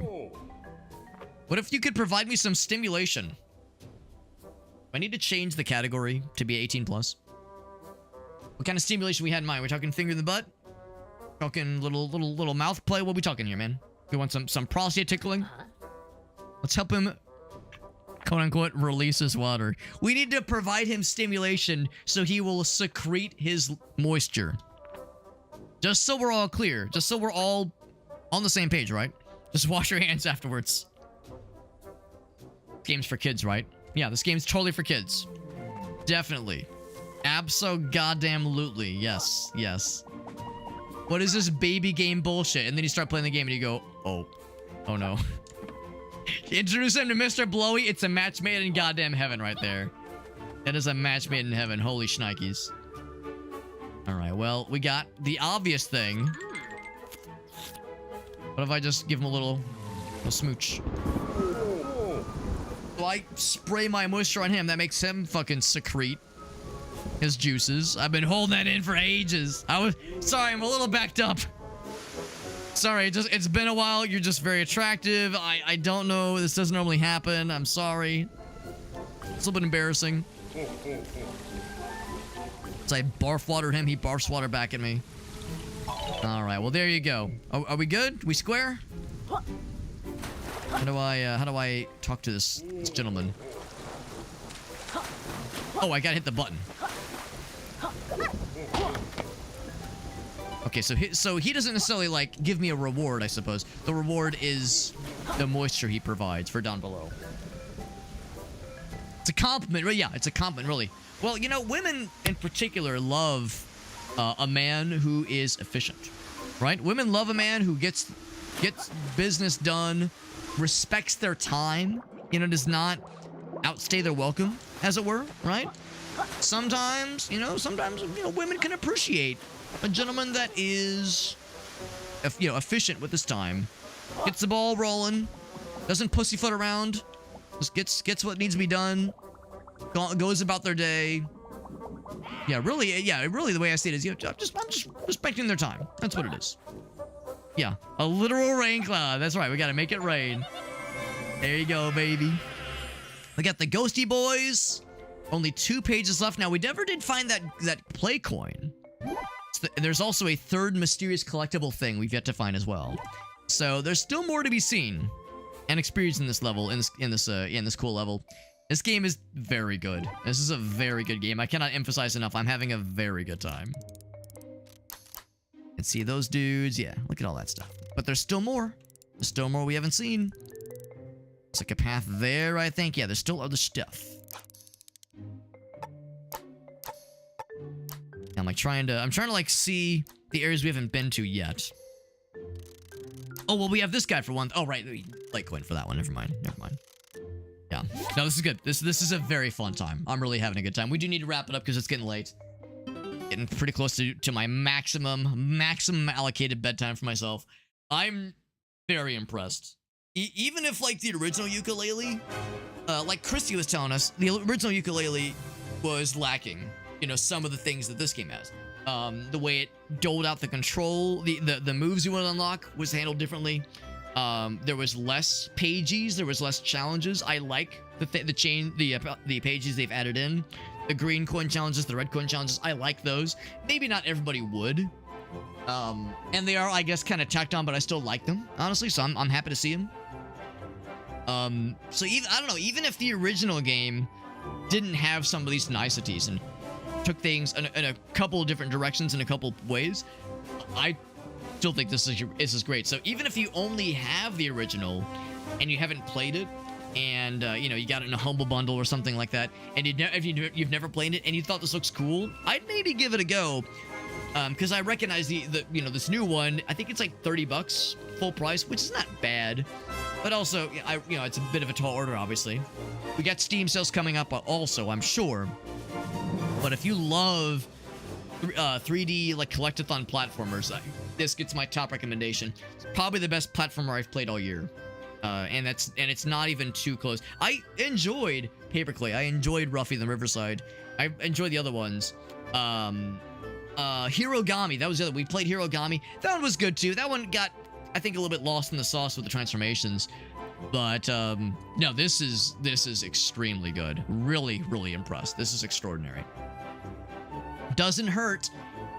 What if you could provide me some stimulation? I need to change the category to be 18+. What kind of stimulation we had in mind? We're talking finger in the butt? Talking little mouth play? What are we talking here, man? We want some prostate tickling? Let's help him, quote unquote, release his water. We need to provide him stimulation so he will secrete his moisture. Just so we're all clear. Just so we're all on the same page, right? Just wash your hands afterwards. Game's for kids, right? Yeah, this game's totally for kids. Definitely. Abso-goddamn-lutely. Yes, yes. What is this baby game bullshit? And then you start playing the game and you go, oh no. Introduce him to Mr. Blowy. It's a match made in goddamn heaven right there. That is a match made in heaven. Holy shnikes. Alright, well, we got the obvious thing. What if I just give him a little smooch? So I spray my moisture on him. That makes him fucking secrete his juices. I've been holding that in for ages. Sorry, I'm a little backed up. Sorry, it's been a while. You're just very attractive. I don't know. This doesn't normally happen. I'm sorry. It's a little bit embarrassing. So I barf water him. He barfs water back at me. All right. Well, there you go. Are we good? We square? How do I talk to this gentleman? Oh, I gotta hit the button. Okay, so he doesn't necessarily, like, give me a reward, I suppose. The reward is the moisture he provides for down below. It's a compliment. Yeah, it's a compliment, really. Well, you know, women in particular love a man who is efficient, right? Women love a man who gets business done, respects their time, you know, does not outstay their welcome, as it were, right? Sometimes, women can appreciate a gentleman that is, efficient with his time, gets the ball rolling, doesn't pussyfoot around, just gets what needs to be done, goes about their day. Really, the way I see it is, I'm just respecting their time. That's what it is. Yeah, a literal rain cloud. That's right, we gotta make it rain. There you go, baby. We got the Ghosty Boys. Only 2 pages left. Now, we never did find that play coin. There's also a third mysterious collectible thing we've yet to find as well. So there's still more to be seen and experienced in this level, in this cool level. This game is very good. This is a very good game. I cannot emphasize enough. I'm having a very good time. And see those dudes. Yeah, look at all that stuff. But there's still more. There's still more we haven't seen. It's like a path there, I think. Yeah, there's still other stuff. I'm trying to like see the areas we haven't been to yet. Oh, well, we have this guy for one. Oh, right. Light coin for that one. Never mind. Yeah. No, this is good. This is a very fun time. I'm really having a good time. We do need to wrap it up because it's getting late. Getting pretty close to my maximum allocated bedtime for myself. I'm very impressed. Even if, like, the original Yooka-Laylee, like Christy was telling us, the original Yooka-Laylee was lacking, some of the things that this game has. The way it doled out the control, the moves you want to unlock was handled differently. There was less pages, there was less challenges. I like the pages they've added in. The green coin challenges, the red coin challenges, I like those. Maybe not everybody would. And they are, I guess, kind of tacked on, but I still like them, honestly, so I'm happy to see them. So even, I don't know, even if the original game didn't have some of these niceties and took things in a couple of different directions in a couple of ways, I still think this is great. So even if you only have the original and you haven't played it, and you got it in a humble bundle or something like that, and you've never played it and you thought this looks cool, I'd maybe give it a go. Because I recognize this new one. I think it's like $30 full price, which is not bad. But also, it's a bit of a tall order, obviously. We got Steam sales coming up also, I'm sure. But if you love 3D like collectathon platformers, this gets my top recommendation. It's probably the best platformer I've played all year. And it's not even too close. I enjoyed Paperclay. I enjoyed Ruffy the Riverside. I enjoyed the other ones. Hirogami, that was the other. We played Hirogami. That one was good too. That one got, I think, a little bit lost in the sauce with the transformations. But no, this is extremely good. Really, really impressed. This is extraordinary. Doesn't hurt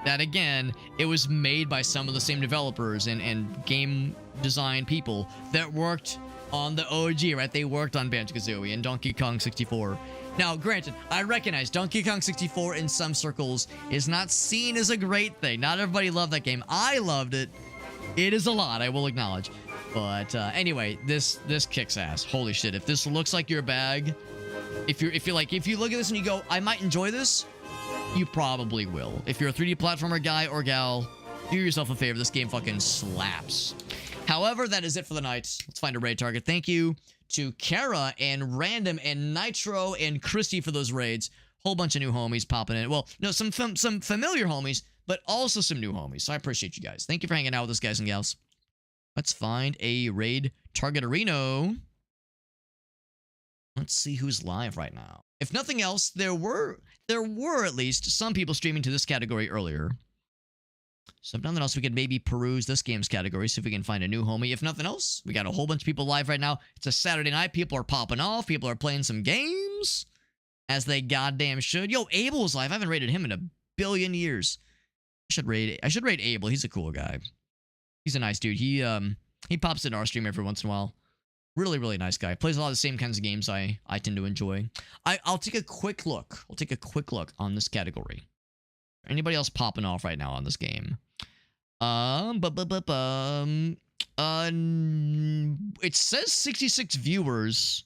that, again, it was made by some of the same developers and game design people that worked on the OG, right? They worked on Banjo-Kazooie and Donkey Kong 64. Now, granted, I recognize Donkey Kong 64 in some circles is not seen as a great thing. Not everybody loved that game. I loved it. It is a lot, I will acknowledge. But anyway, this kicks ass. Holy shit! If this looks like your bag, if you look at this and you go, I might enjoy this, you probably will. If you're a 3D platformer guy or gal, do yourself a favor. This game fucking slaps. However, that is it for the night. Let's find a raid target. Thank you to Kara and Random and Nitro and Christy for those raids. Whole bunch of new homies popping in. Well, no, some familiar homies, but also some new homies. So I appreciate you guys. Thank you for hanging out with us, guys and gals. Let's find a raid target-areno. Let's see who's live right now. If nothing else, there were at least some people streaming to this category earlier. So if nothing else, we could maybe peruse this game's category, see if we can find a new homie. If nothing else, we got a whole bunch of people live right now. It's a Saturday night. People are popping off. People are playing some games, as they goddamn should. Yo, Abel's live. I haven't rated him in a billion years. I should rate Abel. He's a cool guy. He's a nice dude. He pops in our stream every once in a while. Really, really nice guy. Plays a lot of the same kinds of games I tend to enjoy. I'll take a quick look. I'll take a quick look on this category. Anybody else popping off right now on this game? It says 66 viewers,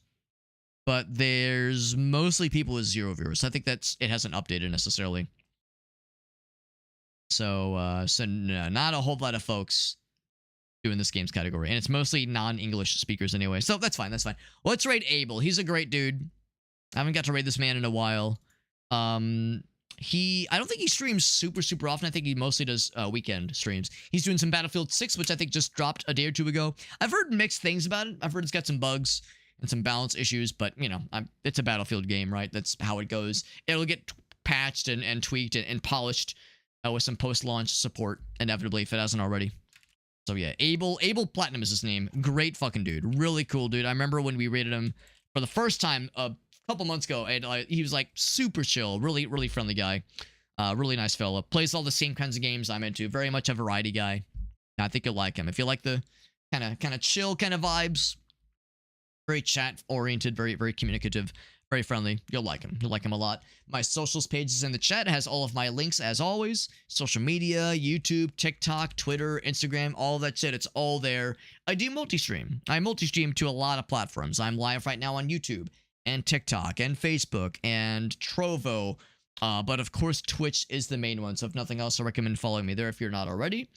but there's mostly people with 0 viewers. I think it hasn't updated necessarily. So, not a whole lot of folks doing this games category, and it's mostly non-English speakers anyway. So that's fine. That's fine. Let's rate Abel. He's a great dude. I haven't got to rate this man in a while. I don't think he streams super often. I think he mostly does weekend streams. He's doing some Battlefield 6, which I think just dropped a day or two ago. I've heard mixed things about it. I've heard it's got some bugs and some balance issues, but you know, it's a Battlefield game, right? That's how it goes. It'll get patched and tweaked and polished with some post-launch support, inevitably, if it hasn't already. So yeah, Abel Platinum is his name. Great fucking dude. Really cool dude. I remember when we rated him for the first time a couple months ago, and he was like super chill, really friendly guy. Really nice fella. Plays all the same kinds of games I'm into. Very much a variety guy. I think you'll like him. If you like the kind of chill kind of vibes, very chat oriented, very communicative, very friendly, you'll like him. You'll like him a lot. My socials page is in the chat. It has all of my links as always. Social media, YouTube, TikTok, Twitter, Instagram, all that shit. It's all there. I do multi-stream. I multi-stream to a lot of platforms. I'm live right now on YouTube and TikTok and Facebook and Trovo. But of course, Twitch is the main one. So if nothing else, I recommend following me there if you're not already.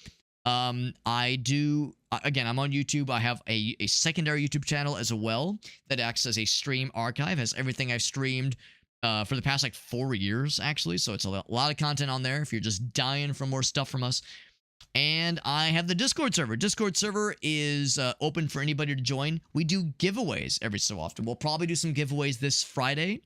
I do, again, I'm on YouTube. I have a secondary YouTube channel as well that acts as a stream archive, has everything I've streamed for the past like 4 years, actually. So it's a lot of content on there if you're just dying for more stuff from us. And I have the Discord server. Discord server is open for anybody to join. We do giveaways every so often. We'll probably do some giveaways this Friday.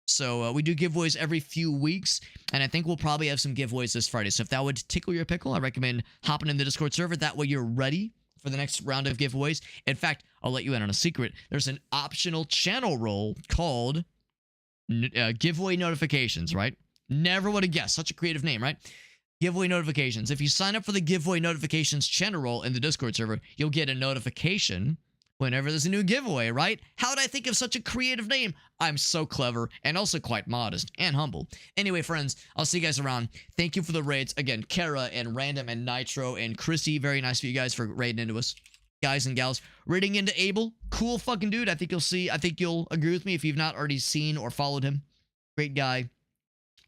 So we do giveaways every few weeks, and I think we'll probably have some giveaways this Friday. So if that would tickle your pickle, I recommend hopping in the Discord server. That way you're ready for the next round of giveaways. In fact, I'll let you in on a secret. There's an optional channel role called giveaway notifications, right? Never would have guessed. Such a creative name, right? Giveaway notifications. If you sign up for the giveaway notifications channel role in the Discord server, you'll get a notification whenever there's a new giveaway, right? How did I think of such a creative name? I'm so clever and also quite modest and humble. Anyway, friends, I'll see you guys around. Thank you for the raids. Again, Kara and Random and Nitro and Chrissy, very nice of you guys for raiding into us. Guys and gals, raiding into Abel. Cool fucking dude. I think you'll agree with me if you've not already seen or followed him. Great guy.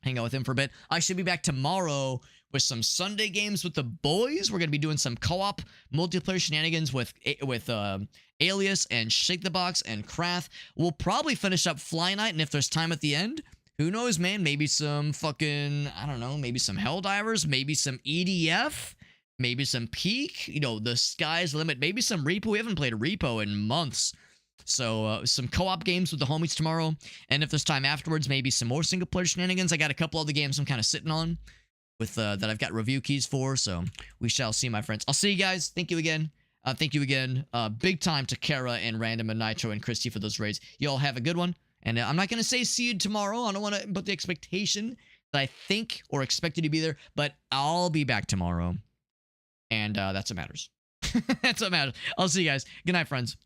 Hang out with him for a bit. I should be back tomorrow with some Sunday games with the boys. We're going to be doing some co-op multiplayer shenanigans with Alias and Shake the Box and Krath. We'll probably finish up Fly Night, and if there's time at the end, who knows, man? Maybe some fucking, I don't know, maybe some Helldivers, maybe some EDF, maybe some Peak. You know, the sky's the limit. Maybe some Repo. We haven't played a Repo in months. So some co-op games with the homies tomorrow. And if there's time afterwards, maybe some more single-player shenanigans. I got a couple other games I'm kind of sitting on with that I've got review keys for. So we shall see, my friends. I'll see you guys. Thank you again. Thank you again. Big time to Kara and Random and Nitro and Christy for those raids. Y'all have a good one. And I'm not going to say see you tomorrow. I don't want to put the expectation that I think or expect you to be there. But I'll be back tomorrow. And that's what matters. That's what matters. I'll see you guys. Good night, friends.